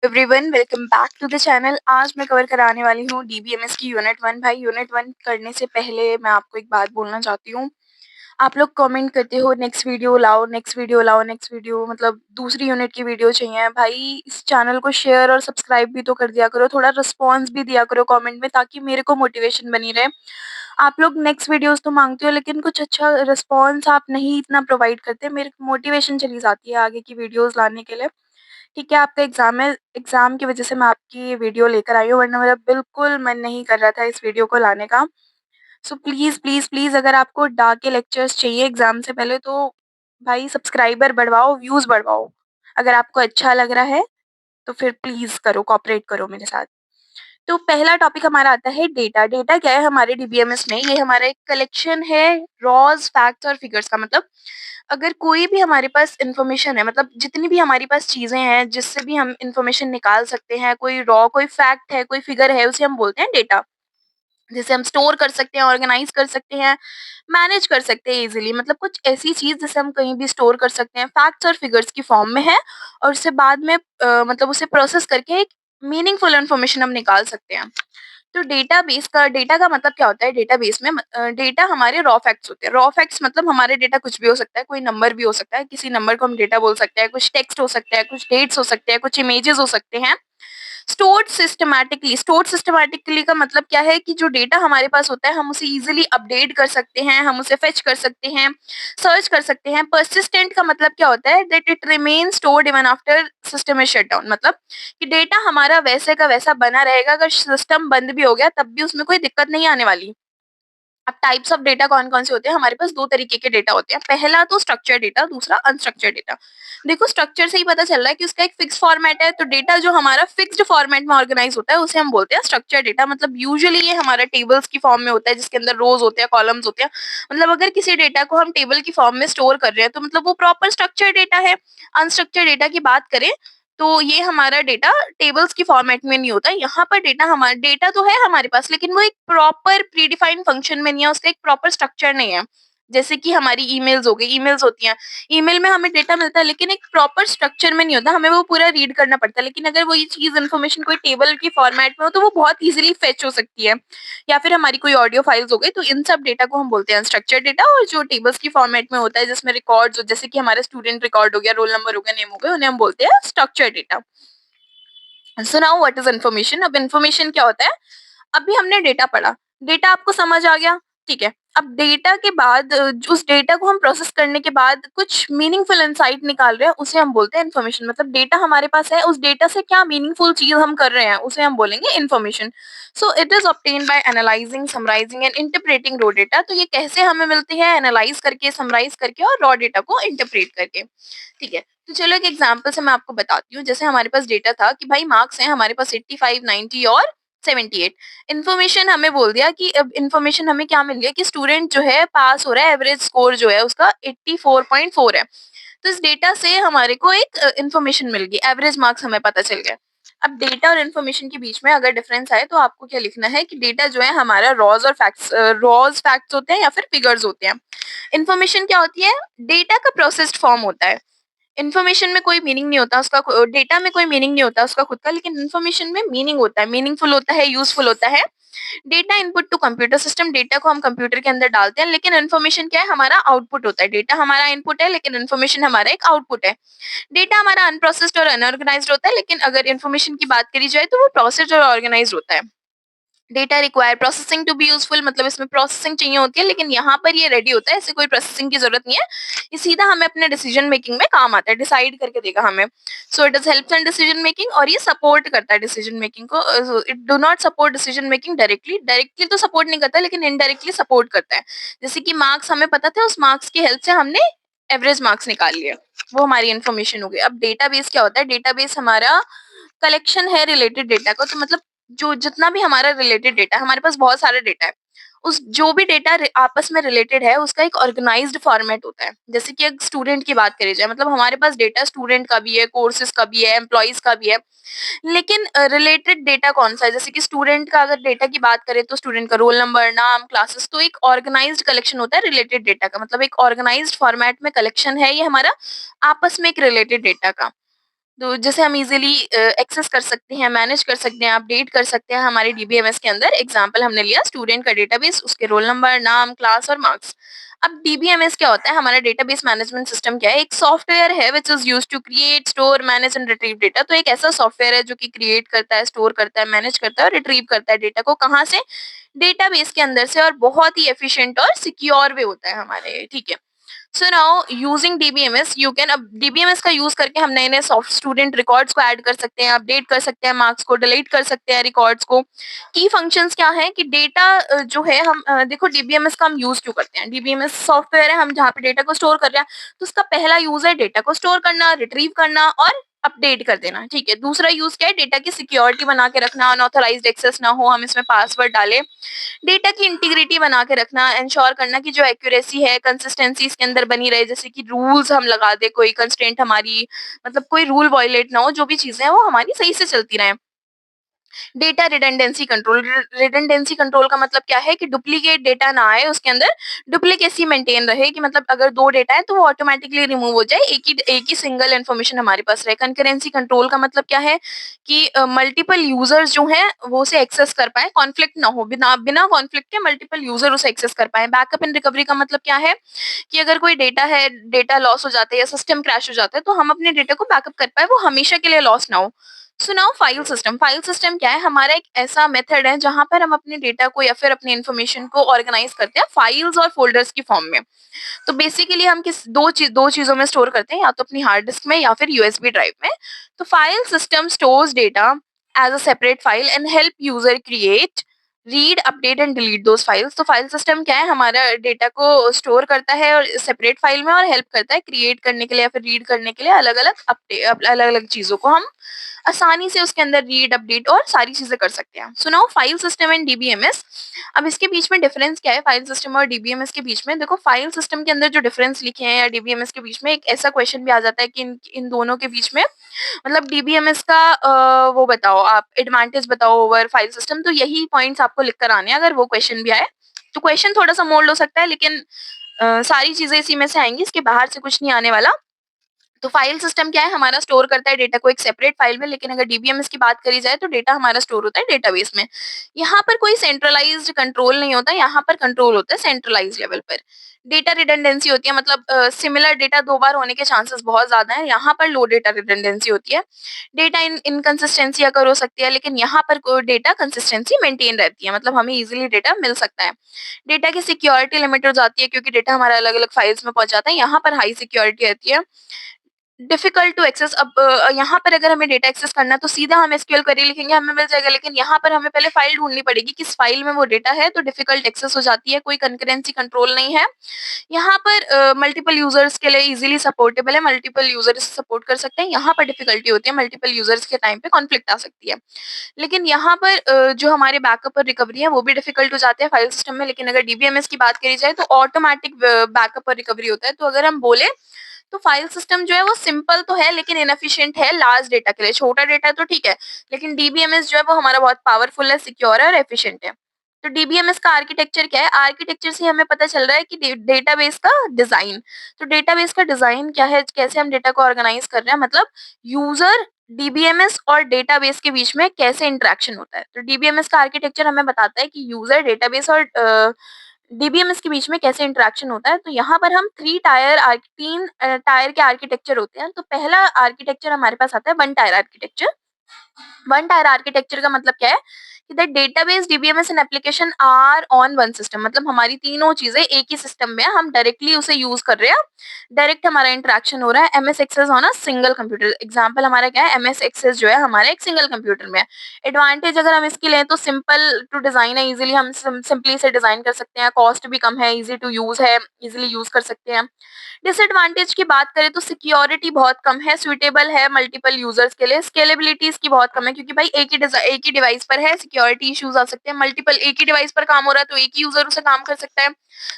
Everyone welcome back to the channel. आज मैं cover कराने वाली हूँ डीबीएमएस की यूनिट 1। भाई यूनिट 1 करने से पहले मैं आपको एक बात बोलना चाहती हूँ। आप लोग कमेंट करते हो नेक्स्ट वीडियो लाओ, नेक्स्ट वीडियो लाओ, नेक्स्ट वीडियो मतलब दूसरी यूनिट की वीडियो चाहिए। भाई इस चैनल को शेयर और सब्सक्राइब भी तो कर दिया करो, थोड़ा रिस्पॉन्स भी दिया करो कमेंट में, ताकि मेरे को मोटिवेशन बनी रहे। आप लोग नेक्स्ट वीडियोस तो मांगते हो लेकिन कुछ अच्छा रिस्पॉन्स आप नहीं इतना प्रोवाइड करते, मेरे मोटिवेशन चली जाती है आगे की वीडियोस लाने के लिए। ठीक है, आपका एग्ज़ाम है, एग्ज़ाम की वज़ह से मैं आपकी वीडियो लेकर आई हूँ, वरना मेरा बिल्कुल मन नहीं कर रहा था इस वीडियो को लाने का। सो प्लीज़, प्लीज़, प्लीज़ अगर आपको डा के लेक्चर्स चाहिए एग्ज़ाम से पहले तो भाई सब्सक्राइबर बढ़वाओ, व्यूज़ बढ़वाओ। अगर आपको अच्छा लग रहा है, तो फिर प्लीज़ करो, कोऑपरेट करो मेरे साथ। तो पहला टॉपिक हमारा आता है डेटा। डेटा क्या है हमारे डीबीएमएस में? ये हमारा एक कलेक्शन है रॉज़, फैक्ट्स और फिगर्स का। मतलब अगर कोई भी हमारे पास इन्फॉर्मेशन है, मतलब जितनी भी हमारी पास चीज़ें हैं जिससे भी हम इन्फॉर्मेशन निकाल सकते हैं, कोई रॉ, कोई फैक्ट है, कोई फिगर है, उसे हम बोलते हैं डेटा। जिसे हम स्टोर कर सकते हैं, ऑर्गेनाइज़ कर सकते हैं, मैनेज कर सकते हैं ईज़िली। मतलब कुछ ऐसी चीज़ जिसे हम कहीं भी स्टोर कर सकते हैं, फैक्ट्स और फिगर्स की फॉर्म में है, और उसे बाद में मतलब उसे प्रोसेस करके एक मीनिंगफुल इन्फॉर्मेशन हम निकाल सकते हैं। तो डेटा का मतलब क्या होता है? डेटाबेस में डेटा हमारे रॉ फैक्ट्स होते हैं। रॉ फैक्ट्स मतलब हमारे डेटा कुछ भी हो सकता है, कोई नंबर भी हो सकता है, किसी नंबर को हम डेटा बोल सकते हैं, कुछ टेक्स्ट हो सकता है, कुछ डेट्स हो सकते हैं, कुछ इमेजेस हो सकते हैं। स्टोर्ड सिस्टमैटिकली का मतलब क्या है कि जो डेटा हमारे पास होता है हम उसे इजीली अपडेट कर सकते हैं, हम उसे फेच कर सकते हैं, सर्च कर सकते हैं। परसिस्टेंट का मतलब क्या होता है? That it remain stored even after system is shut down. मतलब कि डेटा हमारा वैसे का वैसा बना रहेगा, अगर सिस्टम बंद भी हो गया तब भी उसमें कोई दिक्कत नहीं आने वाली। अब टाइप्स ऑफ डेटा कौन-कौन से होते हैं? हमारे पास 2 तरीके के डेटा होते हैं। पहला तो स्ट्रक्चर्ड डेटा, दूसरा अनस्ट्रक्चर्ड डेटा। देखो स्ट्रक्चर से ही पता चल रहा है कि उसका एक फिक्स फॉर्मेट है, तो डेटा जो हमारा फिक्स्ड फॉर्मेट में ऑर्गेनाइज होता है उसे हम बोलते हैं स्ट्रक्चर्ड डेटा। मतलब यूजुअली ये हमारा टेबल्स की फॉर्म में होता है, जिसके अंदर रोज़ होते हैं, कॉलम्स होते हैं। मतलब अगर किसी डेटा को हम टेबल की फॉर्म में स्टोर कर रहे हैं तो मतलब वो प्रॉपर स्ट्रक्चर्ड डेटा है। अनस्ट्रक्चर्ड डेटा की बात करें तो ये हमारा डेटा टेबल्स की फॉर्मेट में नहीं होता। यहाँ पर डेटा तो है हमारे पास, लेकिन वो एक प्रॉपर प्रीडिफाइंड फंक्शन में नहीं है, उसका एक प्रॉपर स्ट्रक्चर नहीं है। जैसे कि हमारी ईमेल्स हो गई, ईमेल्स होती हैं। ईमेल में हमें डेटा मिलता है लेकिन एक प्रॉपर स्ट्रक्चर में नहीं होता, हमें वो पूरा रीड करना पड़ता है। लेकिन अगर वो ये चीज़ इन्फॉर्मेशन कोई टेबल की फॉर्मेट में हो तो वो बहुत ईज़िली फेच हो सकती है। या फिर हमारी कोई ऑडियो फाइल्स हो गई, तो इन सब डेटा को हम बोलते हैं अनस्ट्रक्चर्ड डेटा। और जो टेबल्स की फॉर्मेट में होता है जिसमें रिकॉर्ड्स हो, जैसे कि हमारा स्टूडेंट रिकॉर्ड हो गया, रोल नंबर हो गया, नेम हो गया, उन्हें हम बोलते हैं structured data. So now what is information? अब इन्फॉर्मेशन क्या होता है? अभी हमने डेटा पढ़ा, डेटा आपको समझ आ गया, ठीक है। अब डेटा के बाद उस डेटा को हम प्रोसेस करने के बाद कुछ मीनिंगफुल इंसाइट निकाल रहे हैं, उसे हम बोलते हैं इन्फॉर्मेशन। मतलब डेटा हमारे पास है, उस डेटा से क्या मीनिंगफुल चीज हम कर रहे हैं उसे हम बोलेंगे information. So it is obtained by analysing, summarising and interpreting raw data. तो ये कैसे हमें मिलती है? एनालाइज करके, समराइज करके और रॉ डेटा को इंटरप्रेट करके, ठीक है। तो चलो एक एग्जांपल से मैं आपको बताती हूँ। जैसे हमारे पास डेटा था कि भाई मार्क्स हैं हमारे पास 85, 90 और 78। इन्फॉर्मेशन हमें बोल दिया कि अब इन्फॉर्मेशन हमें क्या मिल गया कि स्टूडेंट जो है पास हो रहा है, एवरेज स्कोर जो है उसका 84.4 है। तो इस डेटा से हमारे को एक इन्फॉर्मेशन मिल गई, एवरेज मार्क्स हमें पता चल गया। अब डेटा और इन्फॉर्मेशन के बीच में अगर डिफरेंस आए तो आपको क्या लिखना है कि डेटा जो है हमारा रॉज फैक्ट्स होते हैं या फिर फिगर्स होते हैं। इन्फॉर्मेशन क्या होती है? डेटा का प्रोसेस्ड फॉर्म होता है। इन्फॉर्मेशन में कोई मीनिंग नहीं होता उसका, डेटा में कोई मीनिंग नहीं होता उसका खुद का, लेकिन इन्फॉर्मेशन में मीनिंग होता है, मीनिंगफुल होता है, यूजफुल होता है। Data input to computer system, data को हम कंप्यूटर के अंदर डालते हैं, लेकिन इन्फॉर्मेशन क्या है? हमारा आउटपुट होता है। डेटा हमारा इनपुट है लेकिन इन्फॉर्मेशन हमारा एक आउटपुट है। डेटा हमारा अनप्रोसेस्ड और अनऑर्गेनाइज्ड होता है, लेकिन अगर इन्फॉर्मेशन की बात करी जाए तो वो प्रोसेस्ड और ऑर्गेनाइज्ड होता है। Data require processing to be useful, मतलब इसमें प्रोसेसिंग चाहिए होती है, लेकिन यहाँ पर ये रेडी होता है, इससे कोई प्रोसेसिंग की जरूरत नहीं है। ये सीधा हमें अपने डिसीजन मेकिंग में काम आता है, डिसाइड करके देगा हमें। सो it is helps in decision making, और ये सपोर्ट करता है डिसीजन मेकिंग को। It do not support decision making directly, directly तो सपोर्ट नहीं करता लेकिन इनडायरेक्टली सपोर्ट करता है। जैसे कि मार्क्स हमें पता था, उस मार्क्स की हेल्प से हमने एवरेज मार्क्स निकाल लिए, वो हमारी इन्फॉर्मेशन हो गई। अब डेटाबेस क्या होता है? डेटाबेस हमारा कलेक्शन है रिलेटेड डेटा को। तो मतलब जो जितना भी हमारा रिलेटेड डेटा है, हमारे पास बहुत सारा डेटा है, उस जो भी डेटा आपस में रिलेटेड है उसका एक ऑर्गेनाइज्ड फॉर्मेट होता है। जैसे कि एक स्टूडेंट की बात करी जाए, मतलब हमारे पास डेटा स्टूडेंट का भी है, कोर्सेज का भी है, एम्प्लॉयज का भी है। लेकिन रिलेटेड डेटा कौन सा है? जैसे कि स्टूडेंट का अगर डेटा की बात करें तो स्टूडेंट का रोल नंबर, नाम, क्लासेस। तो एक ऑर्गेनाइज्ड कलेक्शन होता है रिलेटेड डेटा का, मतलब एक ऑर्गेनाइज्ड फॉर्मेट में कलेक्शन है ये हमारा आपस में एक रिलेटेड डेटा का। तो जैसे हम इज़िली एक्सेस कर सकते हैं, मैनेज कर सकते हैं, अपडेट कर सकते हैं हमारे डीबीएमएस के अंदर। एग्ज़ाम्पल हमने लिया स्टूडेंट का डेटाबेस, उसके रोल नंबर, नाम, क्लास और मार्क्स। अब डीबीएमएस क्या होता है? हमारा डेटाबेस मैनेजमेंट सिस्टम क्या है? एक सॉफ्टवेयर है which is used to create, store, manage and retrieve data. तो एक ऐसा सॉफ्टवेयर है जो कि क्रिएट करता है, स्टोर करता है, मैनेज करता है और रिट्रीव करता है डेटा को कहाँ से? डेटाबेस के अंदर से, और बहुत ही एफिशिएंट और सिक्योर वे होता है हमारे, ठीक है। So now using DBMS you can, अब डीबीएमएस का यूज करके हम नए नए सॉफ्ट स्टूडेंट रिकॉर्ड्स को ऐड कर सकते हैं, अपडेट कर सकते हैं, मार्क्स को डिलीट कर सकते हैं, रिकॉर्ड्स को। की फंक्शंस क्या है कि डेटा जो है हम देखो डीबीएमएस का हम यूज क्यों करते हैं? डीबीएमएस सॉफ्टवेयर है, हम जहाँ पे डेटा को स्टोर कर रहे हैं, तो उसका पहला यूज है डेटा को स्टोर करना, रिट्रीव करना और अपडेट कर देना, ठीक है। दूसरा यूज क्या है? डेटा की सिक्योरिटी बना के रखना, अनऑथराइज्ड एक्सेस ना हो, हम इसमें पासवर्ड डालें, डेटा की इंटीग्रिटी बना के रखना, एंश्योर करना कि जो एक्यूरेसी है, कंसिस्टेंसी इसके अंदर बनी रहे, जैसे कि रूल्स हम लगा दें, कोई कंस्ट्रेंट हमारी, मतलब कोई रूल वायलेट ना हो, जो भी चीजें हैं वो हमारी सही से चलती रहें। Data redundancy control, redundancy control का मतलब क्या है कि डुप्लीकेट डेटा ना आए उसके अंदर, डुप्लीकेसी मेंटेन रहे, कि मतलब अगर दो डेटा है तो वो ऑटोमेटिकली रिमूव हो जाए, एक ही सिंगल इन्फॉर्मेशन हमारे पास रहे। कंकरेंसी कंट्रोल का मतलब क्या है कि मल्टीपल यूजर्स जो हैं वो उसे एक्सेस कर पाए, कॉन्फ्लिक्ट ना हो, बिना बिना कॉन्फ्लिक्ट के मल्टीपल यूजर उसे एक्सेस कर पाए। बैकअप एंड रिकवरी का मतलब क्या है कि अगर कोई डेटा है, डेटा लॉस हो जाता है या सिस्टम क्रैश हो जाता है, तो हम अपने डेटा को बैकअप कर पाए, वो हमेशा के लिए लॉस ना हो। So now file system, file system क्या है? हमारा एक ऐसा मेथड है जहां पर हम अपने डेटा को या फिर अपनी इंफॉर्मेशन को ऑर्गेनाइज करते हैं फाइल्स और फोल्डर्स की फॉर्म में। तो बेसिकली हम किस दो चीजों में स्टोर करते हैं, या तो अपनी हार्ड डिस्क में या फिर यूएसबी ड्राइव में। तो file system stores data as a separate file and help user create, read, update and delete those files. तो फाइल सिस्टम क्या है? हमारा डेटा को स्टोर करता है और सेपरेट फाइल में, और हेल्प करता है क्रिएट करने के लिए या फिर रीड करने के लिए अलग अलग अपडेट, अलग अलग चीजों को हम आसानी से उसके अंदर रीड, अपडेट और सारी चीजें कर सकते हैं। So now file system and DBMS. अब इसके बीच में डिफरेंस क्या है? फाइल सिस्टम और डीबीएमएस के बीच में देखो, फाइल सिस्टम के अंदर जो डिफरेंस लिखे हैं या डीबीएमएस के बीच में, एक ऐसा क्वेश्चन भी आ जाता है कि इन इन दोनों के बीच में, मतलब डीबीएमएस का वो बताओ, आप एडवांटेज बताओ ओवर फाइल सिस्टम। तो यही पॉइंट्स आपको लिख कर आने हैं अगर वो क्वेश्चन भी आए। तो क्वेश्चन थोड़ा सा मोल्ड हो सकता है, लेकिन सारी चीजें इसी में से आएंगी, इसके बाहर से कुछ नहीं आने वाला। तो फाइल सिस्टम क्या है? हमारा स्टोर करता है डेटा को एक सेपरेट फाइल में, लेकिन अगर डीबीएमएस की बात करी जाए तो डेटा हमारा स्टोर होता है डेटाबेस में। यहाँ पर कोई सेंट्रलाइज्ड कंट्रोल नहीं होता, यहाँ पर कंट्रोल होता है सेंट्रलाइज्ड लेवल पर। डेटा रिडंडेंसी होती है, मतलब सिमिलर डेटा दो बार होने के चांसेस बहुत ज्यादा है, यहाँ पर लो डेटा रिडंडेंसी होती है। डेटा इनकंसिस्टेंसी अगर हो सकती है, लेकिन यहाँ पर डेटा कंसिस्टेंसी मेंटेन रहती है, मतलब हमें इजिली डेटा मिल सकता है। डेटा की सिक्योरिटी लिमिट हो जाती है, क्योंकि डेटा हमारा अलग अलग फाइल्स में पहुंच जाता है, यहाँ पर हाई सिक्योरिटी रहती है। डिफिकल्ट टू एक्सेस, अब यहाँ पर अगर हमें डेटा एक्सेस करना है तो सीधा हम एसक्यूएल क्वेरी लिखेंगे, हमें मिल जाएगा, लेकिन यहाँ पर हमें पहले फाइल ढूंढनी पड़ेगी, किस फाइल में वो डेटा है, तो डिफिकल्ट एक्सेस हो जाती है, कोई कंकरेंसी कंट्रोल नहीं है। यहाँ पर मल्टीपल यूजर्स के लिए इजीली सपोर्टेबल है, मल्टीपल यूजर्स सपोर्ट कर सकते हैं, यहाँ पर डिफिकल्टी होती है, मल्टीपल यूजर्स के टाइम पे कॉन्फ्लिक्ट आ सकती है। लेकिन यहाँ पर जो हमारे बैकअप और रिकवरी है वो भी डिफिकल्ट हो जाते हैं फाइल सिस्टम में, लेकिन अगर डीबीएमएस की बात करी जाए तो ऑटोमेटिक बैकअप और रिकवरी होता है। तो अगर हम बोले तो फाइल सिस्टम जो है वो सिंपल तो है लेकिन इनएफिशिएंट है लार्ज डेटा के लिए। छोटा डेटा है तो ठीक है, लेकिन डीबीएमएस जो है वो हमारा बहुत पावरफुल है, सिक्योर है और एफिशिएंट है। तो डीबीएमएस का आर्किटेक्चर क्या है? आर्किटेक्चर से हमें पता चल रहा है कि डेटाबेस का डिजाइन। तो डेटाबेस का डिजाइन क्या है, कैसे हम डेटा को ऑर्गेनाइज कर रहे हैं, मतलब यूजर, डीबीएमएस और डेटाबेस के बीच में कैसे इंटरेक्शन होता है। तो डीबीएमएस का आर्किटेक्चर हमें बताता है कि यूजर, डेटाबेस और डीबीएमएस के बीच में कैसे इंटरेक्शन होता है। तो यहाँ पर हम तीन टायर के आर्किटेक्चर होते हैं। तो पहला आर्किटेक्चर हमारे पास आता है one tier architecture. One tier architecture का मतलब क्या है कि the database, DBMS and application are on one system, मतलब हमारी तीनों चीजें एक ही सिस्टम में है, हम डायरेक्टली उसे यूज कर रहे हैं, डायरेक्ट हमारा इंटरेक्शन हो रहा है। MS Access on a single computer, example हमारा क्या है, एमएस एक्सेस जो है हमारा एक सिंगल कंप्यूटर में है। एडवांटेज अगर हम इसकी लें तो सिंपल टू डिजाइन है, इजीली हम सिंपली से डिजाइन कर सकते हैं, कॉस्ट भी कम है, इजी टू यूज है, इजीली यूज कर सकते हैं। डिसएडवांटेज की बात करें तो सिक्योरिटी बहुत कम है, सुइटेबल है मल्टीपल यूजर्स के लिए, स्केलेबिलिटी इसकी बहुत कम है, क्योंकि भाई एक ही डिवाइस पर है, सिक्योरिटी इश्यूज आ सकते हैं। मल्टीपल, एक ही डिवाइस पर काम हो रहा है तो एक ही यूजर उसे काम कर सकता है,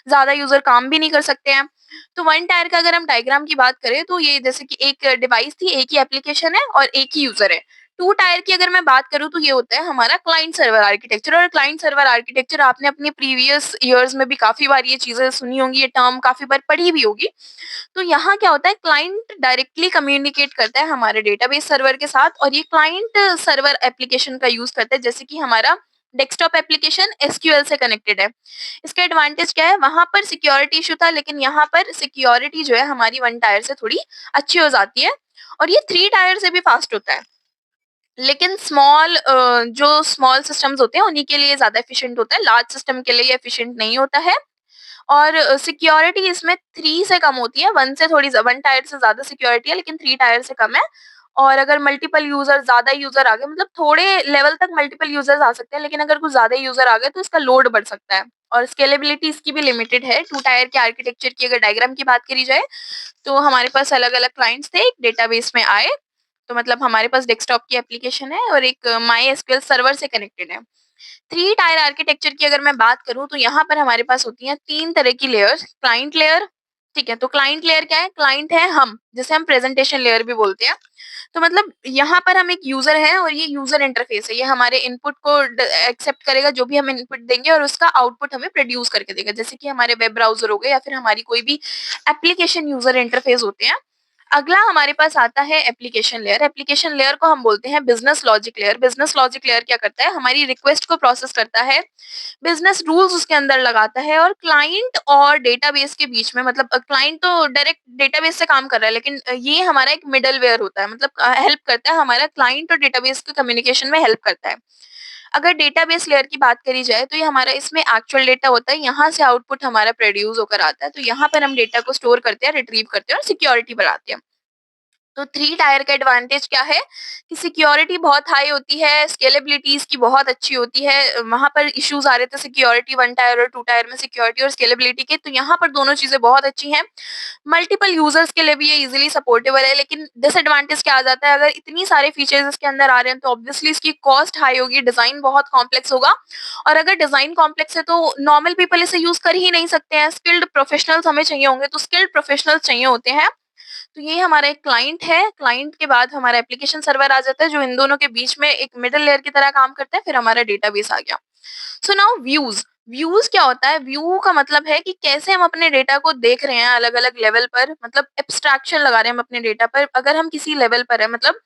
ज्यादा यूजर काम भी नहीं कर सकते हैं। तो वन टायर का अगर हम डायग्राम की बात करें तो ये जैसे कि एक डिवाइस थी, एक ही एप्लीकेशन है और एक ही यूजर है। टू टायर की अगर मैं बात करूँ तो ये होता है हमारा क्लाइंट सर्वर आर्किटेक्चर। और क्लाइंट सर्वर आर्किटेक्चर आपने अपने प्रीवियस ईयर्स में भी काफ़ी बार ये चीज़ें सुनी होंगी, ये टर्म काफ़ी बार पढ़ी भी होगी। तो यहाँ क्या होता है, क्लाइंट डायरेक्टली कम्युनिकेट करता है हमारे डेटाबेस सर्वर के साथ, और ये क्लाइंट सर्वर एप्लीकेशन का यूज़ करता है, जैसे कि हमारा डेस्कटॉप एप्लीकेशन एसक्यूएल से कनेक्टेड है। इसका एडवांटेज क्या है, वहाँ पर सिक्योरिटी इश्यू था, लेकिन यहाँ पर सिक्योरिटी जो है हमारी वन टायर से थोड़ी अच्छी हो जाती है, और ये थ्री टायर से भी फास्ट होता है। लेकिन जो स्मॉल सिस्टम्स होते हैं उन्हीं के लिए ज़्यादा एफिशिएंट होता है, लार्ज सिस्टम के लिए एफिशिएंट नहीं होता है। और सिक्योरिटी इसमें 3 से कम होती है, 1 से थोड़ी 1 टायर से ज़्यादा सिक्योरिटी है, लेकिन 3 टायर से कम है। और अगर मल्टीपल यूज़र ज़्यादा यूज़र आ गए, मतलब थोड़े लेवल तक मल्टीपल यूज़र्स आ सकते हैं, लेकिन अगर कुछ ज़्यादा यूज़र आ गए तो इसका लोड बढ़ सकता है। और स्केलेबिलिटी इसकी भी लिमिटेड है। 2 टायर के आर्किटेक्चर की अगर डायग्राम की बात करी जाए, तो हमारे पास अलग-अलग क्लाइंट्स थे, एक डेटाबेस में आए, तो मतलब हमारे पास डेस्कटॉप की एप्लीकेशन है और एक माईएसक्यूएल सर्वर से कनेक्टेड है। थ्री टायर आर्किटेक्चर की अगर मैं बात करूँ तो यहाँ पर हमारे पास होती हैं 3 तरह की लेयर्स। क्लाइंट लेयर, ठीक है? तो क्लाइंट लेयर क्या है? क्लाइंट है हम, जिसे हम प्रेजेंटेशन लेयर भी बोलते हैं। तो मतलब यहाँ पर हम एक यूजर है और ये यूजर इंटरफेस है। ये हमारे इनपुट को एक्सेप्ट करेगा, जो भी हम इनपुट देंगे, और उसका आउटपुट हमें प्रोड्यूस करके देगा, जैसे कि हमारे वेब ब्राउजर हो गए या फिर हमारी कोई भी एप्लीकेशन यूजर इंटरफेस होते हैं। अगला हमारे पास आता है एप्लीकेशन लेयर। एप्लीकेशन लेयर को हम बोलते हैं business logic layer. Business logic layer क्या करता है? हमारी रिक्वेस्ट को प्रोसेस करता है, बिजनेस रूल्स उसके अंदर लगाता है, और क्लाइंट और डेटाबेस के बीच में, मतलब क्लाइंट तो डायरेक्ट डेटाबेस से काम कर रहा है, लेकिन ये हमारा एक मिडलवेयर होता है, मतलब हेल्प करता है, हमारा क्लाइंट और डेटाबेस के कम्युनिकेशन में हेल्प करता है। अगर डेटाबेस लेयर की बात करी जाए तो ये हमारा इसमें एक्चुअल डेटा होता है, यहाँ से आउटपुट हमारा प्रोड्यूस होकर आता है, तो यहाँ पर हम डेटा को स्टोर करते हैं, रिट्रीव करते हैं और सिक्योरिटी बढ़ाते हैं। तो थ्री टायर का एडवांटेज क्या है कि सिक्योरिटी बहुत हाई होती है, स्केलेबिलिटी इसकी बहुत अच्छी होती है। वहां पर इश्यूज आ रहे थे सिक्योरिटी वन टायर और टू टायर में, सिक्योरिटी और स्केलेबिलिटी के, तो यहाँ पर दोनों चीजें बहुत अच्छी हैं। मल्टीपल यूजर्स के लिए भी ये इजीली सपोर्टेबल है, लेकिन डिसएडवांटेज क्या आ जाता है, अगर इतनी सारे फीचर्स इसके अंदर आ रहे हैं तो ऑब्वियसली इसकी कॉस्ट हाई होगी, डिजाइन बहुत कॉम्प्लेक्स होगा। और अगर डिजाइन कॉम्प्लेक्स है तो नॉर्मल पीपल इसे यूज कर ही नहीं सकते हैं, स्किल्ड प्रोफेशनल्स हमें चाहिए होंगे, तो स्किल्ड प्रोफेशनल्स चाहिए होते हैं। तो ये हमारा एक क्लाइंट है। क्लाइंट के बाद हमारा एप्लीकेशन सर्वर आ जाता है, जो इन दोनों के बीच में एक मिडल लेयर की तरह काम करता है। फिर हमारा डेटाबेस आ गया। So now views. व्यूज क्या होता है? व्यू का मतलब है कि कैसे हम अपने डेटा को देख रहे हैं अलग अलग लेवल पर, मतलब एब्स्ट्रैक्शन लगा रहे हैं हम अपने डेटा पर। अगर हम किसी लेवल पर है, मतलब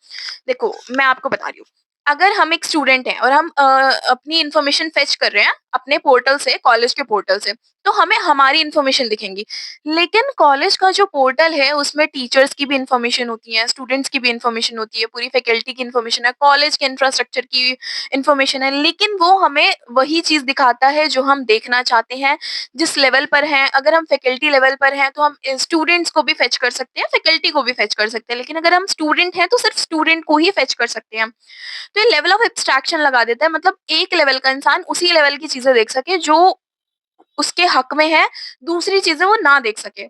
देखो मैं आपको बता रही हूँ, अगर हम एक स्टूडेंट हैं और हम अपनी इंफॉर्मेशन फेच कर रहे हैं अपने पोर्टल से, कॉलेज के पोर्टल से, तो हमें हमारी इंफॉर्मेशन दिखेंगी। लेकिन कॉलेज का जो पोर्टल है उसमें टीचर्स की भी इंफॉर्मेशन होती है, स्टूडेंट्स की भी इंफॉर्मेशन होती है, पूरी फैकल्टी की इंफॉर्मेशन है, कॉलेज के इंफ्रास्ट्रक्चर की इंफॉर्मेशन है, लेकिन वो हमें वही चीज दिखाता है जो हम देखना चाहते हैं, जिस लेवल पर हैं। अगर हम फैकल्टी लेवल पर हैं तो हम स्टूडेंट्स को भी फेच कर सकते हैं, फैकल्टी को भी फेच कर सकते हैं, लेकिन अगर हम स्टूडेंट हैं तो सिर्फ स्टूडेंट को ही फेच कर सकते हैं। तो ये लेवल ऑफ एब्स्ट्रैक्शन लगा देता है, मतलब एक लेवल का इंसान उसी लेवल की चीजें देख सके जो उसके हक में है, दूसरी चीजें वो ना देख सके।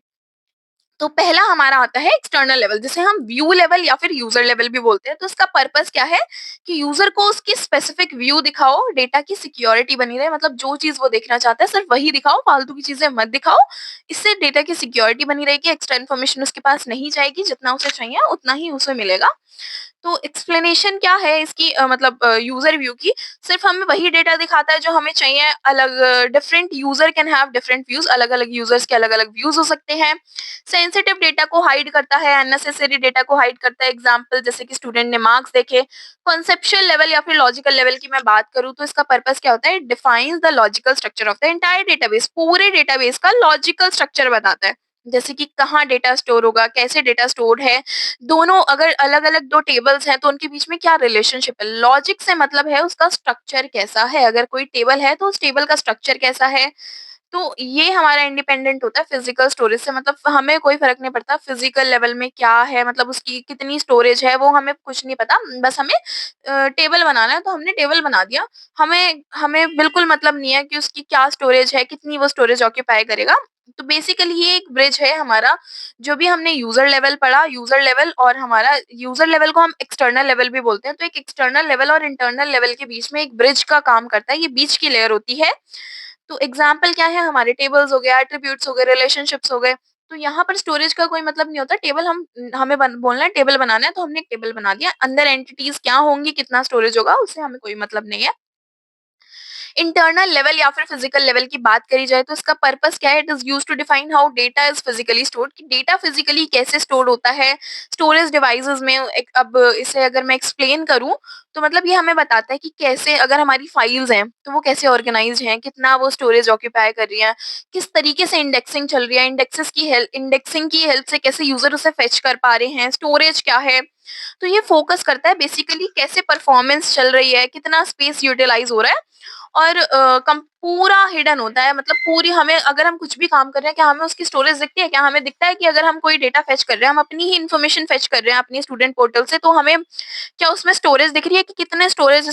तो पहला हमारा आता है एक्सटर्नल लेवल, जिसे हम व्यू लेवल या फिर यूजर लेवल भी बोलते हैं। तो इसका पर्पस क्या है कि यूजर को उसकी स्पेसिफिक व्यू दिखाओ, डेटा की सिक्योरिटी बनी रहे, मतलब जो चीज वो देखना चाहता है सिर्फ वही दिखाओ, फालतू की चीजें मत दिखाओ। इससे डेटा की सिक्योरिटी बनी रहेगी, एक्स्ट्रा इन्फॉर्मेशन उसके पास नहीं जाएगी, जितना उसे चाहिए उतना ही उसे मिलेगा। तो एक्सप्लेनेशन क्या है इसकी, मतलब यूजर व्यू की, सिर्फ हमें वही डेटा दिखाता है जो हमें चाहिए। अलग different user can have different views, अलग अलग यूजर्स के अलग अलग व्यूज हो सकते हैं। सेंसिटिव डेटा को हाइड करता है, अननेसेसरी डेटा को हाइड करता है। एग्जाम्पल जैसे कि स्टूडेंट ने मार्क्स देखे। कॉन्सेप्चुअल लेवल या फिर लॉजिकल लेवल की मैं बात करूं तो इसका पर्पस क्या होता है, defines the logical structure of the entire database. पूरे डेटाबेस का लॉजिकल स्ट्रक्चर बताता है, जैसे कि कहाँ डेटा स्टोर होगा, कैसे डेटा स्टोर है, दोनों अगर अलग अलग दो टेबल्स हैं तो उनके बीच में क्या रिलेशनशिप है। लॉजिक से मतलब है उसका स्ट्रक्चर कैसा है, अगर कोई टेबल है तो उस टेबल का स्ट्रक्चर कैसा है। तो ये हमारा इंडिपेंडेंट होता है फिजिकल स्टोरेज से, मतलब हमें कोई फर्क नहीं पड़ता फिजिकल लेवल में क्या है, मतलब उसकी कितनी स्टोरेज है वो हमें कुछ नहीं पता, बस हमें टेबल बनाना है तो हमने टेबल बना दिया। हमें हमें बिल्कुल मतलब नहीं है कि उसकी क्या स्टोरेज है, कितनी वो स्टोरेज ऑक्यूपाई करेगा। तो बेसिकली ये एक ब्रिज है हमारा, जो भी हमने यूजर लेवल पढ़ा, यूजर लेवल और हमारा यूजर लेवल को हम एक्सटर्नल लेवल भी बोलते हैं। तो एक एक्सटर्नल लेवल और इंटरनल लेवल के बीच में एक ब्रिज का काम करता है, ये बीच की लेयर होती है। तो एग्जाम्पल क्या है, हमारे टेबल्स हो गए, एट्रीब्यूट्स हो गए, रिलेशनशिप्स हो गए। तो यहाँ पर स्टोरेज का कोई मतलब नहीं होता, टेबल हम हमें बोलना है टेबल बनाना है, तो हमने एक टेबल बना दिया, अंदर एंटिटीज क्या होंगी, कितना स्टोरेज होगा, उससे हमें कोई मतलब नहीं है। इंटरनल लेवल या फिर फिजिकल लेवल की बात करी जाए तो इसका पर्पस क्या है, it is used to define how data is physically stored, कि डेटा फिजिकली कैसे स्टोर होता है स्टोरेज डिवाइसेस में। अब इसे अगर मैं एक्सप्लेन करूं तो मतलब ये हमें बताता है कि कैसे अगर हमारी फाइल्स हैं तो वो कैसे ऑर्गेनाइज्ड हैं, कितना वो स्टोरेज ऑक्यूपाई कर रही है, किस तरीके से इंडेक्सिंग चल रही है, इंडेक्सिंग की हेल्प से कैसे यूजर उसे फेच कर पा रहे हैं, स्टोरेज क्या है। तो ये फोकस करता है बेसिकली कैसे परफॉर्मेंस चल रही है, कितना स्पेस यूटिलाइज हो रहा है, और पूरा हिडन होता है, मतलब पूरी हमें अगर हम कुछ भी काम कर रहे हैं क्या हमें उसकी स्टोरेज दिखती है, क्या हमें दिखता है कि अगर हम कोई डेटा फेच कर रहे हैं, हम अपनी ही इन्फॉर्मेशन फेच कर रहे हैं अपनी स्टूडेंट पोर्टल से, तो हमें क्या उसमें स्टोरेज दिख रही है कि कितने स्टोरेज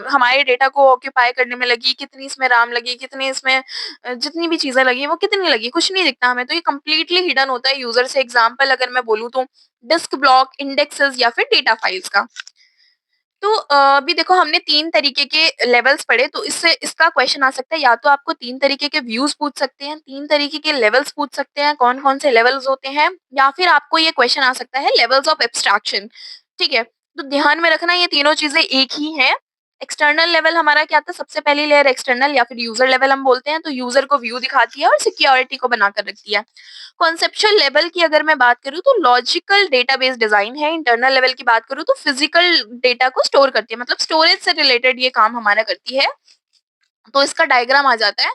हमारे डेटा को ऑक्यूपाई करने में लगी, कितनी इसमें राम लगी, कितनी इसमें जितनी भी चीजें लगी वो कितनी लगी, कुछ नहीं दिखता हमें, तो ये कम्प्लीटली हिडन होता है यूजर से। एग्जाम्पल अगर मैं बोलूँ तो डिस्क ब्लॉक, इंडेक्सेस या फिर डेटा फाइल्स का। तो अभी देखो हमने 3 तरीके के लेवल्स पढ़े, तो इससे इसका क्वेश्चन आ सकता है, या तो आपको 3 तरीके के व्यूज पूछ सकते हैं, 3 तरीके के लेवल्स पूछ सकते हैं, कौन-कौन से लेवल्स होते हैं, या फिर आपको ये क्वेश्चन आ सकता है लेवल्स ऑफ एब्स्ट्रैक्शन। ठीक है? तो ध्यान में रखना ये तीनों चीजें एक ही हैं। एक्सटर्नल लेवल हमारा क्या था, सबसे पहली लेयर एक्सटर्नल या फिर यूजर लेवल हम बोलते हैं, तो यूजर को व्यू दिखाती है और सिक्योरिटी को बनाकर रखती है। कॉन्सेप्चुअल लेवल की अगर मैं बात करूँ तो लॉजिकल डेटाबेस डिजाइन है। इंटरनल लेवल की बात करूँ तो फिजिकल डेटा को स्टोर करती है, मतलब स्टोरेज से रिलेटेड ये काम हमारा करती है। तो इसका डायग्राम आ जाता है।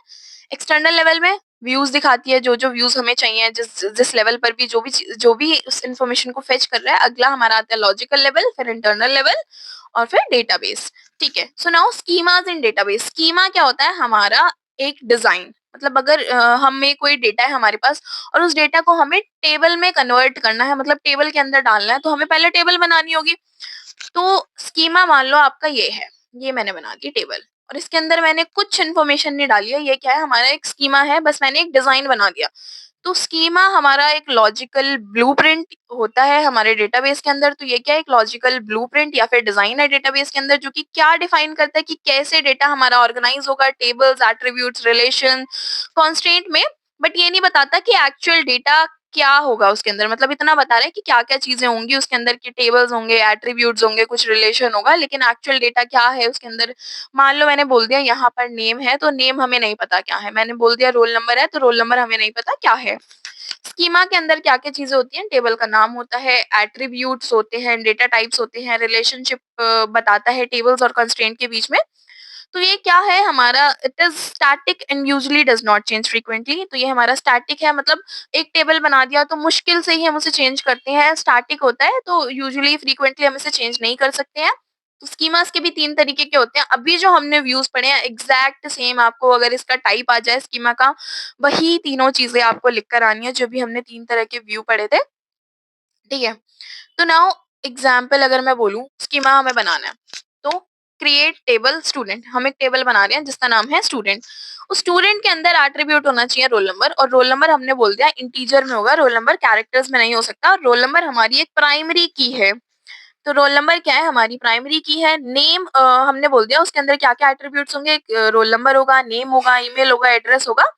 एक्सटर्नल लेवल में व्यूज दिखाती है, जो जो व्यूज हमें चाहिए, जिस जिस लेवल पर भी जो भी उस इंफॉर्मेशन को फेच कर रहा है। अगला हमारा आता है लॉजिकल लेवल, फिर इंटरनल लेवल और फिर डेटाबेस। ठीक है, सो नाउ स्कीमास इन डेटाबेस। स्कीमा क्या होता है, हमारा एक डिजाइन, मतलब अगर हमें कोई डेटा है हमारे पास और उस डेटा को हमें टेबल में कन्वर्ट करना है, मतलब टेबल के अंदर डालना है, तो हमें पहले टेबल बनानी होगी। तो स्कीमा मान लो आपका ये है, ये मैंने बना दी टेबल, और इसके अंदर मैंने कुछ इन्फॉर्मेशन नहीं डाली है, ये क्या है, हमारा एक स्कीमा है, बस मैंने एक डिजाइन बना दिया। तो स्कीमा हमारा एक लॉजिकल ब्लूप्रिंट होता है हमारे डेटाबेस के अंदर। तो ये क्या है, एक लॉजिकल ब्लूप्रिंट या फिर डिजाइन है डेटाबेस के अंदर, जो कि क्या डिफाइन करता है कि कैसे डेटा हमारा ऑर्गेनाइज होगा, टेबल्स, एट्रीब्यूट्स, रिलेशन, कॉन्स्ट्रेंट में। बट ये नहीं बताता कि एक्चुअल डेटा क्या होगा उसके अंदर, मतलब इतना बता रहे हैं कि क्या क्या चीजें होंगी उसके अंदर, कि टेबल्स होंगे, एट्रीब्यूट्स होंगे, कुछ रिलेशन होगा, लेकिन एक्चुअल डेटा क्या है उसके अंदर। मान लो मैंने बोल दिया यहाँ पर नेम है, तो नेम हमें नहीं पता क्या है। मैंने बोल दिया रोल नंबर है, तो रोल नंबर हमें नहीं पता क्या है। स्कीमा के अंदर क्या क्या चीजें होती हैं, टेबल का नाम होता है, एट्रीब्यूट्स होते हैं, डेटा टाइप्स होते हैं, रिलेशनशिप बताता है टेबल्स और कंस्ट्रेंट के बीच में। तो ये क्या है हमारा, it is static and usually does not change frequently. तो ये हमारा स्टैटिक है, मतलब एक टेबल बना दिया तो मुश्किल से ही हम उसे चेंज करते हैं, स्टैटिक होता है, तो यूजुअली फ्रीक्वेंटली हम इसे चेंज नहीं कर सकते हैं। तो स्कीमास के भी 3 तरीके के होते हैं। अभी जो हमने व्यूज पढ़े हैं एग्जैक्ट सेम, आपको अगर इसका टाइप आ जाए स्कीमा का, वही तीनों चीजें आपको लिख कर आनी है जो भी हमने 3 तरह के व्यू पढ़े थे। ठीक है, तो नाउ एग्जाम्पल अगर मैं बोलूं, स्कीमा हमें बनाना है, तो क्रिएट टेबल स्टूडेंट, हम एक टेबल बना रहे हैं जिसका नाम है स्टूडेंट। उस स्टूडेंट के अंदर एट्रीब्यूट होना चाहिए रोल नंबर, और रोल नंबर हमने बोल दिया इंटीजर में होगा, रोल नंबर कैरेक्टर्स में नहीं हो सकता। रोल नंबर हमारी एक प्राइमरी की है, तो रोल नंबर क्या है, हमारी प्राइमरी की है। नेम हमने बोल दिया उसके अंदर क्या क्या एट्रीब्यूट्स होंगे, रोल नंबर होगा, नेम होगा, ईमेल होगा, एड्रेस होगा,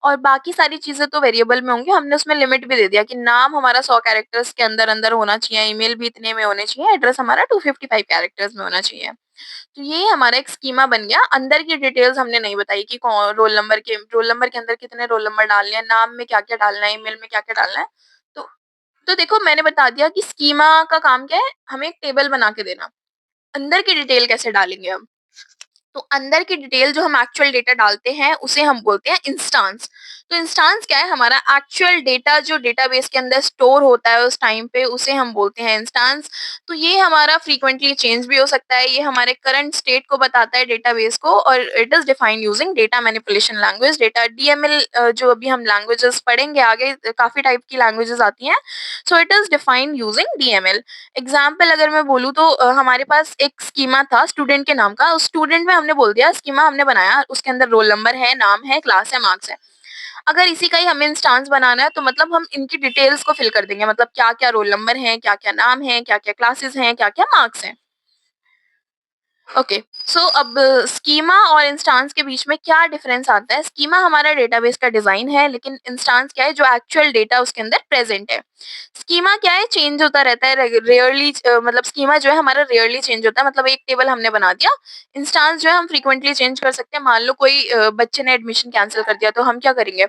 और बाकी सारी चीजें तो वेरिएबल में होंगी। हमने उसमें लिमिट भी दे दिया कि नाम हमारा 100 कैरेक्टर्स के अंदर अंदर होना चाहिए, ईमेल भी इतने में होने चाहिए, एड्रेस हमारा 255 कैरेक्टर्स में होना चाहिए। तो ये हमारा एक स्कीमा बन गया। अंदर की डिटेल्स हमने नहीं बताई कि कौन रोल नंबर के अंदर कितने रोल नंबर डालने हैं, नाम में क्या क्या डालना है, ईमेल में क्या क्या डालना है। तो तो देखो मैंने बता दिया कि स्कीमा का काम क्या है, हमें एक टेबल बना के देना। अंदर की डिटेल कैसे डालेंगे हम, तो अंदर की डिटेल जो हम एक्चुअल डेटा डालते हैं उसे हम बोलते हैं इंस्टांस। तो इंस्टांस क्या है, हमारा एक्चुअल डेटा जो डेटाबेस के अंदर स्टोर होता है उस टाइम पे, उसे हम बोलते हैं इंस्टांस। तो ये हमारा फ्रीक्वेंटली चेंज भी हो सकता है, ये हमारे करंट स्टेट को बताता है डेटाबेस को, और it is defined using data manipulation language, data DML. जो अभी हम लैंग्वेजेस पढ़ेंगे आगे, काफी टाइप की लैंग्वेजेस आती हैं, सो it is defined using DML. Example अगर मैं बोलूँ तो हमारे पास एक स्कीमा था स्टूडेंट के नाम का, उस स्टूडेंट में हमने बोल दिया, स्कीमा हमने बनाया, उसके अंदर रोल नंबर है, नाम है, क्लास है, मार्क्स है। अगर इसी का ही हमें इंस्टांस बनाना है तो मतलब हम इनकी डिटेल्स को फिल कर देंगे, मतलब क्या क्या रोल नंबर है, क्या क्या नाम है, क्या क्या क्लासेस हैं, क्या क्या मार्क्स हैं। ओके, सो अब स्कीमा और इंस्टांस के बीच में क्या डिफरेंस आता है? स्कीमा हमारा डेटाबेस का डिजाइन है, लेकिन इंस्टांस क्या है? जो एक्चुअल डेटा उसके अंदर प्रेजेंट है। स्कीमा क्या है? चेंज होता रहता है रेयरली, मतलब स्कीमा जो है हमारा रेयरली चेंज होता है, मतलब एक टेबल हमने बना दिया। इंस्टांस जो है हम फ्रीक्वेंटली चेंज कर सकते हैं। मान लो कोई बच्चे ने एडमिशन कैंसिल कर दिया, तो हम क्या करेंगे?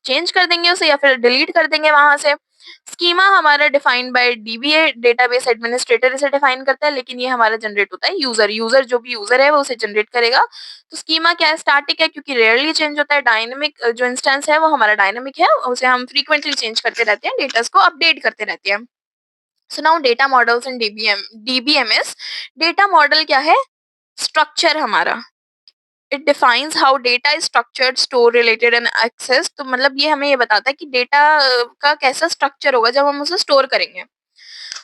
चेंज कर देंगे उसे या फिर डिलीट कर देंगे वहां से। स्कीमा हमारा defined by dBA, database administrator इसे डिफाइन करता है, लेकिन ये हमारा जनरेट होता है यूजर। यूजर जो भी यूजर है वो उसे जनरेट करेगा। तो स्कीमा क्या है? स्टैटिक है क्योंकि रेयरली चेंज होता है। डायनेमिक जो इंस्टेंस है वो हमारा डायनेमिक है, उसे हम फ्रीक्वेंटली चेंज करते रहते हैं, डेटा को अपडेट करते रहते हैं। So now data models in DBMS. Data model क्या है? स्ट्रक्चर हमारा। It defines how data is structured, store, related and access. तो मतलब ये हमें ये बताता है कि डेटा का कैसा स्ट्रक्चर होगा जब हम उसे स्टोर करेंगे।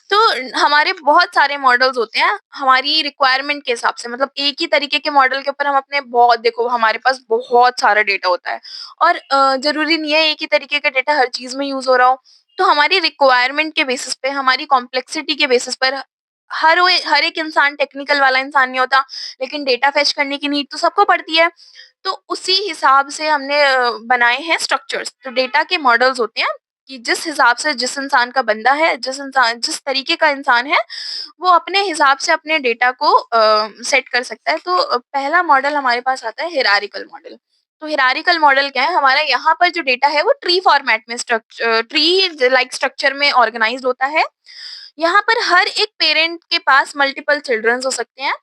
तो हमारे बहुत सारे मॉडल्स होते हैं हमारी रिक्वायरमेंट के हिसाब से, मतलब एक ही तरीके के मॉडल के ऊपर हम अपने बहुत, देखो हमारे पास बहुत सारा डेटा होता है और जरूरी नहीं है एक ही तरीके का डेटा हर चीज में यूज हो रहा हो। तो हमारी रिक्वायरमेंट के बेसिस पे, हमारी कॉम्प्लेक्सिटी के बेसिस पर, हर एक इंसान टेक्निकल वाला इंसान नहीं होता, लेकिन डेटा फेच करने की नीड तो सबको पड़ती है। तो उसी हिसाब से हमने बनाए हैं स्ट्रक्चर्स। तो डेटा के मॉडल्स होते हैं कि जिस हिसाब से जिस इंसान का बंदा है, जिस तरीके का इंसान है, वो अपने हिसाब से अपने डेटा को सेट कर सकता है। तो पहला मॉडल हमारे पास आता है हिरारिकल मॉडल। तो हिरारिकल मॉडल क्या है? हमारा यहाँ पर जो डेटा है वो ट्री फॉर्मेट में, स्ट्रक्चर ट्री लाइक स्ट्रक्चर में ऑर्गेनाइज होता है। यहाँ पर हर एक पेरेंट के पास मल्टीपल चिल्ड्रन हो सकते हैं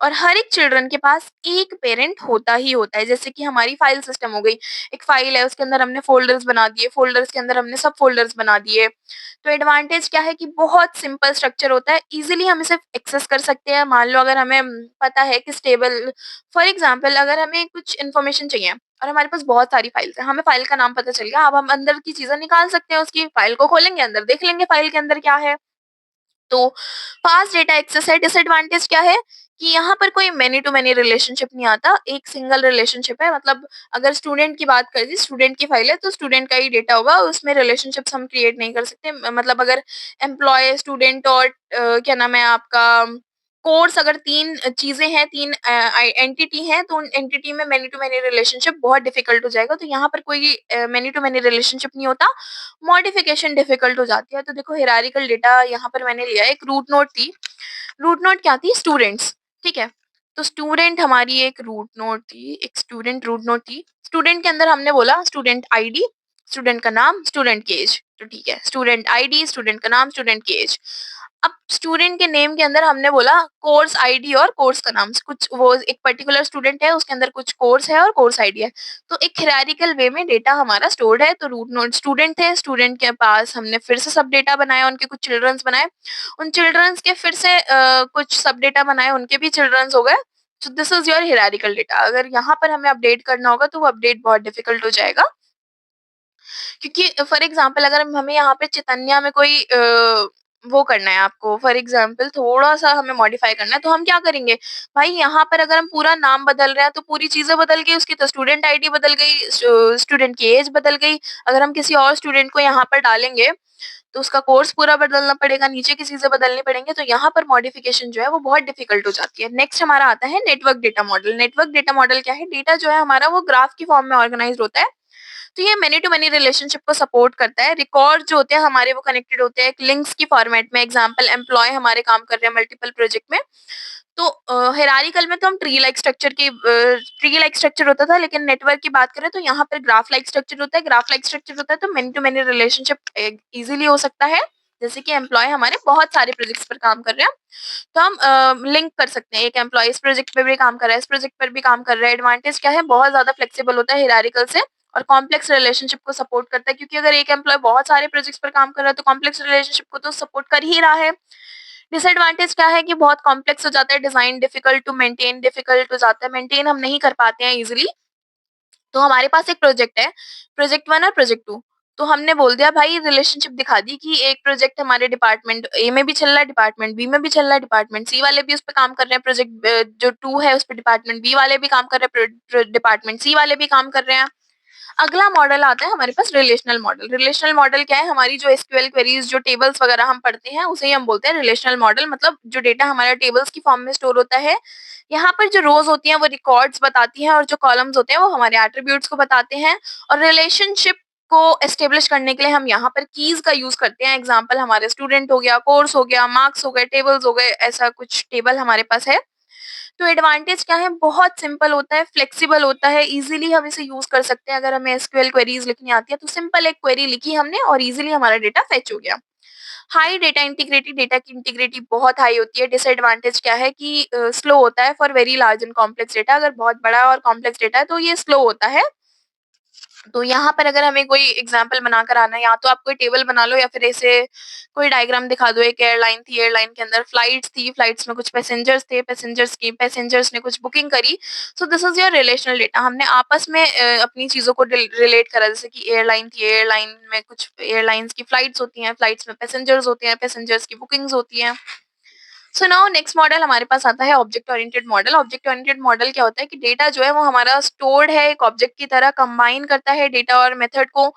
और हर एक चिल्ड्रन के पास एक पेरेंट होता ही होता है। जैसे कि हमारी फाइल सिस्टम हो गई, एक फाइल है उसके अंदर हमने फोल्डर्स बना दिए, फोल्डर्स के अंदर हमने सब फोल्डर्स बना दिए। तो एडवांटेज क्या है कि बहुत सिंपल स्ट्रक्चर होता है, इजीली हम इसे एक्सेस कर सकते हैं। मान लो अगर हमें पता है कि स्टेबल, फॉर एग्जांपल अगर हमें कुछ इन्फॉर्मेशन चाहिए और हमारे पास बहुत सारी फाइल्स है, हमें फाइल का नाम पता चल गया, अब हम अंदर की चीजें निकाल सकते हैं, उसकी फाइल को खोलेंगे, अंदर देख लेंगे फाइल के अंदर क्या है। तो फास्ट डेटा एक्सेस है। डिसएडवांटेज क्या है कि यहाँ पर कोई मैनी टू मैनी रिलेशनशिप नहीं आता, एक सिंगल रिलेशनशिप है। मतलब अगर स्टूडेंट की बात करें, स्टूडेंट की फाइल है तो स्टूडेंट का ही डेटा होगा, उसमें रिलेशनशिप्स हम क्रिएट नहीं कर सकते। मतलब अगर एम्प्लॉय, स्टूडेंट और क्या नाम है आपका, कोर्स, अगर तीन चीजें हैं, तीन एंटिटी हैं, तो उन एंटिटी में मैनी टू मैनी रिलेशनशिप बहुत डिफिकल्ट हो जाएगा। तो यहाँ पर कोई मैनी टू मैनी रिलेशनशिप नहीं होता, मॉडिफिकेशन डिफिकल्ट हो जाती है। तो देखो हिरारिकल डेटा यहाँ पर मैंने लिया, एक रूट नोड थी। रूट नोड क्या थी? स्टूडेंट्स, ठीक है। तो स्टूडेंट हमारी एक रूट नोड थी, एक स्टूडेंट रूट नोड थी। स्टूडेंट के अंदर हमने बोला स्टूडेंट आईडी, स्टूडेंट का नाम, स्टूडेंट की एज। तो ठीक है, स्टूडेंट आईडी, स्टूडेंट का नाम, स्टूडेंट की एज। अब स्टूडेंट के नेम के अंदर हमने बोला कोर्स आईडी और कोर्स का नाम। कुछ वो एक पर्टिकुलर स्टूडेंट है, उसके अंदर कुछ कोर्स है और कोर्स आईडी है। तो एक हिरारिकल वे में डेटा हमारा स्टोर्ड है। तो रूट नोड स्टूडेंट थे, स्टूडेंट के पास हमने फिर से सब डेटा बनाया, उनके कुछ चिल्ड्रंस बनाए, उन चिल्ड्रंस के फिर से कुछ सब डेटा बनाए, उनके भी चिल्ड्रंस हो गए। सो this is your hierarchical data. अगर यहाँ पर हमें अपडेट करना होगा तो वो अपडेट बहुत डिफिकल्ट हो जाएगा, क्योंकि फॉर एग्जाम्पल अगर हमें यहाँ पे चैतन्या में कोई वो करना है, आपको फॉर एग्जाम्पल थोड़ा सा हमें मॉडिफाई करना है, तो हम क्या करेंगे? भाई यहाँ पर अगर हम पूरा नाम बदल रहे हैं तो पूरी चीजें बदल गई उसकी, तो स्टूडेंट आईडी बदल गई, स्टूडेंट की एज बदल गई। अगर हम किसी और स्टूडेंट को यहाँ पर डालेंगे तो उसका कोर्स पूरा बदलना पड़ेगा, नीचे की चीजें बदलनी पड़ेंगे। तो यहाँ पर मॉडिफिकेशन जो है वो बहुत डिफिकल्ट हो जाती है। नेक्स्ट हमारा आता है network data model. Network data model क्या है? डेटा जो है हमारा वो ग्राफ की फॉर्म में ऑर्गेनाइज होता है। तो ये मेनी टू मेनी रिलेशनशिप को सपोर्ट करता है। रिकॉर्ड जो होते हैं हमारे वो कनेक्टेड होते हैं एक लिंक्स की फॉर्मेट में। एग्जांपल एम्प्लॉय हमारे काम कर रहे हैं मल्टीपल प्रोजेक्ट में। तो हिरारिकल में तो हम ट्री लाइक स्ट्रक्चर होता था, लेकिन नेटवर्क की बात करें तो यहाँ पर ग्राफ लाइक स्ट्रक्चर होता है। ग्राफ लाइक स्ट्रक्चर होता है तो many to many relationship easily हो सकता है। जैसे कि एम्प्लॉय हमारे बहुत सारे प्रोजेक्ट्स पर काम कर रहे हैं, तो हम लिंक कर सकते हैं, एक एम्प्लॉय इस प्रोजेक्ट पे भी काम कर रहा है, इस प्रोजेक्ट पर भी काम कर रहा है। एडवांटेज क्या है? बहुत ज्यादा फ्लेक्सिबल होता है हिरारिकल से और कॉम्प्लेक्स रिलेशनशिप को सपोर्ट करता है, क्योंकि अगर एक एम्प्लॉय बहुत सारे प्रोजेक्ट्स पर काम कर रहा है तो कॉम्प्लेक्स रिलेशनशिप को तो सपोर्ट कर ही रहा है। डिसएडवांटेज क्या है कि बहुत कॉम्प्लेक्स हो जाता है design, difficult to maintain, difficult हो जाता है, मेंटेन हम नहीं कर पाते हैं इजिली। तो हमारे पास एक प्रोजेक्ट है, प्रोजेक्ट 1 और प्रोजेक्ट 2। तो हमने बोल दिया भाई, रिलेशनशिप दिखा दी कि एक प्रोजेक्ट हमारे डिपार्टमेंट ए में भी चल रहा है, डिपार्टमेंट बी में भी चल रहा है, डिपार्टमेंट सी वाले भी उस पर काम कर रहे हैं। प्रोजेक्ट जो 2 है उस पर डिपार्टमेंट बी वाले भी काम कर रहे हैं, डिपार्टमेंट सी वाले भी काम कर रहे हैं। अगला मॉडल आता है हमारे पास रिलेशनल मॉडल। रिलेशनल मॉडल क्या है? हमारी जो एसक्यूएल क्वेरीज, जो टेबल्स वगैरह हम पढ़ते हैं, उसे ही हम बोलते हैं रिलेशनल मॉडल। मतलब जो डेटा हमारा टेबल्स की फॉर्म में स्टोर होता है, यहाँ पर जो रोज होती हैं वो रिकॉर्ड्स बताती हैं और जो कॉलम्स होते हैं वो हमारे एट्रीब्यूट्स को बताते हैं। और रिलेशनशिप को एस्टेब्लिश करने के लिए हम यहाँ पर कीज का यूज करते हैं। एग्जाम्पल हमारे स्टूडेंट हो गया, कोर्स हो गया, मार्क्स हो गए, टेबल्स हो गए, ऐसा कुछ टेबल हमारे पास है। तो एडवांटेज क्या है? बहुत सिंपल होता है, फ्लेक्सिबल होता है, इजीली हम इसे यूज कर सकते हैं। अगर हमें एसक्यूएल क्वेरीज लिखनी आती है तो सिंपल एक क्वेरी लिखी हमने और इजीली हमारा डेटा फेच हो गया। हाई डेटा इंटीग्रिटी, डेटा की इंटीग्रिटी बहुत हाई होती है। डिसएडवांटेज क्या है कि स्लो होता है for very large and complex data. अगर बहुत बड़ा और कॉम्प्लेक्स डेटा है तो ये स्लो होता है। तो यहाँ पर अगर हमें कोई एग्जाम्पल बनाकर आना है, या तो आप कोई टेबल बना लो या फिर ऐसे कोई डायग्राम दिखा दो। एक एयरलाइन थी, एयरलाइन के अंदर फ्लाइट्स थी, फ्लाइट्स में कुछ पैसेंजर्स थे, पैसेंजर्स ने कुछ बुकिंग करी। सो this is your relational data. हमने आपस में अपनी चीजों को रिलेट करा, जैसे कि एयरलाइन थी, एयरलाइन में कुछ एयरलाइंस की फ्लाइट्स होती हैं, फ्लाइट्स में पैसेंजर्स होते हैं, पैसेंजर्स की बुकिंग्स होती हैं। सो नाउ नेक्स्ट मॉडल हमारे पास आता है object oriented model. Object oriented model क्या होता है कि डेटा जो है वो हमारा स्टोर्ड है, एक ऑब्जेक्ट की तरह कंबाइन करता है डेटा और मेथड को।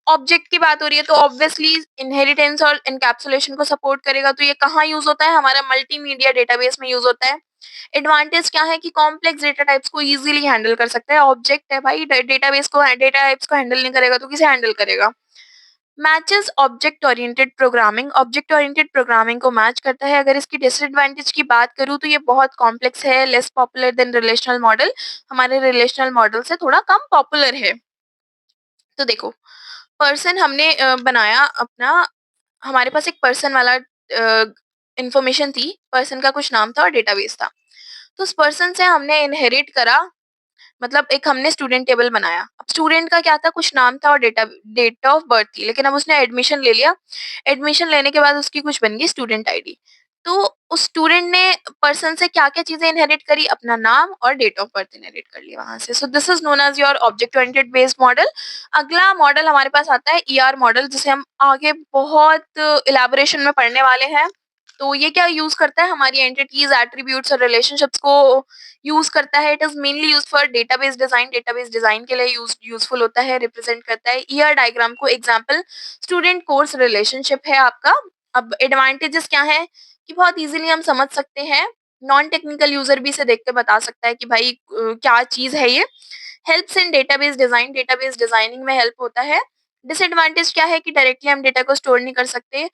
ऑब्जेक्ट की बात हो रही है तो ऑब्वियसली इनहेरिटेंस और इनकैप्सुलेशन को सपोर्ट करेगा। तो ये कहाँ यूज होता है? हमारा मल्टीमीडिया डेटाबेस में यूज होता है। एडवांटेज क्या है कि कॉम्प्लेक्स डेटा टाइप्स को इजीली हैंडल कर सकता है। ऑब्जेक्ट है भाई, डेटाबेस को, डेटा टाइप्स को हैंडल नहीं करेगा तो किसे हैंडल करेगा? Matches object oriented programming, object oriented programming को मैच करता है। अगर इसकी डिसएडवांटेज की बात करूं तो ये बहुत कॉम्प्लेक्स है, less popular than relational model. हमारे रिलेशनल मॉडल से थोड़ा कम पॉपुलर है। तो देखो, पर्सन हमने बनाया अपना, हमारे पास एक पर्सन वाला इंफॉर्मेशन थी, पर्सन का कुछ नाम था और डेटाबेस था। तो उस पर्सन से हमने इनहेरिट करा, मतलब एक हमने स्टूडेंट टेबल बनाया। अब स्टूडेंट का क्या था? कुछ नाम था और डेट ऑफ बर्थ थी, लेकिन अब उसने एडमिशन ले लिया। एडमिशन लेने के बाद उसकी कुछ बन गई स्टूडेंट आईडी। तो उस स्टूडेंट ने पर्सन से क्या क्या चीजें इनहेरिट करी? अपना नाम और डेट ऑफ बर्थ इनहेरिट कर लिया वहां से। So this is known as your object oriented based model. अगला मॉडल हमारे पास आता है ईआर मॉडल, जिसे हम आगे बहुत इलेबोरेशन में पढ़ने वाले हैं। तो ये क्या यूज करता है? हमारी एंटिटीज, एट्रीब्यूट्स और रिलेशनशिप्स को यूज करता है। It is mainly use for database design, database design के लिए यूजफुल होता है, रिप्रेजेंट करता है ईआर डायग्राम को। एग्जांपल स्टूडेंट कोर्स रिलेशनशिप है आपका। अब एडवांटेजेस क्या है कि बहुत इजीली हम समझ सकते हैं, नॉन टेक्निकल यूजर भी इसे देख के बता सकता है कि भाई क्या चीज है ये। Helps in database design, database designing में हेल्प होता है। डिसएडवांटेज क्या है कि डायरेक्टली हम डेटा को स्टोर नहीं कर सकते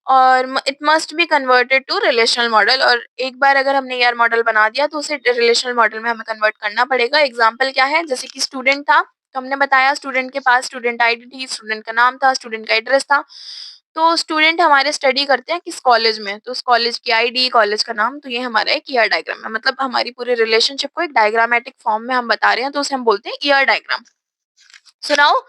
और it must be converted to relational model. और एक बार अगर हमने ईआर मॉडल बना दिया तो उसे रिलेशनल मॉडल में हमें कन्वर्ट करना पड़ेगा। एग्जाम्पल क्या है? जैसे कि स्टूडेंट था, तो हमने बताया स्टूडेंट के पास स्टूडेंट आईडी थी, स्टूडेंट का नाम था, स्टूडेंट का एड्रेस था। तो स्टूडेंट हमारे स्टडी करते हैं किस कॉलेज में, तो उस कॉलेज की आईडी, कॉलेज का नाम। तो ये हमारा एक ईआर डायग्राम है, मतलब हमारी पूरे रिलेशनशिप को एक डायग्रामेटिक फॉर्म में हम बता रहे हैं, तो उसे हम बोलते हैं ईआर डायग्राम। सुनाओ,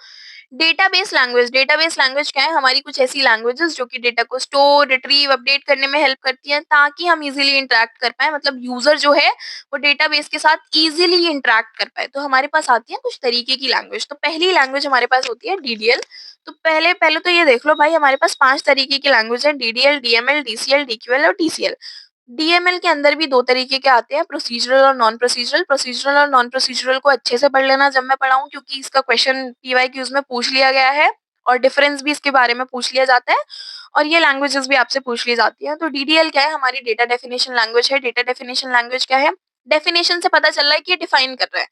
डेटाबेस लैंग्वेज। डेटाबेस लैंग्वेज क्या है? हमारी कुछ ऐसी लैंग्वेजेस जो कि डेटा को स्टोर, रिट्रीव, अपडेट करने में हेल्प करती हैं ताकि हम इजीली इंटरेक्ट कर पाए, मतलब यूजर जो है वो डेटाबेस के साथ इजीली इंटरेक्ट कर पाए। तो हमारे पास आती है कुछ तरीके की लैंग्वेज। तो पहली लैंग्वेज हमारे पास होती है डीडीएल। तो पहले पहले तो ये देख लो भाई, हमारे पास 5 तरीके की लैंग्वेज है, डीडीएल, डीएमएल, डीसीएल, डीक्यूएल और टीसीएल। डीएमएल के अंदर भी 2 तरीके के आते हैं, प्रोसीजरल और नॉन प्रोसीजरल। प्रोसीजरल और नॉन प्रोसीजरल को अच्छे से पढ़ लेना जब मैं पढ़ाऊँ, क्योंकि इसका क्वेश्चन पीवाईक्यूज में पूछ लिया गया है और डिफरेंस भी इसके बारे में पूछ लिया जाता है और ये लैंग्वेजेस भी आपसे पूछ ली जाती है। तो डीडीएल क्या है? हमारी डेटा डेफिनेशन लैंग्वेज है। डेटा डेफिनेशन लैंग्वेज क्या है? डेफिनेशन से पता चल रहा है कि ये डिफाइन कर रहा है।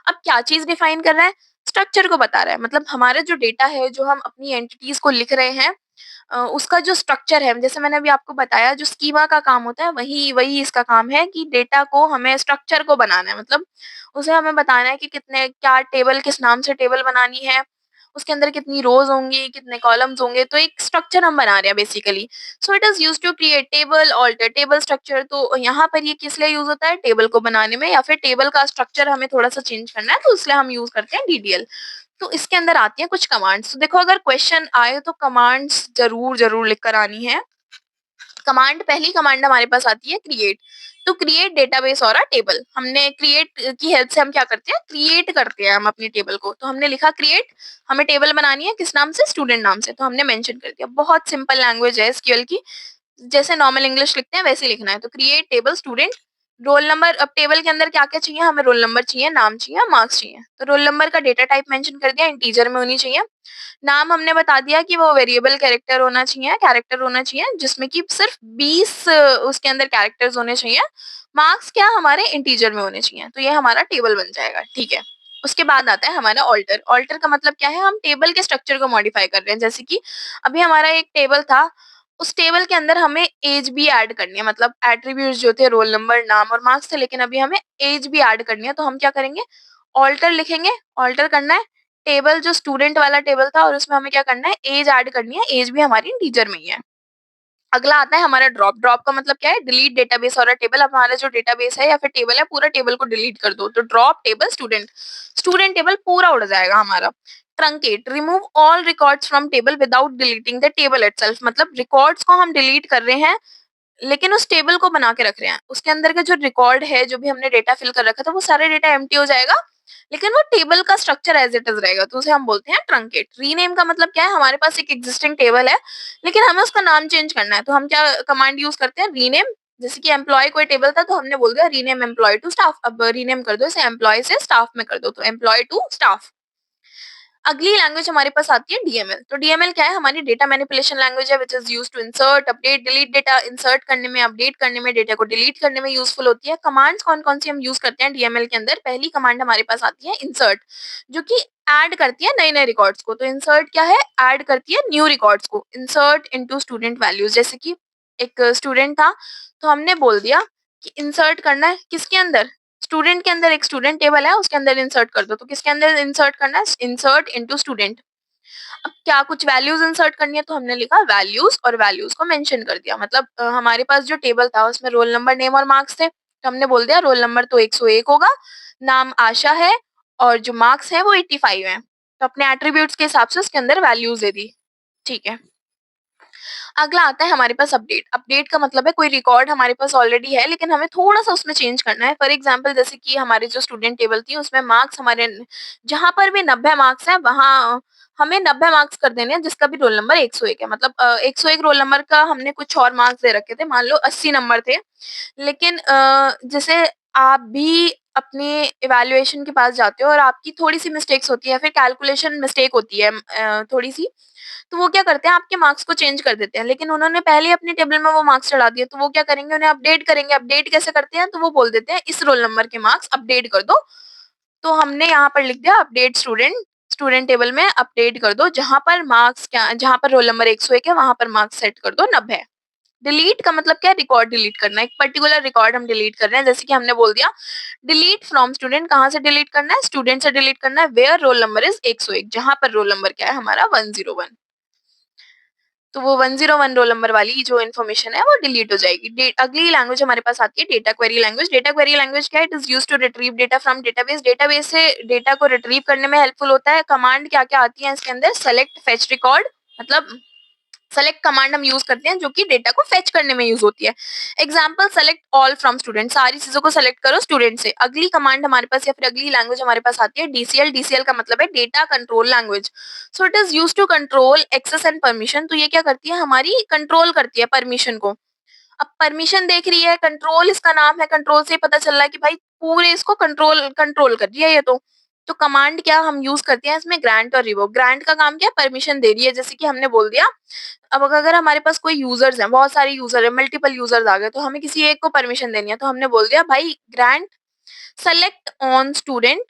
अब क्या चीज डिफाइन कर रहा है? स्ट्रक्चर को बता रहा है। मतलब हमारा जो डेटा है, जो हम अपनी एंटिटीज को लिख रहे हैं, उसका जो स्ट्रक्चर है, जैसे मैंने अभी आपको बताया, जो स्कीमा का काम होता है वही वही इसका काम है कि डेटा को हमें स्ट्रक्चर को बनाना है। मतलब उसे हमें बताना है कि कितने क्या टेबल, किस नाम से टेबल बनानी है, उसके अंदर कितनी रोज होंगी, कितने कॉलम्स होंगे। तो एक स्ट्रक्चर हम बना रहे हैं basically. So it is use to create table, alter table structure. तो यहाँ पर ये किस लिए यूज होता है? टेबल को बनाने में, या फिर टेबल का स्ट्रक्चर हमें थोड़ा सा चेंज करना है, तो इसलिए हम यूज करते हैं डीडीएल। तो इसके अंदर आती हैं कुछ कमांड्स। तो देखो, अगर क्वेश्चन आए तो कमांड्स जरूर जरूर लिख कर आनी है। कमांड, पहली कमांड हमारे पास आती है क्रिएट। तो क्रिएट डेटाबेस और अ टेबल। हमने क्रिएट की हेल्प से हम क्या करते हैं? क्रिएट करते हैं हम अपनी टेबल को। तो हमने लिखा क्रिएट, हमें टेबल बनानी है किस नाम से? स्टूडेंट नाम से। तो हमने मेंशन कर दिया। बहुत सिंपल लैंग्वेज है एसक्यूएल की, जैसे नॉर्मल इंग्लिश लिखते हैं वैसे लिखना है। तो create table student, roll number, अब टेबल के अंदर क्या-क्या चाहिए, हमें रोल नंबर चाहिए, नाम चाहिए, मार्क्स चाहिए। तो रोल नंबर का डेटा टाइप मेंशन कर दिया, इंटीजर में होनी चाहिए। नाम हमने बता दिया कि वो वेरिएबल कैरेक्टर होना चाहिए जिसमें कि सिर्फ 20 उसके अंदर कैरेक्टर्स होने चाहिए। मार्क्स क्या हमारे इंटीजर में होने चाहिए। तो ये हमारा टेबल बन जाएगा, ठीक है। उसके बाद आता है हमारा ऑल्टर। ऑल्टर का मतलब क्या है, हम टेबल के स्ट्रक्चर को मॉडिफाई कर रहे हैं। जैसे कि अभी हमारा एक टेबल था, उस टेबल के अंदर हमें एज भी ऐड करनी है, मतलब एट्रीब्यूट्स जो थे रोल नंबर, नाम और मार्क्स थे, लेकिन अभी हमें एज भी ऐड करनी है। तो हम क्या करेंगे, ऑल्टर लिखेंगे। ऑल्टर करना है टेबल, जो स्टूडेंट वाला टेबल था और उसमें हमें क्या करना है, एज ऐड करनी है। एज भी हमारी इंटीजर में ही है। अगला आता है हमारा ड्रॉप। ड्रॉप का मतलब क्या है, डिलीट डेटाबेस और टेबल। अब हमारा जो डेटाबेस है या फिर टेबल है, पूरा टेबल को डिलीट कर दो। तो drop table student, student table पूरा उड़ जाएगा हमारा। Truncate, remove all records from table without deleting the table itself. मतलब रिकॉर्ड्स को हम डिलीट कर रहे हैं लेकिन उस टेबल को बना के रख रहे हैं। उसके अंदर का जो रिकॉर्ड है, जो भी हमने डेटा फिल कर रखा था, वो सारा डेटा एम्प्टी हो जाएगा, लेकिन वो टेबल का स्ट्रक्चर एज इट इज रहेगा। तो उसे हम बोलते हैं ट्रंकेट। रीनेम का मतलब क्या है, हमारे पास एक एग्जिस्टिंग टेबल है लेकिन हमें उसका नाम चेंज करना है। तो हम क्या कमांड यूज करते हैं, रीनेम। जैसे कि एम्प्लॉय कोई टेबल था तो हमने बोल दिया रीनेम एम्प्लॉय टू स्टाफ। अब रीनेम कर दो इसे, एम्प्लॉय से स्टाफ में कर दो, तो एम्प्लॉय टू स्टाफ। अगली लैंग्वेज हमारे पास आती है डीएमएल। तो डीएमएल क्या है, हमारी डेटा मैनिपुलेशन लैंग्वेज है, which is used to insert, update, delete data. Insert करने में, अपडेट करने में, डेटा को डिलीट करने में यूजफुल होती है। कमांड्स कौन कौन सी हम यूज करते हैं डीएमएल के अंदर, पहली कमांड हमारे पास आती है इंसर्ट, जो कि ऐड करती है नए नए रिकॉर्ड्स को। तो इंसर्ट क्या है, ऐड करती है न्यू रिकॉर्ड्स को। इंसर्ट इनटू स्टूडेंट वैल्यूज, जैसे कि एक स्टूडेंट था तो हमने बोल दिया कि इंसर्ट करना है किसके अंदर, स्टूडेंट के अंदर। एक स्टूडेंट टेबल है उसके अंदर इंसर्ट कर दो। तो किसके अंदर इंसर्ट करना है, इंसर्ट इनटू स्टूडेंट। अब क्या कुछ वैल्यूज इंसर्ट करनी है तो हमने लिखा वैल्यूज और वैल्यूज को मेंशन कर दिया। मतलब हमारे पास जो टेबल था उसमें रोल नंबर, नेम और मार्क्स थे, तो हमने बोल दिया रोल नंबर तो 101 होगा, नाम आशा है और जो मार्क्स है वो 85 है। तो अपने एट्रीब्यूट्स के हिसाब से उसके अंदर वैल्यूज दे दी, ठीक है। अगला आता है हमारे पास अपडेट। अपडेट का मतलब है कोई रिकॉर्ड हमारे पास ऑलरेडी है लेकिन हमें थोड़ा सा उसमें चेंज करना है। फॉर एग्जांपल जैसे कि हमारी जो स्टूडेंट टेबल थी उसमें मार्क्स हमारे जहां पर भी 90 मार्क्स है वहां हमें 90 मार्क्स कर देने हैं जिसका भी रोल नंबर 101 है। मतलब 101 रोल नंबर का हमने कुछ और मार्क्स दे रखे थे, मान लो 80 नंबर थे, लेकिन जैसे आप भी अपने इवैल्यूएशन के पास जाते हो और आपकी थोड़ी सी मिस्टेक्स होती है, फिर कैलकुलेशन मिस्टेक होती है थोड़ी सी, तो वो क्या करते हैं आपके मार्क्स को चेंज कर देते हैं। लेकिन उन्होंने पहले ही अपने टेबल में वो मार्क्स चढ़ा दिए, तो वो क्या करेंगे, उन्हें अपडेट करेंगे। अपडेट कैसे करते हैं, तो वो बोल देते हैं इस रोल नंबर के मार्क्स अपडेट कर दो। तो हमने यहाँ पर लिख दिया अपडेट स्टूडेंट, स्टूडेंट टेबल में अपडेट कर दो, जहां पर मार्क्स क्या, जहां पर रोल नंबर 101 है वहां पर मार्क्स सेट कर दो 90। डिलीट का मतलब क्या है, रिकॉर्ड डिलीट करना है। एक पर्टिकुलर रिकॉर्ड हम डिलीट कर रहे हैं, जैसे कि हमने बोल दिया डिलीट फ्रॉम स्टूडेंट। कहाँ से डिलीट करना है, स्टूडेंट से डिलीट करना है। वेयर रोल नंबर इज 101, जहां पर रोल नंबर क्या है हमारा 101। तो वो 101 रोल नंबर वाली जो इन्फॉर्मेशन है वो डिलीट हो जाएगी। अगली लैंग्वेज हमारे पास आती है data query language. Data query language क्या है, it is used to retrieve data from database. Database से डेटा को रिट्रीव करने में हेल्पफुल होता है। कमांड क्या क्या आती है इसके अंदर, सेलेक्ट, फेच, रिकॉर्ड। मतलब सेलेक्ट कमांड हम यूज करते हैं जो कि डेटा को फेच करने में यूज होती है। Example, select all from student, सारी चीजों को सेलेक्ट करो स्टूडेंट से। अगली कमांड हमारे पास या फिर अगली लैंग्वेज हमारे पास आती है डीसीएल। डीसीएल का मतलब है data control language. So it is use to control access and permission. तो ये क्या करती है, हमारी कंट्रोल करती है परमिशन को। अब परमिशन देख रही है, कंट्रोल इसका नाम है, कंट्रोल से ही पता चल रहा है कि भाई पूरे इसको कंट्रोल कंट्रोल कर रही है ये। तो कमांड क्या हम यूज करते हैं इसमें, ग्रांट और रिवोक। ग्रांट का काम क्या है, परमिशन दे रही है। जैसे कि हमने बोल दिया, अब अगर हमारे पास कोई यूजर्स हैं, बहुत सारे यूजर है, मल्टीपल यूजर्स आ गए, तो हमें किसी एक को परमिशन देनी है। तो हमने बोल दिया भाई grant select on student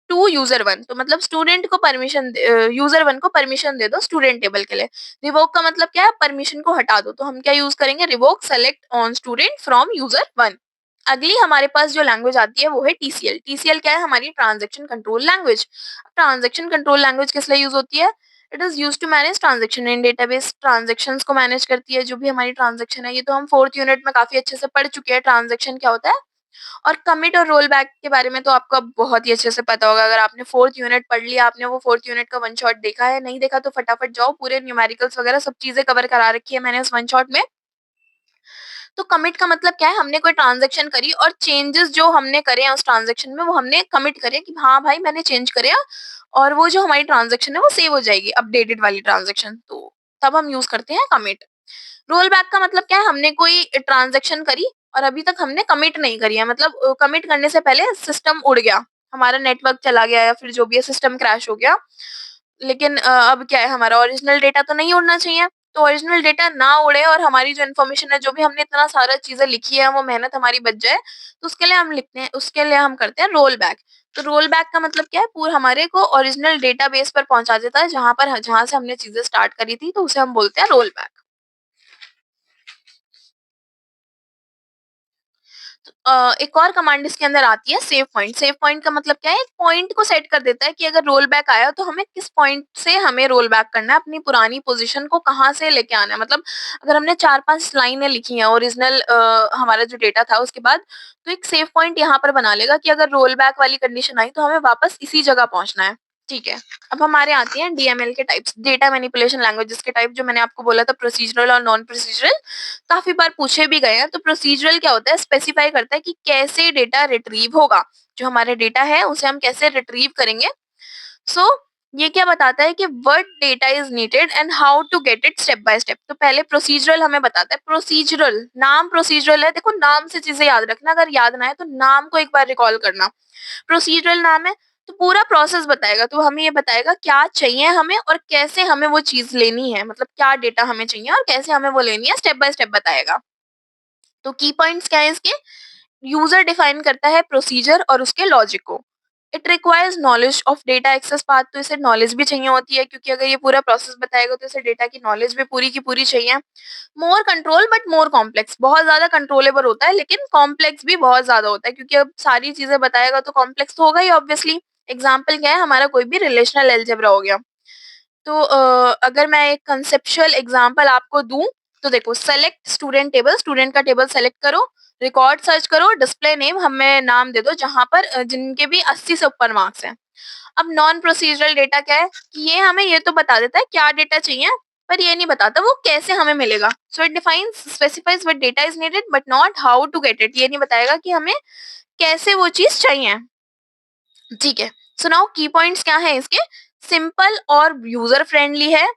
to user one. तो मतलब स्टूडेंट को परमिशन, यूजर वन को परमिशन दे दो स्टूडेंट टेबल के लिए। रिवोक का मतलब क्या है, परमिशन को हटा दो। तो हम क्या यूज करेंगे, revoke select on student from user one. अगली हमारे पास जो लैंग्वेज आती है वो है टीसीएल। टीसीएल क्या है, हमारी transaction control language. Transaction control language किस लिए यूज होती है, it is use to manage transaction in database. Transactions को मैनेज करती है, जो भी हमारी ट्रांजेक्शन है। ये तो हम 4th यूनिट में काफी अच्छे से पढ़ चुके हैं ट्रांजेक्शन क्या होता है। और कमिट और रोल बैक के बारे में तो आपको अब बहुत ही अच्छे से पता होगा। अगर आपने 4th यूनिट पढ़ लिया, आपने वो 4th यूनिट का वन शॉट देखा है, नहीं देखा तो फटाफट जाओ, पूरे न्यूमेरिकल्स वगैरह सब चीजें कवर करा रखी है मैंने उस वन शॉट में। तो कमिट का मतलब क्या है, हमने कोई ट्रांजेक्शन करी और चेंजेस जो हमने करे हैं उस ट्रांजेक्शन में वो हमने कमिट करे कि हाँ भाई मैंने चेंज करे हैं, और वो जो हमारी ट्रांजेक्शन है वो सेव हो जाएगी, अपडेटेड वाली ट्रांजेक्शन। तो तब हम यूज करते हैं कमिट। रोल बैक का मतलब क्या है, हमने कोई ट्रांजेक्शन करी और अभी तक हमने कमिट नहीं करी है, मतलब कमिट करने से पहले सिस्टम उड़ गया, हमारा नेटवर्क चला गया या फिर जो भी है सिस्टम क्रैश हो गया। लेकिन अब क्या है, हमारा ओरिजिनल डेटा तो नहीं उड़ना चाहिए, तो ओरिजिनल डेटा ना उड़े और हमारी जो इन्फॉर्मेशन है, जो भी हमने इतना सारा चीजें लिखी है, वो मेहनत हमारी बच जाए, तो उसके लिए हम लिखते हैं, उसके लिए हम करते हैं रोल बैक। तो रोल बैक का मतलब क्या है, पूरा हमारे को ओरिजिनल डेटाबेस पर पहुंचा देता है, जहां से हमने चीजें स्टार्ट करी थी, तो उसे हम बोलते हैं रोल बैक। एक और कमांड इसके अंदर आती है सेव पॉइंट। सेव पॉइंट का मतलब क्या है, एक पॉइंट को सेट कर देता है कि अगर रोल बैक आया तो हमें किस पॉइंट से हमें रोल बैक करना है, अपनी पुरानी पोजीशन को कहाँ से लेके आना है। मतलब अगर हमने 4-5 लाइनें लिखी हैं ओरिजिनल हमारा जो डेटा था उसके बाद, तो एक सेव पॉइंट यहाँ पर बना लेगा कि अगर रोल बैक वाली कंडीशन आई तो हमें वापस इसी जगह पहुंचना है। ठीक है, अब हमारे आते हैं डीएमएल के टाइप्स, डेटा मैनिपुलेशन लैंग्वेजेस के टाइप, जो मैंने आपको बोला था प्रोसीजरल और नॉन प्रोसीजरल, काफी बार पूछे भी गए हैं। तो प्रोसीजरल क्या होता है, स्पेसिफाई करता है कि कैसे डेटा रिट्रीव होगा, जो हमारे डेटा है उसे हम कैसे रिट्रीव करेंगे। सो ये क्या बताता है कि what data is needed and how to get it step by step. तो पहले प्रोसीजरल हमें बताता है, प्रोसीजरल नाम प्रोसीजरल है, देखो नाम से चीजें याद रखना, अगर याद ना है तो नाम को एक बार रिकॉल करना। प्रोसीजरल नाम है तो पूरा प्रोसेस बताएगा, तो हमें ये बताएगा क्या चाहिए हमें और कैसे हमें वो चीज लेनी है, मतलब क्या डेटा हमें चाहिए और कैसे हमें वो लेनी है, स्टेप बाय स्टेप बताएगा। तो की पॉइंट्स क्या है इसके, यूजर डिफाइन करता है प्रोसीजर और उसके लॉजिक को। It requires knowledge of data access path, तो इसे नॉलेज भी चाहिए होती है, क्योंकि अगर ये पूरा प्रोसेस बताएगा तो इसे डेटा की नॉलेज भी पूरी की पूरी चाहिए। More control but more complex, बहुत ज्यादा कंट्रोलेबल होता है लेकिन कॉम्प्लेक्स भी बहुत ज्यादा होता है, क्योंकि अब सारी चीजें बताएगा तो कॉम्प्लेक्स तो होगा ही ऑब्वियसली। एग्जाम्पल क्या है, हमारा कोई भी रिलेशनल एल्जेब्रा हो गया। तो अगर मैं एक कंसेप्चुअल एग्जांपल आपको दूं, तो देखो, सेलेक्ट स्टूडेंट टेबल, स्टूडेंट का टेबल सेलेक्ट करो, रिकॉर्ड सर्च करो, डिस्प्ले नेम हमें नाम दे दो जहां पर जिनके भी 80 से ऊपर मार्क्स हैं। अब नॉन प्रोसीजरल डेटा क्या है कि ये हमें ये तो बता देता है क्या डेटा चाहिए, पर ये नहीं बताता वो कैसे हमें मिलेगा। So it defines specifies what data is needed but not how to get it, ये नहीं बताएगा कि हमें कैसे वो चीज चाहिए। ठीक है, सो नाउ की पॉइंट्स क्या है इसके, सिंपल और यूजर फ्रेंडली है।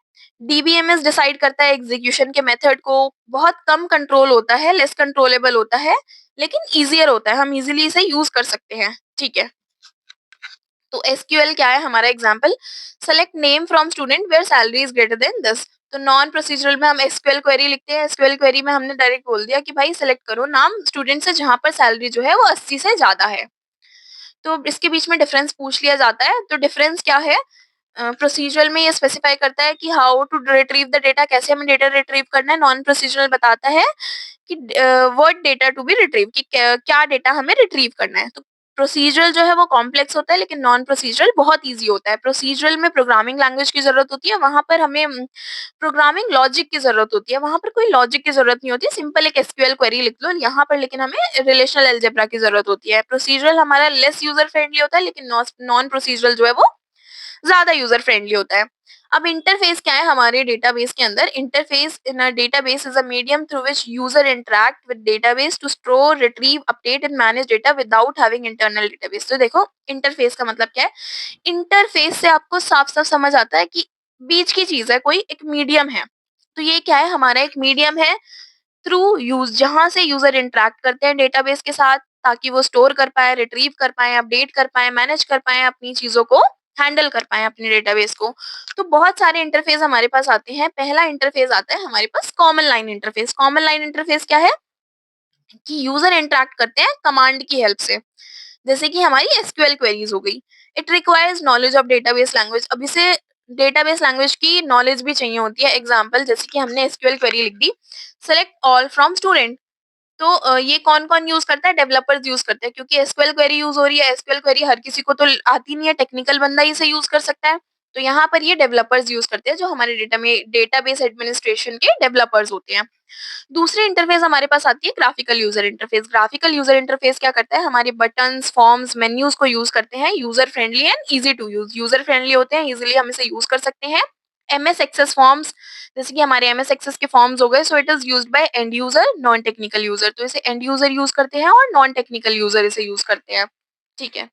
डीबीएमएस डिसाइड करता है एग्जीक्यूशन के मेथड को, बहुत कम कंट्रोल होता है, लेस कंट्रोलेबल होता है, लेकिन इजियर होता है, हम इजीली इसे यूज कर सकते हैं। ठीक है, तो एसक्यूएल क्या है हमारा example, select name from student where salary is greater than this. तो नॉन प्रोसीजरल में हम एसक्यूएल क्वेरी लिखते हैं, एसक्यूएल क्वेरी में हमने डायरेक्ट बोल दिया कि भाई सेलेक्ट करो नाम स्टूडेंट से जहां पर सैलरी जो है वो 80 से ज्यादा है। तो इसके बीच में डिफरेंस पूछ लिया जाता है, तो डिफरेंस क्या है, प्रोसीजरल में ये स्पेसिफाई करता है कि how to retrieve the data, कैसे हमें डेटा रिट्रीव करना है। नॉन प्रोसीजरल बताता है कि what data to be retrieve, कि क्या डेटा हमें रिट्रीव करना है। तो प्रोसीजरल जो है वो कॉम्प्लेक्स होता है, लेकिन नॉन प्रोसीजरल बहुत इजी होता है। प्रोसीजरल में प्रोग्रामिंग लैंग्वेज की जरूरत होती है, वहां पर हमें प्रोग्रामिंग लॉजिक की जरूरत होती है, वहां पर कोई लॉजिक की जरूरत नहीं होती, सिंपल एक एसक्यूएल क्वेरी लिख लो यहाँ पर, लेकिन हमें रिलेशनल अलजेब्रा की जरूरत होती है। प्रोसीजरल हमारा लेस यूजर फ्रेंडली होता है, लेकिन नॉन प्रोसीजरल जो है वो ज्यादा यूजर फ्रेंडली होता है। अब इंटरफेस क्या है हमारे डेटाबेस के अंदर, interface in a database is a medium through which user interact with database to store, retrieve, update and manage data without having internal database. तो देखो, इंटरफेस का मतलब क्या है, इंटरफेस से आपको साफ साफ समझ आता है कि बीच की चीज है, कोई एक मीडियम है। तो ये क्या है, हमारा एक मीडियम है थ्रू यूज, जहां से यूजर इंटरेक्ट करते हैं डेटाबेस के साथ, ताकि वो स्टोर कर पाए, रिट्रीव कर पाए, अपडेट कर पाए, मैनेज कर पाए, अपनी चीजों को हैंडल कर पाए, अपने डेटाबेस को। तो बहुत सारे इंटरफेस हमारे पास आते हैं। पहला इंटरफेस आता है हमारे पास common line interface. Common line interface क्या है कि यूजर इंटरेक्ट करते हैं कमांड की हेल्प से, जैसे कि हमारी एसक्यूएल क्वेरीज हो गई। It requires knowledge of database language, अब इसे डेटाबेस लैंग्वेज की नॉलेज भी चाहिए होती है। एग्जांपल, जैसे कि हमने एसक्यूएल क्वेरी लिख दी, सेलेक्ट ऑल फ्रॉम स्टूडेंट। तो ये कौन कौन यूज करता है, डेवलपर्स यूज करते हैं, क्योंकि एसक्यूएल क्वेरी यूज हो रही है। एसक्यूएल क्वेरी हर किसी को तो आती नहीं है, टेक्निकल बंदा ही इसे यूज कर सकता है। तो यहाँ पर ये डेवलपर्स यूज करते हैं, जो हमारे डेटा में डेटाबेस एडमिनिस्ट्रेशन के डेवलपर्स होते हैं। दूसरी इंटरफेस हमारे पास आती है graphical user interface. Graphical user interface क्या करता है, हमारे बटन्स, फॉर्म्स, मेन्यूज को यूज करते हैं, user friendly and easy to use. User friendly होते हैं, इजीली हम इसे यूज कर सकते हैं। एमएस एक्सेस फॉर्म्स, जैसे कि हमारे एमएस एक्सेस के फॉर्म्स हो गए, सो it is used by and user, non technical user. तो इसे एंड यूजर यूज करते हैं और नॉन टेक्निकल यूजर इसे यूज करते हैं। ठीक है,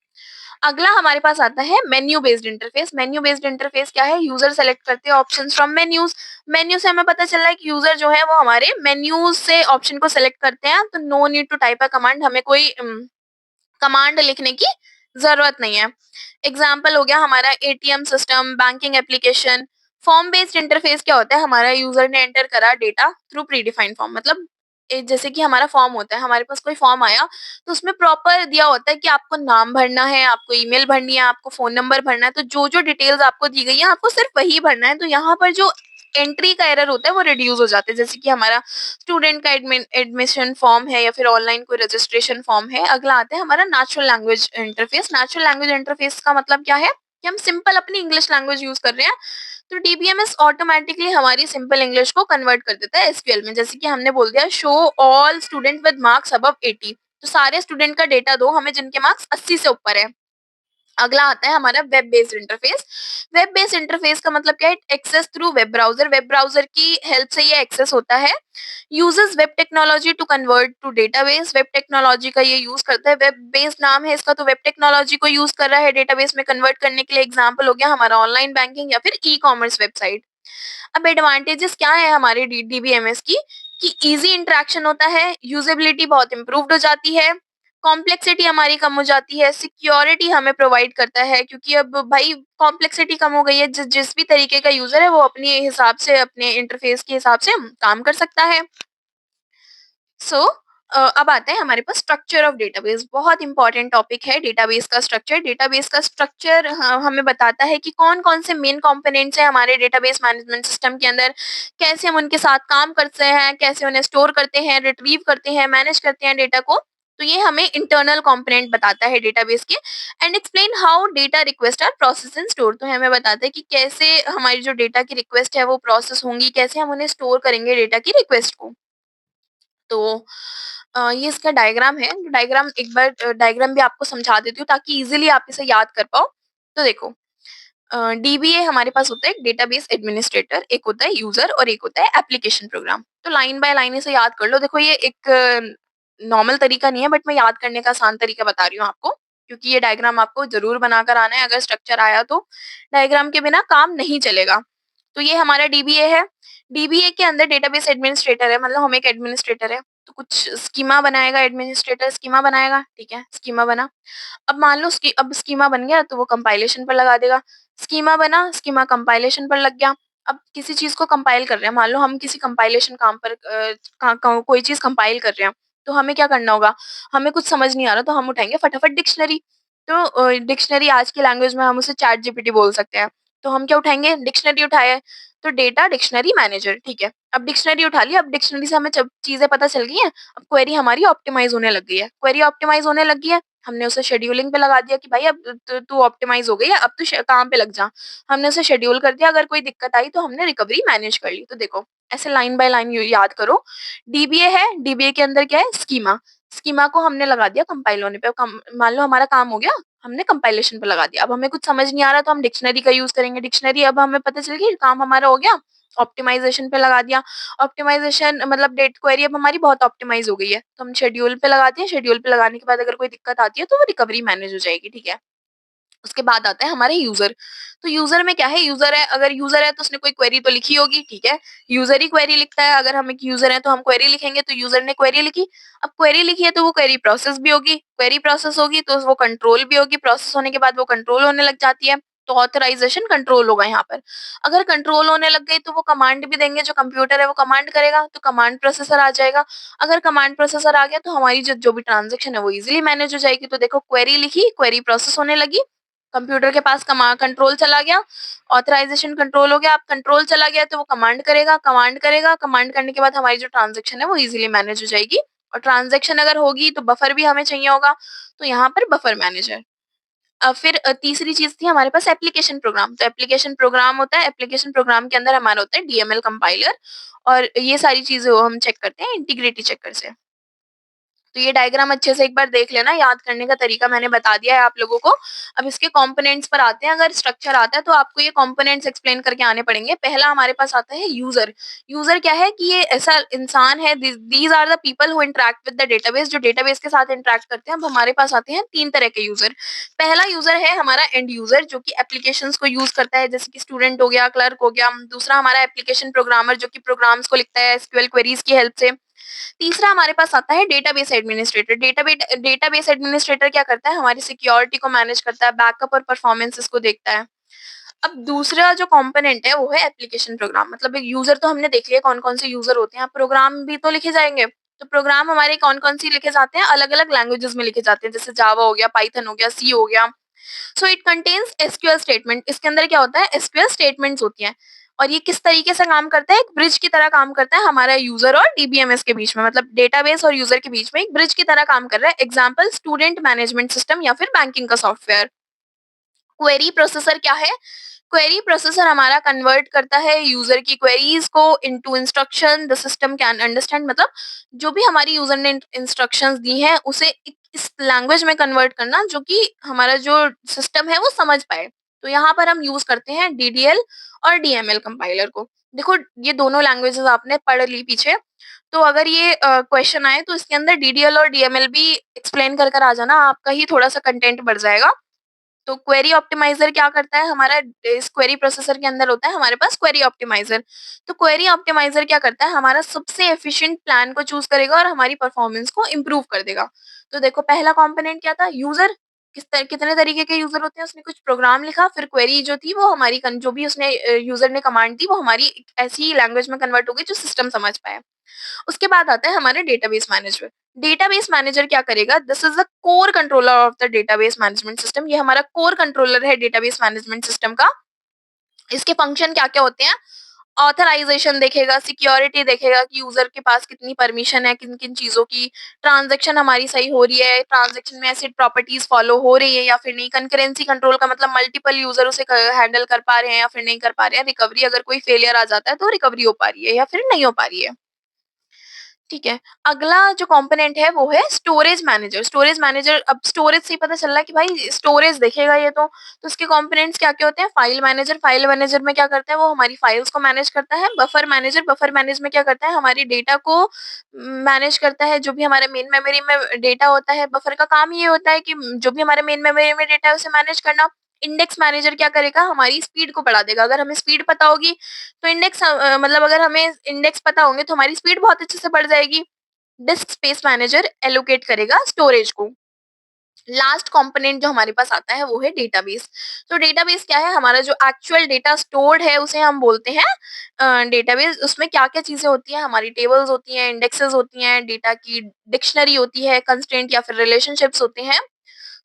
अगला हमारे पास आता है menu based interface. Menu based interface क्या है? यूजर सेलेक्ट करते हैं ऑप्शंस फ्रॉम मेन्यूज। मेन्यू से हमें पता चल रहा है कि यूजर जो है वो हमारे मेन्यूज से ऑप्शन को सेलेक्ट करते हैं, तो no need to type a command, हमें कोई कमांड लिखने की जरूरत नहीं है। एग्जाम्पल हो गया हमारा ATM system, banking application. Form based interface क्या होता है? हमारा यूजर ने एंटर करा data through pre defined form, मतलब जैसे कि हमारा फॉर्म होता है, हमारे पास कोई फॉर्म आया तो उसमें प्रॉपर दिया होता है कि आपको नाम भरना है, आपको ईमेल भरनी है, आपको फोन नंबर भरना है, तो जो जो डिटेल्स आपको दी गई है आपको सिर्फ वही भरना है। तो यहाँ पर जो एंट्री का एरर होता है वो रिड्यूस हो जाते हैं। जैसे कि हमारा स्टूडेंट का एडमिशन फॉर्म है या फिर ऑनलाइन कोई रजिस्ट्रेशन फॉर्म है। अगला आता है हमारा natural language interface. Natural language interface का मतलब क्या है कि हम सिंपल अपनी इंग्लिश लैंग्वेज यूज कर रहे हैं, तो डीबीएमएस ऑटोमेटिकली हमारी सिंपल इंग्लिश को कन्वर्ट कर देता है एसक्यूएल में। जैसे कि हमने बोल दिया show all student with marks above 80, तो सारे स्टूडेंट का डेटा दो हमें जिनके मार्क्स 80 से ऊपर है। अगला आता है हमारा web based interface. Web based interface का मतलब क्या है? Access through web browser. Web browser की हेल्प से ये एक्सेस होता है। Uses web technology to convert to database. Web technology का ये यूज करता है, वेब बेस्ड नाम है इसका, तो वेब टेक्नोलॉजी को यूज कर रहा है डेटाबेस में कन्वर्ट करने के लिए। एग्जाम्पल हो गया हमारा ऑनलाइन बैंकिंग या फिर ई कॉमर्स वेबसाइट। अब एडवांटेजेस क्या है हमारे डीबीएमएस की? कि इजी इंटरेक्शन होता है, यूजेबिलिटी बहुत इंप्रूव्ड हो जाती है, कॉम्प्लेक्सिटी हमारी कम हो जाती है, सिक्योरिटी हमें प्रोवाइड करता है, क्योंकि अब भाई कॉम्प्लेक्सिटी कम हो गई है, जिस भी तरीके का यूजर है वो अपने हिसाब से, अपने इंटरफेस के हिसाब से काम कर सकता है। सो अब आते हैं हमारे पास स्ट्रक्चर ऑफ डेटाबेस। बहुत इंपॉर्टेंट टॉपिक है डेटाबेस का स्ट्रक्चर। डेटाबेस का स्ट्रक्चर हमें बताता है कि कौन कौन से मेन कंपोनेंट्स हैं हमारे डेटाबेस मैनेजमेंट सिस्टम के अंदर, कैसे हम उनके साथ काम करते हैं, कैसे उन्हें स्टोर करते हैं, रिट्रीव करते हैं, मैनेज करते हैं डेटा को। तो ये हमें इंटरनल कंपोनेंट बताता है डेटाबेस के। And explain how data request are process and store, तो हमें बताता है कि कैसे हमारी जो डेटा की रिक्वेस्ट है वो प्रोसेस होंगी, कैसे हम उन्हें स्टोर करेंगे डेटा की रिक्वेस्ट को। तो ये इसका डायग्राम है। डायग्राम एक बार डायग्राम भी आपको समझा देती हूँ ताकि इजीली आप इसे याद कर पाओ। तो देखो, डीबीए हमारे पास होता है एक डेटाबेस एडमिनिस्ट्रेटर, एक होता है यूजर और एक होता है एप्लीकेशन प्रोग्राम। तो लाइन बाय लाइन इसे याद कर लो। देखो ये एक नॉर्मल तरीका नहीं है, बट मैं याद करने का आसान तरीका बता रही हूँ आपको, क्योंकि ये डायग्राम आपको जरूर बनाकर आना है। अगर स्ट्रक्चर आया तो डायग्राम के बिना काम नहीं चलेगा। तो ये हमारा डीबीए है। डीबीए के अंदर डेटाबेस एडमिनिस्ट्रेटर है, मतलब हम एक एडमिनिस्ट्रेटर है, तो कुछ स्कीमा बनाएगा एडमिनिस्ट्रेटर, स्कीमा बनाएगा, ठीक है, स्कीमा बना। अब मान लो अब स्कीमा बन गया तो वो कंपाइलेशन पर लगा देगा। स्कीमा बना, स्कीमा कंपाइलेशन पर लग गया। अब किसी चीज को कंपाइल कर रहे हैं, मान लो हम किसी कंपाइलेशन काम पर कोई चीज कंपाइल कर रहे हैं, तो हमें क्या करना होगा? हमें कुछ समझ नहीं आ रहा तो हम उठाएंगे फटाफट डिक्शनरी। तो डिक्शनरी आज की लैंग्वेज में हम उसे चैट जीपीटी बोल सकते हैं। तो हम क्या उठाएंगे? डिक्शनरी उठाए, तो डेटा डिक्शनरी मैनेजर, ठीक है। अब डिक्शनरी उठा लिया, अब डिक्शनरी से हमें जब चीजें पता चल गई हैं, अब क्वेरी हमारी ऑप्टिमाइज होने लग गई है। क्वेरी ऑप्टिमाइज होने लगी है, हमने उसे शेड्यूलिंग पे लगा दिया कि भाई अब तू ऑप्टिमाइज हो गई है, अब तू काम पे लग जा। हमने उसे शेड्यूल कर दिया, अगर कोई दिक्कत आई तो हमने रिकवरी मैनेज कर ली। तो देखो ऐसे लाइन बाय लाइन याद करो। डीबीए है, डीबीए के अंदर क्या है? स्कीमा। स्कीमा को हमने लगा दिया कंपाइल होने पे। मान लो हमारा काम हो गया, हमने कंपाइलेशन पे लगा दिया। अब हमें कुछ समझ नहीं आ रहा तो हम डिक्शनरी का यूज करेंगे। डिक्शनरी, अब हमें पता चल गया काम हमारा हो गया, ऑप्टिमाइजेशन पे लगा दिया। ऑप्टिमाइजेशन मतलब डेट क्वेरी अब हमारी बहुत ऑप्टिमाइज हो गई है, तो हम शेड्यूल पे लगाते हैं। शेड्यूल पे लगाने के बाद अगर कोई दिक्कत आती है तो वो रिकवरी मैनेज हो जाएगी, ठीक है। उसके बाद आता है हमारे यूजर। तो यूजर में क्या है? यूजर है, अगर यूजर है तो उसने कोई क्वेरी तो लिखी होगी, ठीक है। यूजर ही क्वेरी लिखता है, अगर हम एक यूजर है तो हम क्वेरी लिखेंगे, तो यूजर ने क्वेरी लिखी। अब क्वेरी लिखी है तो वो क्वेरी प्रोसेस भी होगी, क्वेरी प्रोसेस होगी तो वो कंट्रोल भी होगी, प्रोसेस होने के बाद वो कंट्रोल होने लग जाती है। तो ऑथराइजेशन कंट्रोल होगा यहाँ पर। अगर कंट्रोल होने लग गई तो वो कमांड भी देंगे, जो कंप्यूटर है वो कमांड करेगा, तो कमांड प्रोसेसर आ जाएगा। अगर कमांड प्रोसेसर आ गया तो हमारी जो भी ट्रांजेक्शन है वो इजीली मैनेज हो जाएगी। तो देखो क्वेरी लिखी, क्वेरी प्रोसेस होने लगी, कंप्यूटर के पास कंट्रोल चला गया, ऑथराइजेशन कंट्रोल हो गया। अब कंट्रोल चला गया तो वो कमांड करेगा, कमांड करेगा, कमांड करने के बाद हमारी जो ट्रांजेक्शन है वो इजीली मैनेज हो जाएगी। और ट्रांजेक्शन अगर होगी तो बफर भी हमें चाहिए होगा, तो यहाँ पर बफर मैनेजर। फिर तीसरी चीज थी हमारे पास एप्लीकेशन प्रोग्राम। तो एप्लीकेशन प्रोग्राम होता है, एप्लीकेशन प्रोग्राम के अंदर हमारा होता है डीएमएल कंपाइलर, और ये सारी चीजें वो हम चेक करते हैं इंटीग्रिटी चेकर से। तो ये डायग्राम अच्छे से एक बार देख लेना, याद करने का तरीका मैंने बता दिया है आप लोगों को। अब इसके कंपोनेंट्स पर आते हैं। अगर स्ट्रक्चर आता है तो आपको ये कंपोनेंट्स एक्सप्लेन करके आने पड़ेंगे। पहला हमारे पास आता है यूजर। यूजर क्या है कि ये ऐसा इंसान है, these are the people who interact with the database, जो डेटाबेस के साथ इंटरेक्ट करते हैं। अब हमारे पास आते हैं 3 तरह के यूजर। पहला यूजर है हमारा एंड यूजर, जो कि एप्लीकेशंस को यूज करता है, जैसे कि स्टूडेंट हो गया, क्लर्क हो गया। दूसरा हमारा एप्लीकेशन प्रोग्रामर, जो कि प्रोग्राम्स को लिखता है एसक्यूएल क्वेरीज की हेल्प से। तीसरा हमारे पास आता है डेटाबेस एडमिनिस्ट्रेटर। डेटाबेस एडमिनिस्ट्रेटर क्या करता है, हमारी सिक्योरिटी को मैनेज करता है, बैकअप और परफॉर्मेंसेस को देखता है। अब दूसरा जो कंपोनेंट है वो है एप्लीकेशन प्रोग्राम। मतलब एक यूजर तो हमने देख लिया कौन कौन से यूजर होते हैं, प्रोग्राम भी तो लिखे जाएंगे। तो प्रोग्राम हमारे कौन कौन सी लिखे जाते हैं, अलग अलग लैंग्वेजेस में लिखे जाते हैं, जैसे जावा हो गया, पाइथन हो गया, सी हो गया। So it contains SQL statement. इसके अंदर क्या होता है, एसक्यूएल स्टेटमेंट्स होती हैं। और ये किस तरीके से काम करता है, एक ब्रिज की तरह काम करता है हमारा यूजर और डीबीएमएस के बीच में। मतलब डेटाबेस और यूजर के बीच में एक ब्रिज की तरह काम कर रहा है। एग्जाम्पल स्टूडेंट मैनेजमेंट सिस्टम या फिर बैंकिंग का सॉफ्टवेयर। क्वेरी प्रोसेसर क्या है, क्वेरी प्रोसेसर हमारा कन्वर्ट करता है यूजर की क्वेरीज को into instruction the system can understand. मतलब जो भी हमारी यूजर ने इंस्ट्रक्शंस दी हैं उसे इस लैंग्वेज में कन्वर्ट करना जो कि हमारा जो सिस्टम है वो समझ पाए। तो यहाँ पर हम यूज करते हैं डीडीएल और डीएमएल कंपाइलर को। देखो ये दोनों लैंग्वेजेस आपने पढ़ ली पीछे, तो अगर ये क्वेश्चन आए तो इसके अंदर डीडीएल और डीएमएल भी एक्सप्लेन कर कर आ जाना, आपका ही थोड़ा सा कंटेंट बढ़ जाएगा। तो क्वेरी ऑप्टिमाइजर क्या करता है, हमारा इस क्वेरी प्रोसेसर के अंदर होता है हमारे पास क्वेरी ऑप्टिमाइजर। तो क्वेरी ऑप्टिमाइजर क्या करता है, हमारा सबसे एफिशिएंट प्लान को चूज करेगा और हमारी परफॉर्मेंस को इम्प्रूव कर देगा। तो देखो पहला कंपोनेंट क्या था, यूजर। कितने तरीके के यूजर होते हैं, उसने कुछ प्रोग्राम लिखा, फिर क्वेरी जो थी वो हमारी जो भी उसने यूजर ने कमांड दी वो हमारी एक ऐसी लैंग्वेज में कन्वर्ट हो गई जो सिस्टम समझ पाए। उसके बाद आता है हमारे डेटाबेस मैनेजर। डेटाबेस मैनेजर क्या करेगा, this is the core controller of the database management system. ये हमारा कोर कंट्रोलर है डेटाबेस मैनेजमेंट सिस्टम का। इसके फंक्शन क्या क्या होते हैं, ऑथराइजेशन देखेगा, सिक्योरिटी देखेगा कि यूजर के पास कितनी परमिशन है किन किन चीजों की, ट्रांजैक्शन हमारी सही हो रही है, ट्रांजैक्शन में ऐसे प्रॉपर्टीज फॉलो हो रही है या फिर नहीं, कंकरेंसी कंट्रोल का मतलब मल्टीपल यूजर उसे हैंडल कर पा रहे हैं या फिर नहीं कर पा रहे हैं, रिकवरी अगर कोई फेलियर आ जाता है तो रिकवरी हो पा रही है या फिर नहीं हो पा रही है। ठीक है। अगला जो कंपोनेंट है वो है स्टोरेज मैनेजर। स्टोरेज मैनेजर, अब स्टोरेज से ही पता चल रहा है कि भाई स्टोरेज देखेगा ये तो उसके कंपोनेंट्स क्या क्या होते हैं, फाइल मैनेजर। फाइल मैनेजर में क्या करता है, वो हमारी फाइल्स को मैनेज करता है। बफर मैनेजर, बफर मैनेज में क्या करता है, हमारी डेटा को मैनेज करता है। जो भी हमारे मेन मेमोरी में डेटा होता है, बफर का काम ये होता है कि जो भी हमारे मेन मेमोरी में डेटा है उसे मैनेज करना। इंडेक्स मैनेजर क्या करेगा, हमारी स्पीड को बढ़ा देगा। अगर हमें स्पीड पता होगी तो इंडेक्स मतलब अगर हमें इंडेक्स पता होंगे तो हमारी स्पीड बहुत अच्छे से बढ़ जाएगी। डिस्क स्पेस मैनेजर एलोकेट करेगा स्टोरेज को। लास्ट कंपोनेंट जो हमारे पास आता है वो है डेटाबेस। तो डेटाबेस क्या है, हमारा जो एक्चुअल डेटा स्टोर्ड है उसे हम बोलते हैं डेटाबेस। उसमें क्या क्या चीजें होती हैं, हमारी टेबल्स होती हैं, इंडेक्सेस होती हैं, डेटा की डिक्शनरी होती है, कंस्ट्रेंट या फिर रिलेशनशिप्स होते हैं।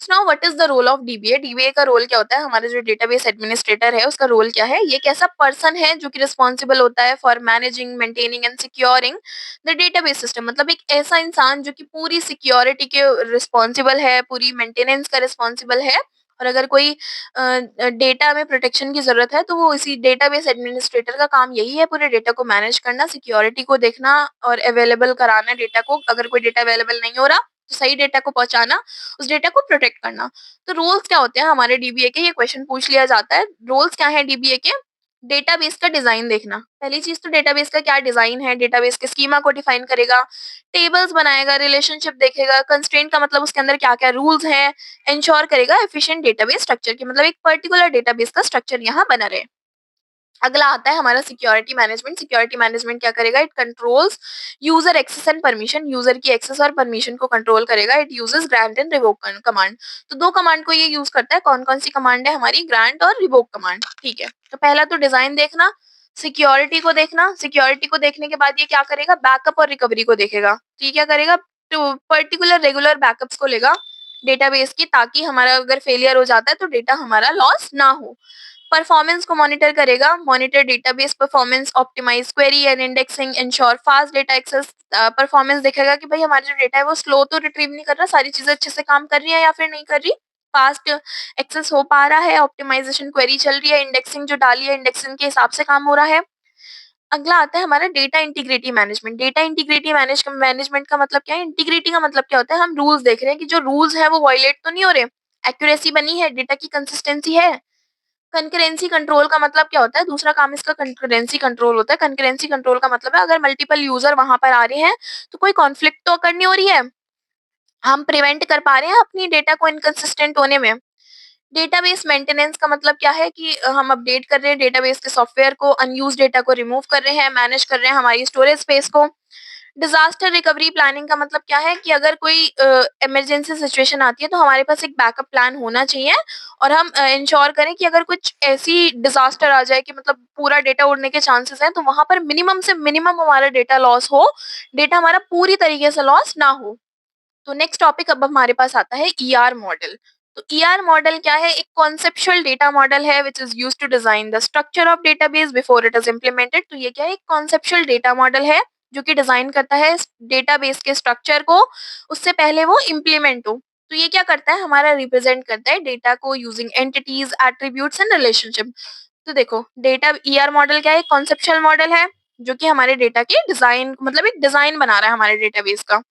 So now what is the role of DBA. DBA का रोल क्या होता है, हमारा जो डेटाबेस एडमिनिस्ट्रेटर है उसका रोल क्या है, ये एक ऐसा पर्सन है जो कि रिस्पॉन्सिबल होता है for managing, maintaining and securing the database system. मतलब एक ऐसा इंसान जो कि पूरी सिक्योरिटी के रिस्पॉन्सिबल है, पूरी मेंटेनेंस का रिस्पॉन्सिबल है। और अगर कोई डेटा में प्रोटेक्शन की जरूरत है तो वो इसी डेटाबेस एडमिनिस्ट्रेटर का काम यही है, पूरे डेटा को मैनेज करना, सिक्योरिटी को देखना और अवेलेबल कराना डेटा को। अगर कोई डेटा अवेलेबल नहीं हो रहा तो सही डेटा को पहुंचाना, उस डेटा को प्रोटेक्ट करना। तो रोल्स क्या होते हैं हमारे डीबीए के, ये क्वेश्चन पूछ लिया जाता है। रोल्स क्या है डीबीए के, डेटाबेस का डिजाइन देखना। पहली चीज तो डेटाबेस का क्या डिजाइन है, डेटाबेस के स्कीमा को डिफाइन करेगा, टेबल्स बनाएगा, रिलेशनशिप देखेगा, कंस्ट्रेंट का मतलब उसके अंदर क्या क्या रूल्स हैं, इंश्योर करेगा एफिशिएंट डेटाबेस स्ट्रक्चर की, मतलब एक पर्टिकुलर डेटाबेस का स्ट्रक्चर यहाँ बना रहे। अगला आता है हमारा सिक्योरिटी मैनेजमेंट। सिक्योरिटी मैनेजमेंट क्या करेगा, it controls user access and permission. User की एक्सेस और परमिशन को कंट्रोल करेगा। It uses grant and revoke command. तो दो कमांड को ये यूज करता है। कौन कौन सी कमांड है हमारी, ग्रांट और रिवोक कमांड। ठीक है, तो पहला तो डिजाइन देखना, सिक्योरिटी को देखना। सिक्योरिटी को देखने के बाद ये क्या करेगा, बैकअप और रिकवरी को देखेगा। तो ये क्या करेगा, तो पर्टिकुलर रेगुलर बैकअप्स को लेगा डेटाबेस की, ताकि हमारा अगर फेलियर हो जाता है तो डेटा हमारा लॉस ना हो। परफॉर्मेंस को मॉनिटर करेगा, monitor database performance, optimize query and indexing, ensure fast data access. Performance देखेगा कि भाई हमारा जो डेटा है वो स्लो तो रिट्रीव नहीं कर रहा, सारी चीजें अच्छे से काम कर रही है या फिर नहीं कर रही, फास्ट एक्सेस हो पा रहा है, ऑप्टिमाइजेशन क्वेरी चल रही है, इंडेक्सिंग जो डाली है इंडेक्सिंग के हिसाब से काम हो रहा है। अगला आता है हमारा data integrity management. Data integrity management का मतलब क्या है? इंटीग्रिटी का मतलब क्या होता है? हम रूल्स देख रहे हैं कि जो रूल्स है वो वायलेट तो नहीं हो रहे, एक्यूरेसी बनी है, डेटा की कंसिस्टेंसी है। कंकरेंसी कंट्रोल का मतलब क्या होता है? दूसरा काम इसका कंकरेंसी कंट्रोल होता है। कंकरेंसी कंट्रोल का मतलब है अगर मल्टीपल यूजर वहां पर आ रहे हैं तो कोई कॉन्फ्लिक्ट तो अकर नहीं हो रही है, हम प्रिवेंट कर पा रहे हैं अपनी डेटा को इनकंसिस्टेंट होने में। डेटाबेस मेंटेनेंस का मतलब क्या है कि हम अपडेट कर रहे हैं डेटाबेस के सॉफ्टवेयर को, अनयूज डेटा को रिमूव कर रहे हैं, मैनेज कर रहे हैं हमारी स्टोरेज स्पेस को। डिजास्टर रिकवरी प्लानिंग का मतलब क्या है कि अगर कोई इमरजेंसी सिचुएशन आती है तो हमारे पास एक बैकअप प्लान होना चाहिए, और हम इंश्योर करें कि अगर कुछ ऐसी डिजास्टर आ जाए कि मतलब पूरा डेटा उड़ने के चांसेस हैं तो वहां पर मिनिमम से मिनिमम हमारा डेटा लॉस हो, डेटा हमारा पूरी तरीके से लॉस ना हो। तो नेक्स्ट टॉपिक अब हमारे पास आता है ईआर मॉडल। तो ईआर मॉडल क्या है? एक कॉन्सेप्चुअल डेटा मॉडल है which is used to design the structure of database before it is implemented. तो ये क्या है? एक कॉन्सेप्चुअल डेटा मॉडल है जो कि डिजाइन करता है डेटाबेस के स्ट्रक्चर को उससे पहले वो इम्प्लीमेंट हो। तो ये क्या करता है? हमारा रिप्रेजेंट करता है डेटा को using entities, attributes and relationship. तो देखो डेटा ईआर मॉडल क्या है? कॉन्सेप्चुअल मॉडल है जो कि हमारे डेटा के डिजाइन मतलब एक डिजाइन बना रहा है हमारे डेटाबेस का।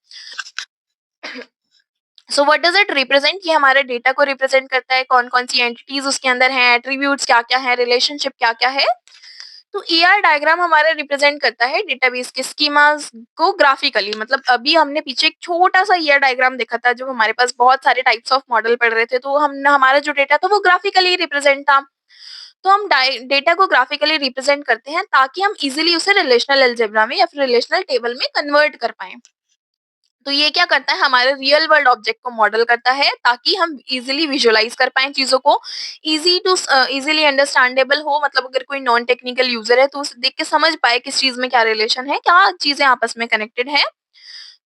So what does it represent? ये हमारे डेटा को रिप्रेजेंट करता है, कौन कौन सी एंटिटीज उसके अंदर हैं, एट्रीब्यूट्स क्या क्या है, रिलेशनशिप क्या क्या है। तो ईआर डायग्राम हमारा रिप्रेजेंट करता है डेटाबेस के स्कीमास को ग्राफिकली। मतलब अभी हमने पीछे एक छोटा सा ईआर डायग्राम देखा था जब हमारे पास बहुत सारे टाइप्स ऑफ मॉडल पढ़ रहे थे, तो हम हमारा जो डेटा था वो ग्राफिकली रिप्रेजेंट था। तो हम डेटा को ग्राफिकली रिप्रेजेंट करते हैं ताकि हम इजिली उसे रिलेशनल अलजेब्रा में या फिर रिलेशनल टेबल में कन्वर्ट कर पाए। तो ये क्या करता है? हमारे रियल वर्ल्ड ऑब्जेक्ट को मॉडल करता है ताकि हम इजीली विजुअलाइज कर पाए चीजों को, इजीली अंडरस्टैंडेबल हो। मतलब अगर कोई नॉन टेक्निकल यूजर है तो उसे देख के समझ पाए किस चीज में क्या रिलेशन है, क्या चीजें आपस में कनेक्टेड है।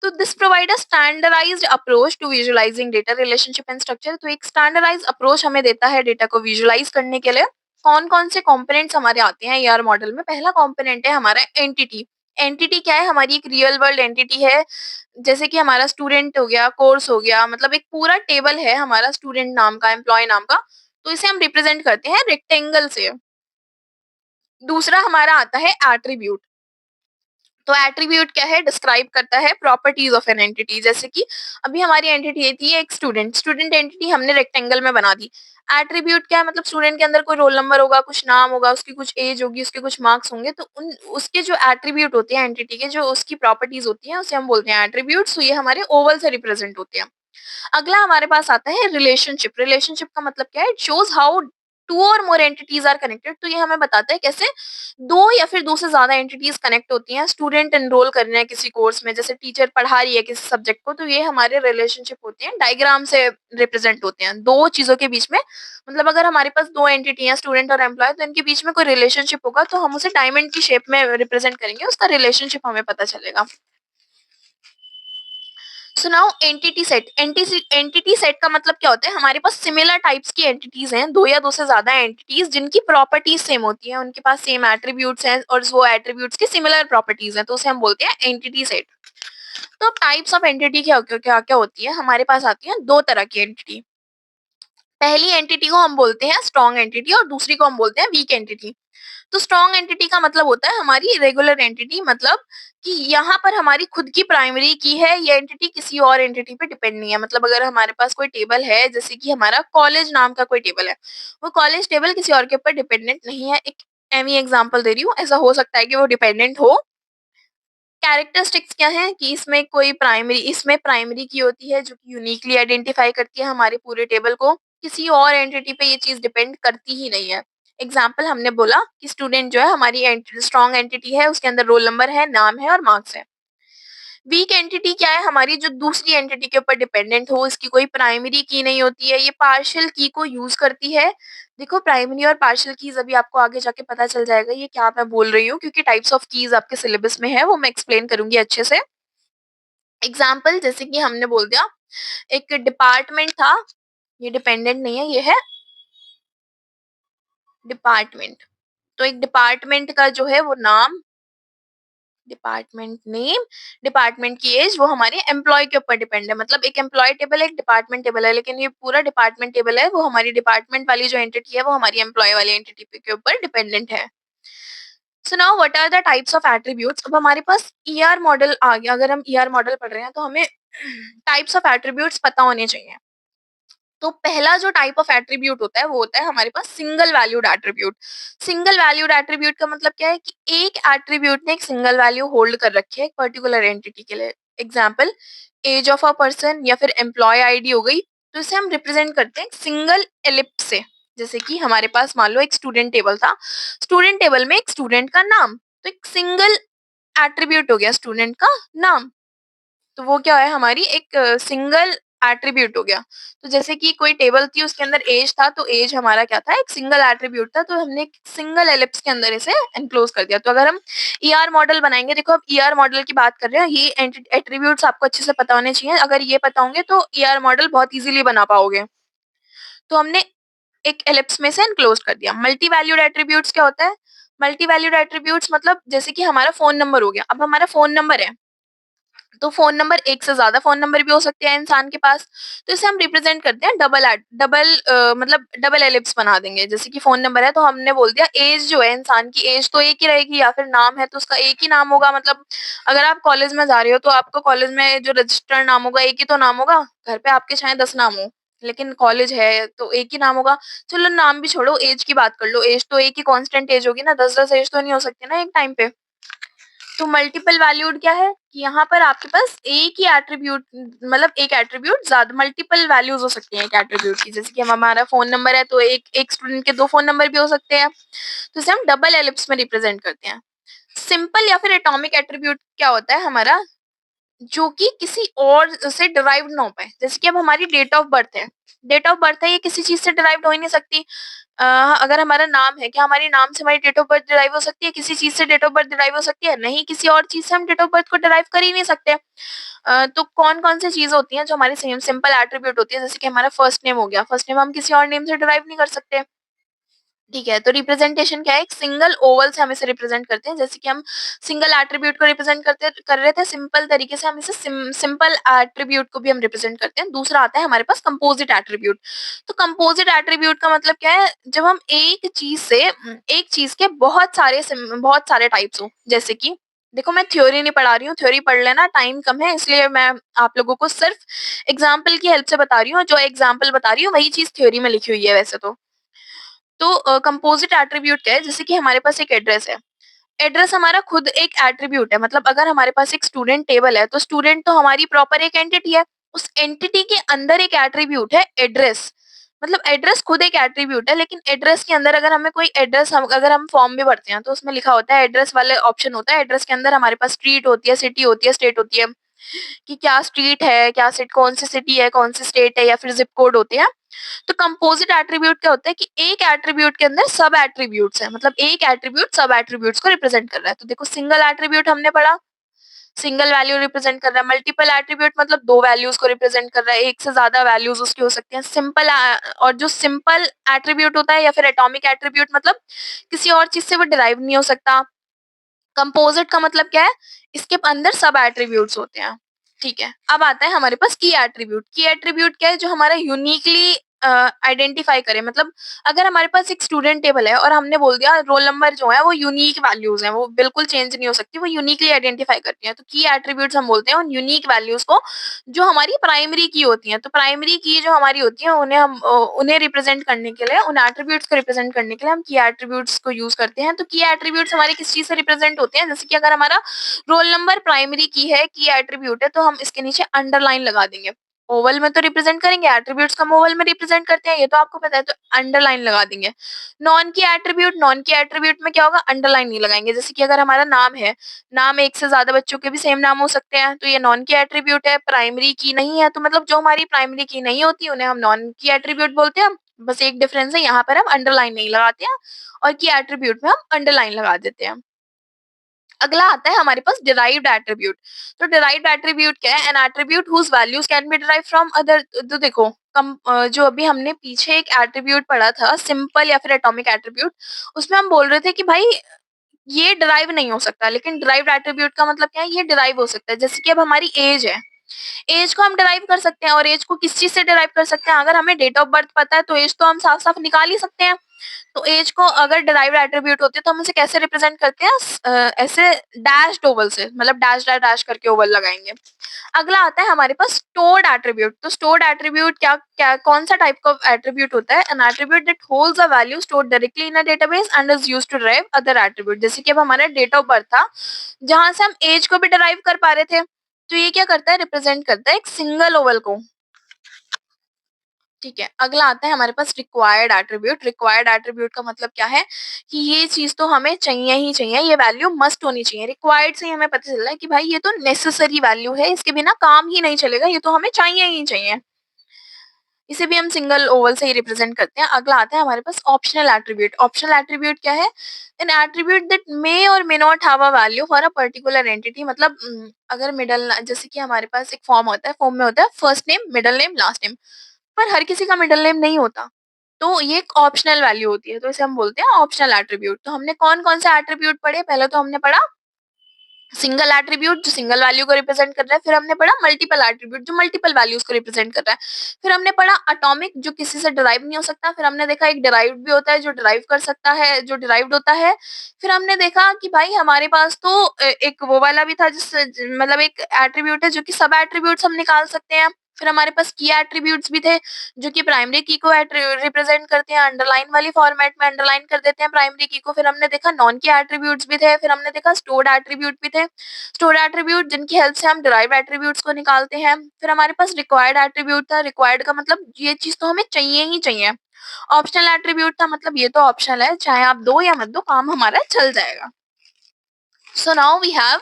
तो this provide a standardized approach to visualizing data relationship and structure. तो एक स्टैंडर्डाइज अप्रोच हमें देता है डेटा को विजुअलाइज करने के लिए। कौन कौन से कंपोनेंट्स हमारे आते हैं ईआर मॉडल में? पहला कंपोनेंट है हमारा एंटिटी। एंटिटी क्या है? हमारी एक रियल वर्ल्ड एंटिटी है, जैसे कि हमारा स्टूडेंट हो गया, कोर्स हो गया, मतलब एक पूरा टेबल है हमारा स्टूडेंट नाम का, एम्प्लॉय नाम का। तो इसे हम रिप्रेजेंट करते हैं रेक्टेंगल से। दूसरा हमारा आता है एट्रीब्यूट। तो एट्रीब्यूट क्या है? डिस्क्राइब करता है प्रॉपर्टीज ऑफ एन एंटिटी। जैसे कि अभी हमारी एंटिटी थी एक स्टूडेंट, स्टूडेंट एंटिटी हमने रेक्टेंगल में बना दी। एट्रीब्यूट क्या है? मतलब स्टूडेंट के अंदर कोई रोल नंबर होगा, कुछ नाम होगा, उसकी कुछ एज होगी, उसके कुछ मार्क्स होंगे, तो उन उसके जो एट्रीब्यूट होते हैं एंटिटी के, जो उसकी प्रॉपर्टीज होती हैं उसे हम बोलते हैं एट्रीब्यूट्स। तो ये हमारे ओवल से रिप्रेजेंट होते हैं। अगला हमारे पास आता है रिलेशनशिप। रिलेशनशिप का मतलब क्या है? It shows how to or more entities are connected. तो ये हमें बताता है कैसे दो या फिर दो से ज्यादा एंटिटीज कनेक्ट होती हैं। स्टूडेंट एनरोल कर रहे हैं किसी कोर्स में, जैसे टीचर पढ़ा रही है किसी सब्जेक्ट को, तो ये हमारे रिलेशनशिप होते हैं, डायग्राम से रिप्रेजेंट होते हैं दो चीजों के बीच में। मतलब अगर हमारे पास दो एंटिटी हैं, स्टूडेंट और एम्प्लॉय, तो इनके बीच में कोई रिलेशनशिप होगा तो हम उसे डायमंड की शेप में रिप्रेजेंट करेंगे, उसका रिलेशनशिप हमें पता चलेगा। So now entity set. Entity set का मतलब क्या होता है? हमारे पास सिमिलर टाइप्स की एंटिटीज हैं, दो या दो से ज्यादा एंटिटीज जिनकी प्रॉपर्टीज सेम होती हैं, उनके पास सेम एट्रीब्यूट्स हैं और वो एट्रीब्यूट्स की सिमिलर प्रॉपर्टीज हैं, तो उसे हम बोलते हैं एंटिटी सेट। तो टाइप्स ऑफ एंटिटी क्या क्या क्या होती है? हमारे पास आती है दो तरह की एंटिटी। पहली एंटिटी को हम बोलते हैं स्ट्रॉन्ग एंटिटी और दूसरी को हम बोलते हैं वीक एंटिटी। तो स्ट्रॉन्ग एंटिटी का मतलब होता है हमारी रेगुलर एंटिटी, मतलब कि यहाँ पर हमारी खुद की प्राइमरी की है, ये एंटिटी किसी और एंटिटी पे डिपेंड नहीं है। मतलब अगर हमारे पास कोई टेबल है, जैसे कि हमारा कॉलेज नाम का कोई टेबल है, वो कॉलेज टेबल किसी और के ऊपर डिपेंडेंट नहीं है। एक एमी एग्जांपल दे रही हूँ, ऐसा हो सकता है कि वो डिपेंडेंट हो। कैरेक्टरिस्टिक्स क्या है कि इसमें प्राइमरी की होती है जो कि यूनिकली आइडेंटिफाई करती है हमारे पूरे टेबल को, किसी और एंटिटी पे ये चीज डिपेंड करती ही नहीं है। एग्जाम्पल हमने बोला कि स्टूडेंट जो है हमारी स्ट्रॉन्ग एंटिटी है, उसके अंदर रोल नंबर है, नाम है और मार्क्स है। वीक एंटिटी क्या है? हमारी जो दूसरी एंटिटी के ऊपर डिपेंडेंट हो, इसकी कोई प्राइमरी की नहीं होती है, ये पार्शियल की को यूज करती है। देखो प्राइमरी और पार्शियल कीज अभी आपको आगे जाके पता चल जाएगा ये क्या मैं बोल रही हूँ, क्योंकि टाइप्स ऑफ कीज आपके सिलेबस में है, वो मैं एक्सप्लेन करूंगी अच्छे से। एग्जाम्पल जैसे कि हमने बोल दिया एक डिपार्टमेंट था, ये डिपेंडेंट नहीं है, ये है डिपार्टमेंट। तो एक डिपार्टमेंट का जो है वो नाम, डिपार्टमेंट नेम, डिपार्टमेंट की एज, वो हमारे एम्प्लॉय के ऊपर डिपेंड है। मतलब एक एम्प्लॉय टेबल है, एक डिपार्टमेंट टेबल है, लेकिन ये पूरा डिपार्टमेंट टेबल है, वो हमारी डिपार्टमेंट वाली जो एंटिटी है वो हमारी एम्प्लॉय वाली एंटिटी के ऊपर डिपेंडेंट है। So now what are the types of attributes. अब हमारे पास ईआर मॉडल आ गया। अगर हम ईआर मॉडल पढ़ रहे हैं तो हमें टाइप्स ऑफ एट्रीब्यूट्स पता होने चाहिए। तो पहला जो टाइप ऑफ एट्रीब्यूट होता है वो होता है हमारे पास single valued attribute. Single valued attribute का मतलब क्या है कि एक एट्रीब्यूट ने एक सिंगल वैल्यू होल्ड कर रखी है एक पर्टिकुलर एंटिटी के लिए। Example, age of a person या फिर एम्प्लॉय आईडी हो गई। तो इसे हम रिप्रेजेंट करते हैं सिंगल एलिप्स से। जैसे कि हमारे पास मान लो एक स्टूडेंट टेबल था, स्टूडेंट टेबल में एक स्टूडेंट का नाम, तो एक सिंगल एट्रीब्यूट हो गया स्टूडेंट का नाम। तो वो क्या है, हमारी एक सिंगल एट्रीब्यूट हो गया। तो जैसे कि कोई टेबल थी उसके अंदर एज था, तो एज हमारा क्या था, एक सिंगल एट्रीब्यूट था, तो हमने एक सिंगल एलिप्स के अंदर इसे एनक्लोज कर दिया। तो अगर हम ईआर मॉडल बनाएंगे, देखो अब ईआर मॉडल की बात कर रहे हैं, ये एट्रीब्यूट्स आपको अच्छे से पता होने चाहिए। अगर ये पता होंगे तो ईआर मॉडल बहुत इजीली बना पाओगे। तो हमने एक एलिप्स में से एनक्लोज कर दिया। मल्टी वैल्यूड एट्रीब्यूट्स क्या होता है? मल्टी वैल्यूड एट्रीब्यूट्स मतलब जैसे कि हमारा फोन नंबर हो गया। अब हमारा फोन नंबर है, तो फोन नंबर एक से ज्यादा फोन नंबर भी हो सकते हैं इंसान के पास। तो इसे हम रिप्रेजेंट करते हैं डबल मतलब डबल एलिप्स बना देंगे। जैसे कि फोन नंबर है तो हमने बोल दिया एज जो है इंसान की, एज तो एक ही रहेगी, या फिर नाम है तो उसका एक ही नाम होगा। मतलब अगर आप कॉलेज में जा रहे हो तो आपका कॉलेज में जो रजिस्टर्ड नाम होगा एक ही तो नाम होगा। घर पे आपके चाहे 10 नाम हो, लेकिन कॉलेज है तो एक ही नाम होगा। चलो नाम भी छोड़ो, एज की बात कर लो। एज तो एक ही कांस्टेंट एज होगी ना, 10-10 एज तो नहीं हो सकती ना एक टाइम पे। तो मल्टीपल वैल्यूड क्या है कि यहाँ पर आपके पास एक ही एट्रीब्यूट, मतलब एक एट्रीब्यूट ज्यादा मल्टीपल वैल्यूज हो सकती हैं एक एट्रीब्यूट की। जैसे कि हमारा फोन नंबर है तो एक एक स्टूडेंट के 2 फोन नंबर भी हो सकते हैं। तो इसे हम डबल एलिप्स में रिप्रेजेंट करते हैं। सिंपल या फिर एटॉमिक एट्रीब्यूट क्या होता है हमारा, जो कि किसी और से डिराइव्ड ना हो पाए। जैसे कि अब हमारी डेट ऑफ बर्थ है, डेट ऑफ बर्थ है, ये किसी चीज से डिराइव्ड हो ही नहीं सकती। अगर हमारा नाम है, क्या हमारे नाम से हमारी डेट ऑफ बर्थ डिराइव हो सकती है? किसी चीज से डेट ऑफ बर्थ डिराइव हो सकती है? नहीं, किसी और चीज से हम डेट ऑफ बर्थ को डिराइव कर ही नहीं सकते। तो कौन कौन सी चीज होती हैं जो हमारी सेम सिंपल एट्रीब्यूट होती है? जैसे कि हमारा फर्स्ट नेम हो गया, फर्स्ट नेम हम किसी और नेम से डिराइव नहीं कर सकते। ठीक है, तो रिप्रेजेंटेशन क्या है, एक सिंगल ओवल से हम इसे रिप्रेजेंट करते हैं। जैसे कि हम सिंगल एट्रीब्यूट को रिप्रेजेंट करते कर रहे थे सिंपल तरीके से, हम इसे सिंपल एट्रीब्यूट को भी हम रिप्रेजेंट करते हैं। दूसरा आता है हमारे पास कंपोजिट एट्रीब्यूट। तो कंपोजिट एट्रीब्यूट का मतलब क्या है, जब हम एक चीज से एक चीज के बहुत सारे टाइप्स हो। जैसे कि देखो, मैं थ्योरी नहीं पढ़ा रही हूँ, थ्योरी पढ़ लेना, टाइम कम है इसलिए मैं आप लोगों को सिर्फ एग्जाम्पल की हेल्प से बता रही हूँ। जो एग्जाम्पल बता रही हूँ वही चीज थ्योरी में लिखी हुई है वैसे तो। तो कंपोजिट एट्रीब्यूट क्या है, जैसे कि हमारे पास एक एड्रेस है, एड्रेस हमारा खुद एक एट्रीब्यूट है। मतलब अगर हमारे पास एक स्टूडेंट टेबल है तो स्टूडेंट तो हमारी प्रॉपर एक एंटिटी है, उस एंटिटी के अंदर एक एट्रीब्यूट है एड्रेस। मतलब एड्रेस खुद एक एट्रीब्यूट है, लेकिन एड्रेस के अंदर अगर हमें कोई एड्रेस, हम अगर हम फॉर्म भी भरते हैं तो उसमें लिखा होता है एड्रेस वाले ऑप्शन होता है। एड्रेस के अंदर हमारे पास स्ट्रीट होती है, सिटी होती है, स्टेट होती है, कि क्या स्ट्रीट है, क्या सिट कौन सी सिटी है, कौन सी स्टेट है, या फिर जिप कोड होते हैं। तो कंपोजिट एट्रीब्यूट क्या होता है कि एक एट्रीब्यूट के अंदर सब एट्रीब्यूट्स है। मतलब एक एट्रीब्यूट सब एट्रीब्यूट्स को रिप्रेजेंट कर रहा है। तो देखो, सिंगल एट्रीब्यूट हमने पढ़ा, सिंगल वैल्यू रिप्रेजेंट कर रहा है। मल्टीपल एट्रीब्यूट मतलब दो वैल्यूज को रिप्रेजेंट कर रहा है, एक से ज्यादा वैल्यूज उसकी हो सकती हैं। सिंपल और जो सिंपल एट्रीब्यूट होता है या फिर एटॉमिक एट्रीब्यूट, मतलब किसी और चीज से वो डिराइव नहीं हो सकता। कंपोजिट का मतलब क्या है, इसके अंदर सब एट्रीब्यूट्स होते हैं। ठीक है, अब आता है हमारे पास की एट्रीब्यूट। की एट्रीब्यूट क्या है, जो हमारा यूनिकली आइडेंटिफाई करे। मतलब अगर हमारे पास एक स्टूडेंट टेबल है और हमने बोल दिया रोल नंबर जो है वो यूनिक वैल्यूज हैं, वो बिल्कुल चेंज नहीं हो सकती, वो यूनिकली आइडेंटिफाई करती हैं। तो की एट्रीब्यूट्स हम बोलते हैं उन यूनिक वैल्यूज को जो हमारी प्राइमरी की होती हैं। तो प्राइमरी की जो हमारी होती है उन्हें रिप्रेजेंट करने के लिए, उन एट्रीब्यूट्स को रिप्रेजेंट करने के लिए हम की एट्रीब्यूट्स को यूज करते हैं। तो की एट्रीब्यूट्स हमारे किस चीज से रिप्रेजेंट होते हैं, जैसे कि अगर हमारा रोल नंबर प्राइमरी की है, की एट्रीब्यूट है, तो हम इसके नीचे अंडरलाइन लगा देंगे। ओवल में तो रिप्रेजेंट करेंगे, एट्रीब्यूट्स का हम ओवल में रिप्रेजेंट करते हैं, ये तो आपको पता है, तो अंडरलाइन लगा देंगे। नॉन की एट्रीब्यूट में क्या होगा, अंडरलाइन नहीं लगाएंगे। जैसे कि अगर हमारा नाम है, नाम एक से ज्यादा बच्चों के भी सेम नाम हो सकते हैं, तो ये नॉन की एट्रीब्यूट है, प्राइमरी की नहीं है। तो मतलब जो हमारी प्राइमरी की नहीं होती उन्हें हम नॉन की एट्रीब्यूट बोलते हैं। बस एक डिफरेंस है, यहाँ पर हम अंडरलाइन नहीं लगाते हैं और की एट्रीब्यूट में हम अंडरलाइन लगा देते हैं। अगला आता है हमारे पास डिराइव्ड एट्रीब्यूट। तो डिराइव्ड एट्रीब्यूट क्या है, an attribute whose values can be derived from other. तो देखो, जो अभी हमने पीछे एक एट्रीब्यूट पढ़ा था सिंपल या फिर एटॉमिक एट्रीब्यूट, उसमें हम बोल रहे थे कि भाई ये डिराइव नहीं हो सकता, लेकिन डिराइव्ड एट्रीब्यूट का मतलब क्या है, ये डिराइव हो सकता है। जैसे कि अब हमारी एज है, एज को हम डिराइव कर सकते हैं। और एज को किस चीज से डिराइव कर सकते हैं, अगर हमें डेट ऑफ बर्थ पता है तो एज तो हम साफ साफ निकाल ही सकते हैं। तो एज को अगर डिराइव्ड एट्रीब्यूट होते हैं तो हम उसे कैसे रिप्रेजेंट करते हैं? ऐसे डैश्ड ओवल से, मतलब डैश डैश डैश करके ओवल लगाएंगे। अगला आता है हमारे पास स्टोर्ड एट्रीब्यूट। तो स्टोर्ड एट्रीब्यूट क्या क्या कौन सा टाइप का एट्रीब्यूट होता है? An attribute that holds a value stored directly in a database and is used to derive other attribute. जैसे कि अब हमारा डेट ऑफ बर्थ था, जहां से हम एज को भी डिराइव कर पा रहे थे, तो ये क्या करता है? रिप्रेजेंट करता है एक सिंगल ओवल को। ठीक है, अगला आता है हमारे पास रिक्वायर्ड एट्रीब्यूट। रिक्वायर्ड एट्रीब्यूट का मतलब क्या है कि ये चीज तो हमें चाहिए ही चाहिए, ये वैल्यू मस्ट होनी चाहिए। रिक्वायर्ड से ही हमें पता चल रहा है कि भाई ये तो नेसेसरी वैल्यू है, इसके बिना काम ही नहीं चलेगा, ये तो हमें चाहिए ही चाहिए। इसे भी हम सिंगल ओवल से ही रिप्रेजेंट करते हैं। अगला आता है हमारे पास ऑप्शनल एट्रीब्यूट। ऑप्शनल एट्रीब्यूट क्या है? एन एट्रीब्यूट दैट मे और may not have a value for a particular entity. मतलब अगर मिडल, जैसे कि हमारे पास एक फॉर्म होता है, फॉर्म में होता है first name, middle name, last name, पर हर किसी का मिडल नेम नहीं होता, तो ये एक ऑप्शनल वैल्यू होती है, तो इसे हम बोलते हैं ऑप्शनल एट्रीब्यूट। तो हमने कौन कौन से एट्रीब्यूट पढ़े? पहले तो हमने पढ़ा सिंगल एट्रीब्यूट जो सिंगल वैल्यू को रिप्रेजेंट कर रहा है, फिर हमने पढ़ा मल्टीपल एट्रीब्यूट जो मल्टीपल वैल्यूज को रिप्रेजेंट कर रहा है, फिर हमने पढ़ा एटॉमिक जो किसी से डिराइव नहीं हो सकता, फिर हमने देखा एक डिराइव्ड भी होता है जो डिराइव कर सकता है, जो डिराइव्ड होता है, फिर हमने देखा कि भाई हमारे पास तो एक वो वाला भी था जिस मतलब एक एट्रीब्यूट है जो कि सब एट्रीब्यूट्स हम निकाल सकते हैं, फिर हमारे पास की एट्रीब्यूट्स भी थे जो कि प्राइमरी की को रिप्रेजेंट करते हैं, अंडरलाइन वाली फॉर्मेट में अंडरलाइन कर देते हैं प्राइमरी की को। फिर हमने देखा नॉन की एट्रीब्यूट्स भी थे, फिर हमने देखा स्टोर्ड एट्रीब्यूट भी थे, स्टोर्ड एट्रीब्यूट जिनकी हेल्प से हम डिराइव एट्रीब्यूट्स को निकालते हैं। फिर हमारे पास रिक्वायर्ड एट्रीब्यूट था। रिक्वायर्ड का मतलब ये चीज तो हमें चाहिए ही चाहिए। ऑप्शनल एट्रीब्यूट था मतलब ये तो ऑप्शनल है, चाहे आप दो या मत दो, काम हमारा चल जाएगा। So now we have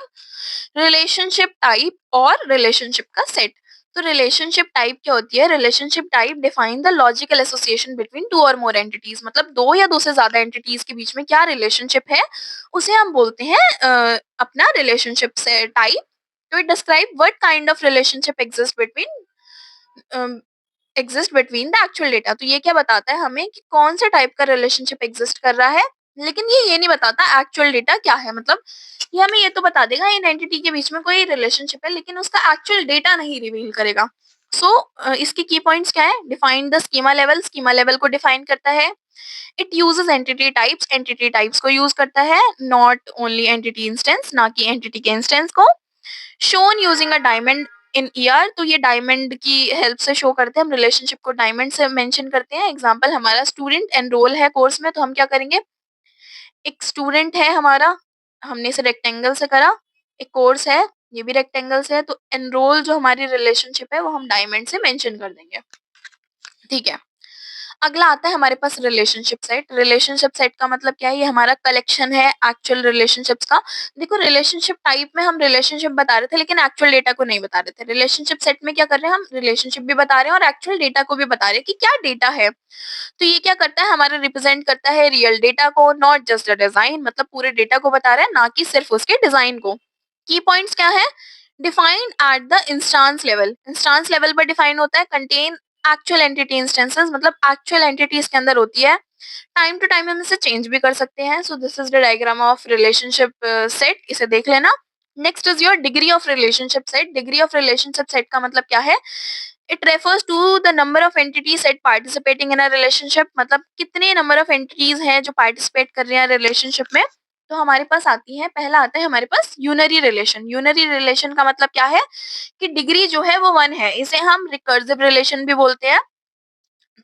relationship type और रिलेशनशिप का सेट। तो रिलेशनशिप टाइप क्या होती है? Relationship type define the logical association between two or more entities. मतलब दो या दो से ज्यादा एंटिटीज के बीच में क्या रिलेशनशिप है, उसे हम बोलते हैं अपना रिलेशनशिप से टाइप। तो it describe what kind of relationship exist between the actual data. तो ये क्या बताता है हमें कि कौन से टाइप का रिलेशनशिप एग्जिस्ट कर रहा है, लेकिन ये नहीं बताता एक्चुअल डेटा क्या है। मतलब ये हमें ये तो बता देगा इन एंटिटी के बीच में कोई रिलेशनशिप है, लेकिन उसका एक्चुअल डेटा नहीं रिवील करेगा। सो इसके की पॉइंट्स क्या है? Define the schema level. Schema level को डिफाइन करता है। It uses entity types. Entity types को यूज करता है, नॉट ओनली एंटिटी इंस्टेंस, ना कि एंटिटी के इंस्टेंस को। Shown using a diamond in year. तो ये डायमंड की हेल्प से शो करते हैं, हम रिलेशनशिप को डायमंड से मेंशन करते हैं। एग्जांपल हमारा स्टूडेंट एनरोल है कोर्स में, तो हम क्या करेंगे? एक स्टूडेंट है हमारा, हमने इसे रेक्टेंगल से करा, एक कोर्स है, ये भी रेक्टेंगल से है, तो एनरोल जो हमारी रिलेशनशिप है वो हम डायमंड से मेंशन कर देंगे। ठीक है, अगला आता है हमारे पास रिलेशनशिप सेट। रिलेशनशिप सेट का मतलब क्या है? ये हमारा कलेक्शन है एक्चुअल रिलेशनशिप्स का। देखो रिलेशनशिप टाइप में हम रिलेशनशिप बता रहे थे, लेकिन एक्चुअल डेटा को नहीं बता रहे थे। रिलेशनशिप सेट में क्या कर रहे हैं? हम रिलेशनशिप भी बता रहे हैं और एक्चुअल डेटा को भी बता रहे हैं कि क्या डेटा है। तो ये क्या करता है? हमारा रिप्रेजेंट करता है रियल डेटा को, नॉट जस्ट द डिजाइन। मतलब पूरे डेटा को बता रहा है, ना कि सिर्फ उसके डिजाइन को। की पॉइंट्स क्या है? Defined at the instance level. Instance level पर डिफाइन होता है, कंटेन एक्चुअल एंटिटी इंस्टेंसेस, मतलब एक्चुअल एंटिटी इसके अंदर होती है। टाइम टू टाइम हम इसे चेंज भी कर सकते हैं। So this is the diagram of relationship set, इसे देख लेना। Next is your degree of relationship set. Degree of relationship set का मतलब क्या है? It refers to the number of entity set participating in a relationship. मतलब कितने number of entities हैं जो पार्टिसिपेट कर रहे हैं रिलेशनशिप में। तो हमारे पास आती है, पहला आता है हमारे पास यूनरी रिलेशन। यूनरी रिलेशन का मतलब क्या है कि डिग्री जो है वो 1 है, इसे हम रिकर्सिव रिलेशन भी बोलते हैं।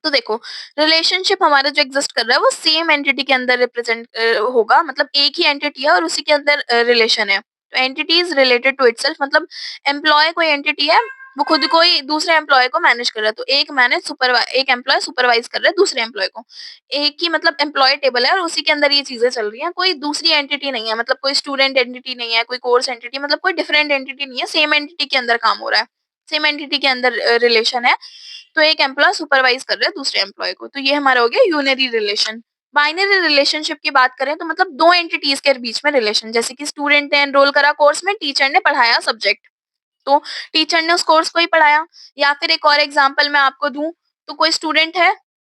तो देखो रिलेशनशिप हमारा जो एग्जिस्ट कर रहा है वो सेम एंटिटी के अंदर रिप्रेजेंट होगा, मतलब एक ही एंटिटी है और उसी के अंदर रिलेशन है। तो entity is related to itself, मतलब एम्प्लॉय कोई एंटिटी है, वो खुद कोई दूसरे एम्प्लॉय को मैनेज कर रहा है। तो एक एम्प्लॉय सुपरवाइज कर रहा है दूसरे एम्प्लॉय को। एक ही मतलब एम्प्लॉय टेबल है और उसी के अंदर ये चीजें चल रही हैं, कोई दूसरी एंटिटी नहीं है, मतलब कोई स्टूडेंट एंटिटी नहीं है, कोई कोर्स एंटिटी, मतलब कोई डिफरेंट एंटिटी नहीं है, सेम एंटिटी के अंदर काम हो रहा है, सेम एंटिटी के अंदर रिलेशन है। तो एक एम्प्लॉय सुपरवाइज कर रहा है दूसरे एम्प्लॉय को, तो ये हमारा हो गया यूनरी रिलेशन। बाइनरी रिलेशनशिप की बात करें तो मतलब दो एंटिटीज के बीच में रिलेशन, जैसे कि स्टूडेंट ने एनरोल करा कोर्स में, टीचर ने पढ़ाया सब्जेक्ट, तो टीचर ने उस कोर्स को ही पढ़ाया। या फिर एक और एग्जांपल मैं आपको दूं, तो कोई स्टूडेंट है,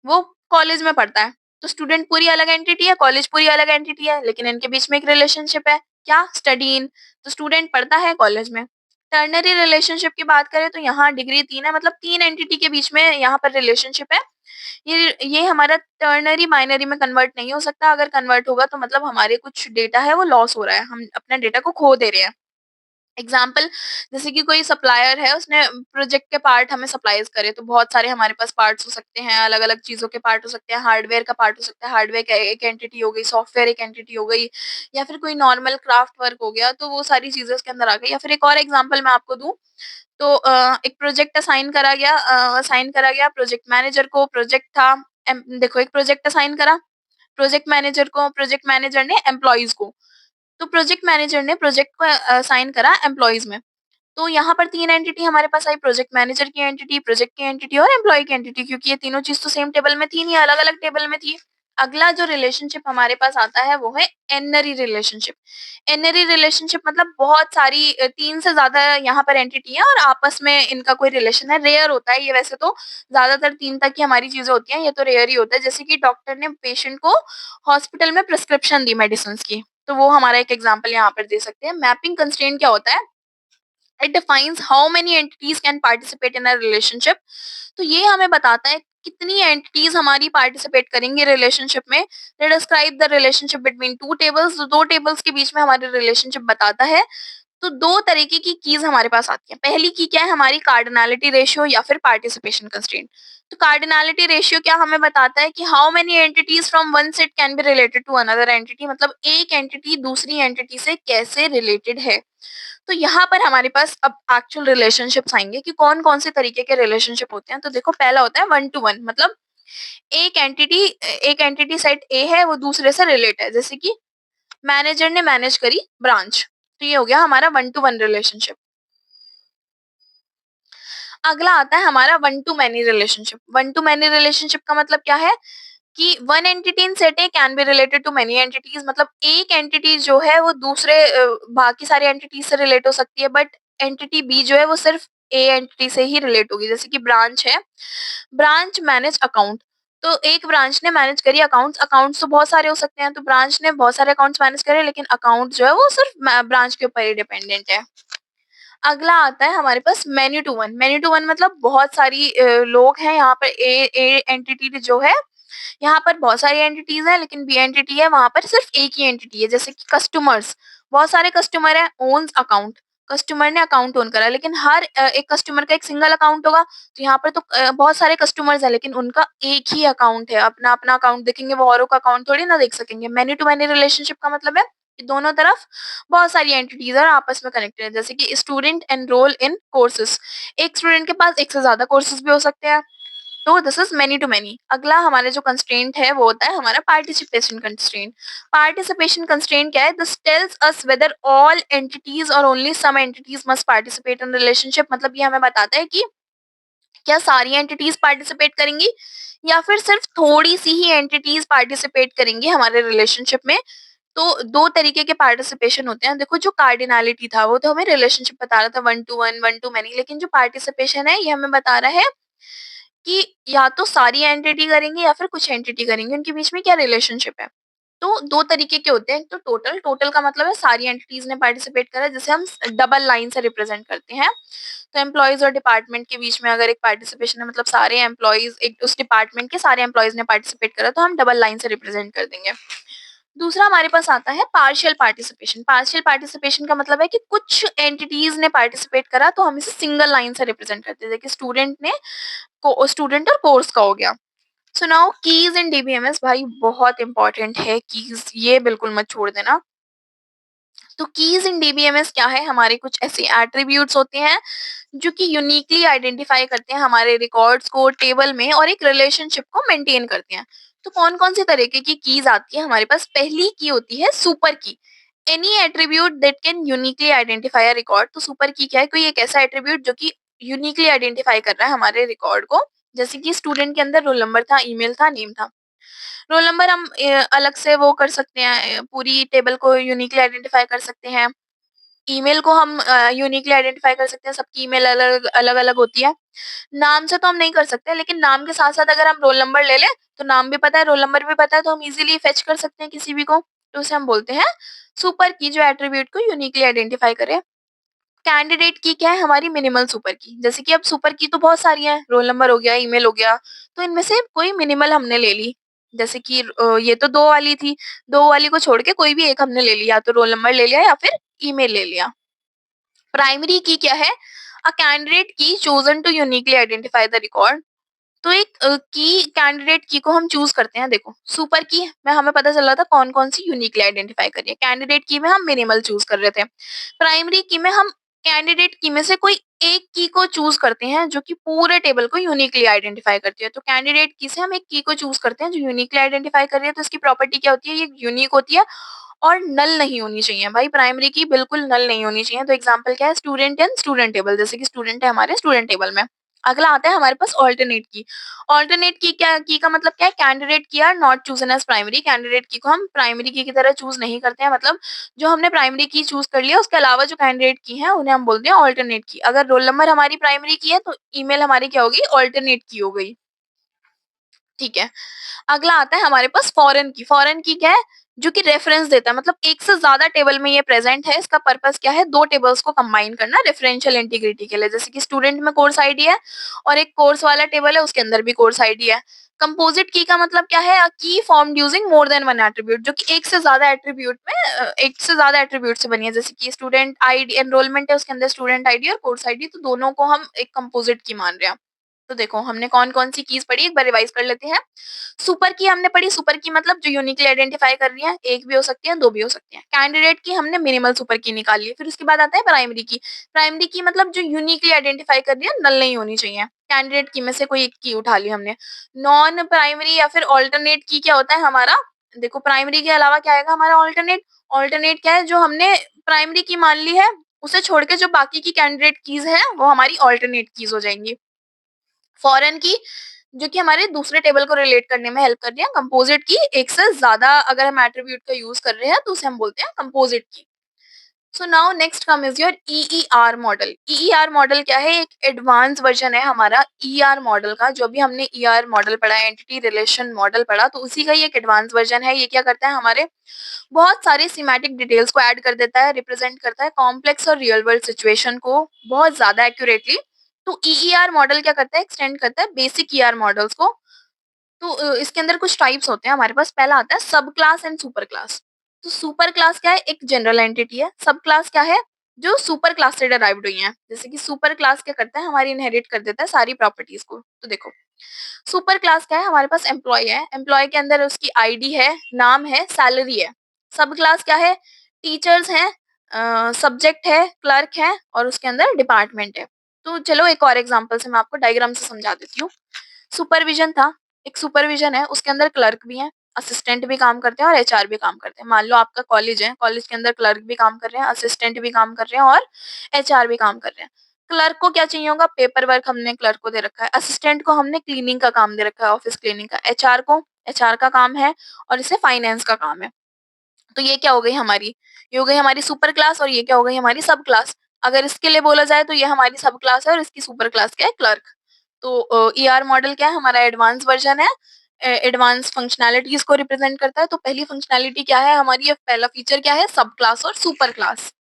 वो कॉलेज में पढ़ता है, तो स्टूडेंट पूरी अलग एंटिटी है, कॉलेज पूरी अलग एंटिटी है, लेकिन इनके बीच में एक रिलेशनशिप है, क्या? Study in. तो स्टूडेंट पढ़ता है कॉलेज में। टर्नरी रिलेशनशिप की बात करें तो यहाँ डिग्री 3 है, मतलब 3 एंटिटी के बीच में यहाँ पर रिलेशनशिप है। ये हमारा टर्नरी बाइनरी में कन्वर्ट नहीं हो सकता। अगर कन्वर्ट होगा तो मतलब हमारे कुछ डेटा है वो लॉस हो रहा है, हम अपना डेटा को खो दे रहे हैं। एग्जाम्पल, जैसे कि कोई सप्लायर है, उसने प्रोजेक्ट के पार्ट हमें सप्लाईज करे, तो बहुत सारे हमारे पास पार्ट्स हो सकते हैं, अलग अलग चीजों के पार्ट हो सकते हैं, हार्डवेयर का पार्ट हो सकता है, हार्डवेयर का एक एंटिटी हो गई, सॉफ्टवेयर एक एंटिटी हो गई, या फिर कोई नॉर्मल क्राफ्ट वर्क हो गया, तो वो सारी चीजें उसके अंदर आ गई। या फिर एक और एग्जाम्पल मैं आपको दूं, तो एक प्रोजेक्ट असाइन करा गया प्रोजेक्ट मैनेजर को। प्रोजेक्ट था, देखो, एक प्रोजेक्ट असाइन करा प्रोजेक्ट मैनेजर को, प्रोजेक्ट मैनेजर ने एम्प्लॉयज को। तो प्रोजेक्ट मैनेजर ने प्रोजेक्ट को असाइन करा एम्प्लॉयज में। तो यहाँ पर 3 एंटिटी हमारे पास आई, प्रोजेक्ट मैनेजर की एंटिटी, प्रोजेक्ट की एंटिटी और एम्प्लॉय की एंटिटी, क्योंकि ये तीनों चीज तो सेम टेबल में थी नहीं, अलग-अलग टेबल में थी। अगला जो रिलेशनशिप हमारे पास आता है वो है एनरी रिलेशनशिप। एनरी रिलेशनशिप मतलब बहुत सारी 3 से ज्यादा यहाँ पर एंटिटी है और आपस में इनका कोई रिलेशन है। रेयर होता है ये, वैसे तो ज्यादातर 3 तक की हमारी चीजें होती हैं, ये तो रेयर ही होता है। जैसे कि डॉक्टर ने पेशेंट को हॉस्पिटल में प्रिस्क्रिप्शन दी मेडिसिन की, तो वो हमारा एक एग्जाम्पल यहाँ पर दे सकते हैं। मैपिंग कंस्ट्रेंट क्या होता है? It defines how many entities can participate in a relationship. तो ये हमें बताता है कितनी एंटिटीज हमारी पार्टिसिपेट करेंगी रिलेशनशिप में। They describe the relationship between two tables, दो टेबल्स के बीच में हमारे रिलेशनशिप बताता है। तो दो तरीके की कीज हमारे पास आती है। पहली की क्या है? हमारी कार्डिनलिटी रेशियो या फिर पार्टिसिपेशन कंस्ट्रेंट। तो कार्डिनलिटी रेशियो क्या हमें बताता है कि how many entities from one set can be related to another entity, मतलब एक एंटिटी दूसरी एंटिटी से कैसे रिलेटेड है। तो यहाँ पर हमारे पास अब एक्चुअल रिलेशनशिप्स आएंगे कि कौन कौन से तरीके के रिलेशनशिप होते हैं। तो देखो, पहला होता है 1 to 1, मतलब एक एंटिटी सेट ए है, वो दूसरे से रिलेट है। जैसे कि मैनेजर ने मैनेज करी ब्रांच, तो ये हो गया हमारा 1 to 1 रिलेशनशिप। अगला आता है हमारा 1 to many relationship. 1 to many relationship का मतलब क्या है कि one entity in set A can be related to many entities, मतलब एक एंटिटी जो है वो दूसरे बाकी सारी एंटिटीज से रिलेट हो सकती है, बट एंटिटी बी जो है वो सिर्फ ए एंटिटी से ही रिलेट होगी। जैसे कि ब्रांच है, ब्रांच मैनेज अकाउंट, तो एक ब्रांच ने मैनेज करी अकाउंट्स। अकाउंट्स तो बहुत सारे हो सकते हैं, तो ब्रांच ने बहुत सारे अकाउंट्स मैनेज करे, लेकिन अकाउंट जो है वो सिर्फ ब्रांच के ऊपर ही डिपेंडेंट है। अगला आता है हमारे पास many to one. Many to one मतलब बहुत सारी लोग हैं यहाँ पर। ए एंटिटी जो है, यहाँ पर बहुत सारी एंटिटीज हैं, लेकिन बी एंटिटी है वहां पर सिर्फ एक ही एंटिटी है। जैसे कि कस्टमर्स, बहुत सारे कस्टमर है, ओन्स अकाउंट, कस्टमर ने अकाउंट ओन करा, लेकिन हर एक कस्टमर का एक सिंगल अकाउंट होगा। तो यहाँ पर तो बहुत सारे कस्टमर्स हैं, लेकिन उनका एक ही अकाउंट है, अपना अपना अकाउंट देखेंगे, वो औरों का अकाउंट थोड़ी ना देख सकेंगे। मैनी टू मैनी रिलेशनशिप का मतलब है कि दोनों तरफ बहुत सारी एंटिटीज और आपस में कनेक्टेड है। जैसे कि स्टूडेंट एनरोल इन कोर्सेज, एक स्टूडेंट के पास एक से ज्यादा कोर्सेज भी हो सकते हैं। तो this is many to many. अगला हमारे जो कंस्ट्रेंट है वो होता है हमारा पार्टिसिपेशन कंस्ट्रेंट। पार्टिसिपेशन कंस्ट्रेंट क्या है? This tells us whether all entities और only some entities must participate in relationship, मतलब ये हमें बताता है कि क्या सारी एंटिटीज पार्टिसिपेट करेंगी या फिर सिर्फ थोड़ी सी ही एंटिटीज पार्टिसिपेट करेंगी हमारे रिलेशनशिप में। तो दो तरीके के पार्टिसिपेशन होते हैं। देखो, जो कार्डिनलिटी था वो तो हमें रिलेशनशिप बता रहा था 1 to 1, 1 to many, लेकिन जो पार्टिसिपेशन है ये हमें बता रहा है कि या तो सारी एंटिटी करेंगे या फिर कुछ एंटिटी करेंगे, उनके बीच में क्या रिलेशनशिप है। तो दो तरीके के होते हैं। एक तो टोटल, टोटल का मतलब है सारी एंटिटीज ने पार्टिसिपेट करा, जिसे हम डबल लाइन से रिप्रेजेंट करते हैं। तो एम्प्लॉयज और डिपार्टमेंट के बीच में अगर एक पार्टिसिपेशन है, मतलब सारे एम्प्लॉयज, एक उस डिपार्टमेंट के सारे एम्प्लॉयज ने पार्टिसिपेट करा, तो हम डबल लाइन से रिप्रेजेंट कर देंगे। दूसरा हमारे पास आता है पार्शियल पार्टिसिपेशन। पार्शियल पार्टिसिपेशन का मतलब है कि कुछ एंटिटीज ने पार्टिसिपेट करा, तो हम इसे सिंगल लाइन से रिप्रेजेंट करते हैं। जैसे कि स्टूडेंट ने को स्टूडेंट और कोर्स का हो गया। सो नाउ कीज इन डीबीएमएस, भाई बहुत इंपॉर्टेंट है कीज, ये बिल्कुल मत छोड़ देना। तो कीज इन डीबीएमएस क्या है? हमारे कुछ ऐसे एट्रीब्यूट्स होते हैं जो कि यूनिकली आइडेंटिफाई करते हैं हमारे रिकॉर्ड्स को टेबल में और एक रिलेशनशिप को मेंटेन करते हैं। तो कौन कौन से तरीके की कीज आती है हमारे पास? पहली की होती है सुपर की। Any attribute that can uniquely identify a record. तो सुपर की क्या है? कोई एक ऐसा एट्रीब्यूट जो कि यूनिकली आइडेंटिफाई कर रहा है हमारे रिकॉर्ड को। जैसे कि स्टूडेंट के अंदर रोल नंबर था, ईमेल था, नेम था। रोल नंबर हम अलग से वो कर सकते हैं, पूरी टेबल को यूनिकली आइडेंटिफाई कर सकते हैं। ईमेल को हम यूनिकली आइडेंटिफाई कर सकते हैं, सबकी ईमेल अलग अलग अलग होती है। नाम से तो हम नहीं कर सकते, लेकिन नाम के साथ साथ अगर हम रोल नंबर ले लें, तो नाम भी पता है, रोल नंबर भी पता है, तो हम इजीली फेच कर सकते हैं किसी भी को। तो उसे हम बोलते हैं सुपर की, जो एट्रीब्यूट को यूनिकली आइडेंटिफाई करे। कैंडिडेट की क्या है हमारी मिनिमल सुपर की। जैसे कि अब सुपर की तो बहुत सारी हैं, रोल नंबर हो गया, ईमेल हो गया, तो इनमें से कोई मिनिमल हमने ले ली। जैसे कि ये तो 2 वाली थी, 2 वाली को छोड़ के कोई भी एक हमने ले लिया, या तो रोल नंबर ले लिया या फिर ईमेल ले लिया। प्राइमरी की क्या है? A candidate key chosen to uniquely identify the record. तो एक की कैंडिडेट की को हम चूज करते हैं। देखो सुपर की में हमें पता चल रहा था कौन कौन सी यूनिकली आइडेंटिफाई करिए, कैंडिडेट की में हम मिनिमल चूज कर रहे थे, प्राइमरी की में हम कैंडिडेट की में से कोई एक की को चूज करते हैं जो कि पूरे टेबल को यूनिकली आइडेंटिफाई करती है। तो कैंडिडेट की से हम एक की को चूज करते हैं जो यूनिकली आइडेंटिफाई कर रही है। तो इसकी प्रॉपर्टी क्या होती है? ये यूनिक होती है और नल नहीं होनी चाहिए। भाई प्राइमरी की बिल्कुल नल नहीं होनी चाहिए। तो एग्जांपल क्या है? स्टूडेंट एंड स्टूडेंट टेबल, जैसे कि स्टूडेंट है हमारे स्टूडेंट टेबल में। अगला आता है हमारे पास ऑल्टरनेट की। ऑल्टरनेट की क्या की का मतलब क्या है? Candidate key are not chosen as primary. Candidate key को हम प्राइमरी की तरह चूज नहीं करते हैं। मतलब जो हमने प्राइमरी की चूज कर लिया उसके अलावा जो कैंडिडेट की है उन्हें हम बोलते हैं ऑल्टरनेट की। अगर रोल नंबर हमारी प्राइमरी की है तो ईमेल हमारी क्या होगी? ऑल्टरनेट की हो गई। ठीक है। अगला आता है हमारे पास फॉरेन की। फॉरेन की क्या है? जो कि रेफरेंस देता है, मतलब एक से ज्यादा टेबल में ये प्रेजेंट है। इसका पर्पस क्या है? दो टेबल्स को कंबाइन करना रेफरेंशियल इंटीग्रिटी के लिए। जैसे कि स्टूडेंट में कोर्स आईडी है और एक कोर्स वाला टेबल है, उसके अंदर भी कोर्स आईडी है। कंपोजिट की का मतलब क्या है? अ की formed using more than one attribute, जो कि एक से ज्यादा एट्रीब्यूट में एक से ज्यादा एट्रीब्यूट से बनी है। जैसे कि स्टूडेंट आईडी एनरोलमेंट है, उसके अंदर स्टूडेंट आईडी और कोर्स आईडी, तो दोनों को हम एक कंपोजिट की मान रहे हैं। तो देखो हमने कौन कौन सी कीज पढ़ी, एक बार रिवाइज कर लेते हैं। सुपर की हमने पढ़ी, सुपर की मतलब जो यूनिकली आइडेंटिफाई कर रही है, एक भी हो सकती है, दो भी हो सकती है। कैंडिडेट की हमने मिनिमल सुपर की निकाल ली। फिर उसके बाद आता है प्राइमरी की। प्राइमरी की मतलब जो यूनिकली आइडेंटिफाई कर रही है, नल नहीं होनी चाहिए। कैंडिडेट की में से कोई एक की उठा ली हमने। नॉन प्राइमरी या फिर ऑल्टरनेट की क्या होता है हमारा? देखो प्राइमरी के अलावा क्या आएगा हमारा? ऑल्टरनेट। ऑल्टरनेट क्या है? जो हमने प्राइमरी की मान ली है उसे छोड़ के जो बाकी की कैंडिडेट कीज है वो हमारी ऑल्टरनेट कीज हो जाएंगी। फॉरेन की जो कि हमारे दूसरे टेबल को रिलेट करने में हेल्प कर रही है। कंपोजिट की एक से ज्यादा अगर हम एट्रीब्यूट का यूज कर रहे हैं तो उसे हम बोलते हैं कंपोजिट की। So now next come is your EER model. EER model क्या है? एक एडवांस वर्जन है हमारा ईआर मॉडल का। जो भी हमने ईआर मॉडल पढ़ा, एंटिटी रिलेशन मॉडल पढ़ा, तो उसी का ही एक एडवांस वर्जन है। ये क्या करता है? हमारे बहुत सारे सीमेटिक डिटेल्स को ऐड कर देता है, रिप्रेजेंट करता है कॉम्प्लेक्स और रियल वर्ल्ड सिचुएशन को बहुत ज्यादा एक्यूरेटली। तो ईईआर मॉडल क्या करता है? एक्सटेंड करता है बेसिक ईआर मॉडल्स को। तो इसके अंदर कुछ टाइप्स होते हैं हमारे पास। पहला आता है सब क्लास एंड सुपर क्लास। तो सुपर क्लास क्या है? एक जनरल एंटिटी है। सब क्लास क्या है? जो सुपर क्लास से डिराइव्ड हुई है। जैसे कि सुपर क्लास क्या करता है? हमारी इनहेरिट कर देता है सारी प्रॉपर्टीज को। तो देखो सुपर क्लास क्या है? हमारे पास एम्प्लॉय है, एम्प्लॉय के अंदर उसकी आईडी है, नाम है, सैलरी है। सब क्लास क्या है? टीचर्स हैं, सब्जेक्ट है, क्लर्क है और उसके अंदर डिपार्टमेंट है। तो चलो एक और एग्जांपल से मैं आपको डायग्राम से समझा देती हूँ। सुपरविजन था, एक सुपरविजन है, उसके अंदर क्लर्क भी है, असिस्टेंट भी काम करते हैं और एचआर भी काम करते हैं। मान लो आपका कॉलेज है, कॉलेज के अंदर क्लर्क भी काम कर रहे हैं, असिस्टेंट भी काम कर रहे हैं और एचआर भी काम कर रहे हैं। क्लर्क को क्या चाहिए होगा? पेपर वर्क हमने क्लर्क को दे रखा है। असिस्टेंट को हमने क्लीनिंग का काम दे रखा है, ऑफिस क्लीनिंग का। एचआर को एचआर का काम है और इसे फाइनेंस का काम है। तो ये क्या हो गई हमारी? ये हो गई हमारी सुपर क्लास और ये क्या हो गई हमारी सब क्लास। अगर इसके लिए बोला जाए तो ये हमारी सब क्लास है और इसकी सुपर क्लास क्या है? क्लर्क। तो ईआर मॉडल क्या है? हमारा एडवांस वर्जन है, एडवांस फंक्शनैलिटीज को रिप्रेजेंट करता है। तो पहली फंक्शनैलिटी क्या है हमारी? ये पहला फीचर क्या है? सब क्लास और सुपर क्लास।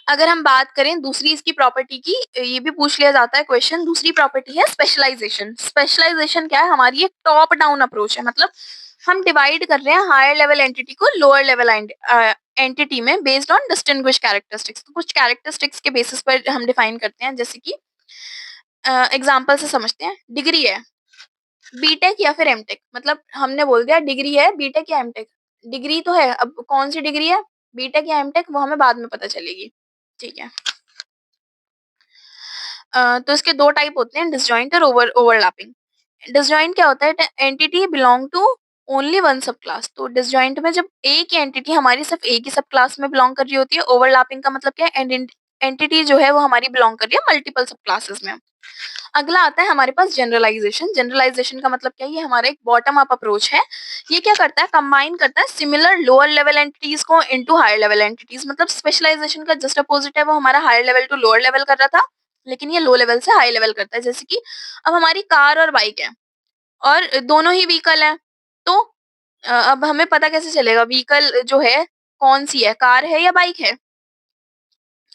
अगर हम बात करें दूसरी इसकी प्रॉपर्टी की, ये भी पूछ लिया जाता है क्वेश्चन। दूसरी प्रॉपर्टी है स्पेशलाइजेशन। स्पेशलाइजेशन क्या है? हमारी एक टॉप डाउन अप्रोच है। मतलब हम डिवाइड कर रहे हैं हायर लेवल एंटिटी को लोअर लेवल एंटिटी में बेस्ड ऑन डिस्टिंग्विश कैरेक्टरिस्टिक्स। तो कुछ कैरेक्टरिस्टिक्स के बेसिस पर हम डिफाइन करते हैं। जैसे कि एग्जाम्पल से समझते हैं। डिग्री है, बीटेक या फिर एमटेक। मतलब हमने बोल दिया डिग्री है, बीटेक या एमटेक। डिग्री तो है, अब कौन सी डिग्री है, बीटेक या एमटेक, वो हमें बाद में पता चलेगी। ठीक है। तो इसके दो टाइप होते हैं, डिसजॉइंट और ओवरलैपिंग। डिसजॉइंट क्या होता है? Entity belong to only one sub class. तो डिसजॉइंट में जब एक ही एंटिटी हमारी सिर्फ एक ही सब क्लास में बिलोंग कर रही होती है। ओवरलैपिंग का मतलब क्या है? एंटिटी जो है वो हमारी बिलोंग कर रही है मल्टीपल सब क्लासेस में। अगला आता है हमारे पास जनरलाइजेशन। जनरलाइजेशन का मतलब क्या है? ये हमारा एक बॉटम अप अप्रोच है। ये क्या करता है? कंबाइन करता है सिमिलर लोअर लेवल एंटिटीज को इनटू हायर लेवल एंटिटीज। मतलब स्पेशलाइजेशन का जस्ट अपोजिट है, वो हमारा higher level to lower level कर रहा था, लेकिन ये लो लेवल से हाई लेवल करता है। जैसे कि अब हमारी कार और बाइक है और दोनों ही व्हीकल है। तो अब हमें पता कैसे चलेगा व्हीकल जो है कौन सी है, कार है या बाइक है?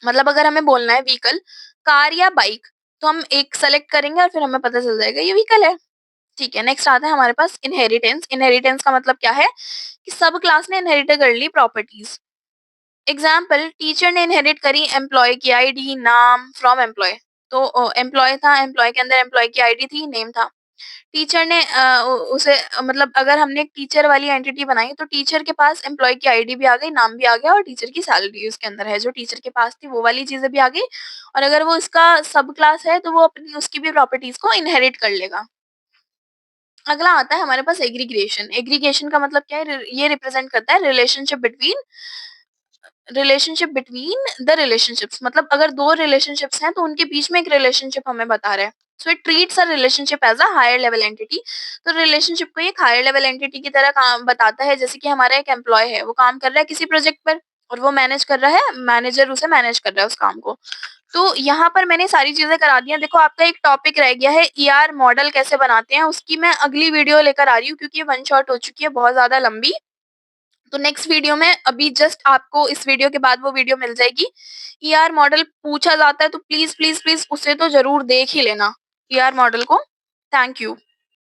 मतलब अगर हमें बोलना है व्हीकल, कार या बाइक, तो हम एक सेलेक्ट करेंगे और फिर हमें पता चल जाएगा ये व्हीकल है। ठीक है, नेक्स्ट आता है हमारे पास इनहेरिटेंस। इनहेरिटेंस का मतलब क्या है कि सब क्लास ने इनहेरिट कर ली प्रॉपर्टीज। एग्जाम्पल, टीचर ने इनहेरिट करी एम्प्लॉय की आईडी, नाम फ्रॉम एम्प्लॉय। तो एम्प्लॉय था, एम्प्लॉय के अंदर एम्प्लॉय की आईडी थी, नेम था। टीचर ने उसे मतलब अगर हमने एक टीचर वाली एंटिटी बनाई तो टीचर के पास एम्प्लॉय की आईडी भी आ गई, नाम भी आ गया और टीचर की सैलरी उसके अंदर है जो टीचर के पास थी, वो वाली चीजें भी आ गई। और अगर वो उसका सब क्लास है तो वो अपनी उसकी भी प्रॉपर्टीज को इनहेरिट कर लेगा। अगला आता है हमारे पास एग्रीगेशन। एग्रीगेशन का मतलब क्या है? ये रिप्रेजेंट करता है रिलेशनशिप बिटवीन द रिलेशनशिप्स। मतलब अगर दो रिलेशनशिप्स हैं तो उनके बीच में एक रिलेशनशिप हमें बता रहा है। So it treats a relationship as a higher level entity. तो रिलेशनशिप को एक हायर लेवल एंटिटी की तरह काम बताता है। जैसे कि हमारा एक एम्प्लॉय है, वो काम कर रहा है किसी प्रोजेक्ट पर और वो मैनेज कर रहा है, मैनेजर उसे मैनेज कर रहा है उस काम को। तो यहाँ पर मैंने सारी चीजें करा दी हैं। देखो आपका एक टॉपिक रह गया है, ईआर मॉडल कैसे बनाते हैं, उसकी मैं अगली वीडियो लेकर आ रही हूँ क्योंकि ये वन शॉट हो चुकी है बहुत ज्यादा लंबी। तो नेक्स्ट वीडियो में अभी जस्ट आपको इस वीडियो के बाद वो वीडियो मिल जाएगी। ईआर मॉडल पूछा जाता है तो प्लीज प्लीज प्लीज उसे तो जरूर देख ही लेना, ईआर मॉडल को। Thank you.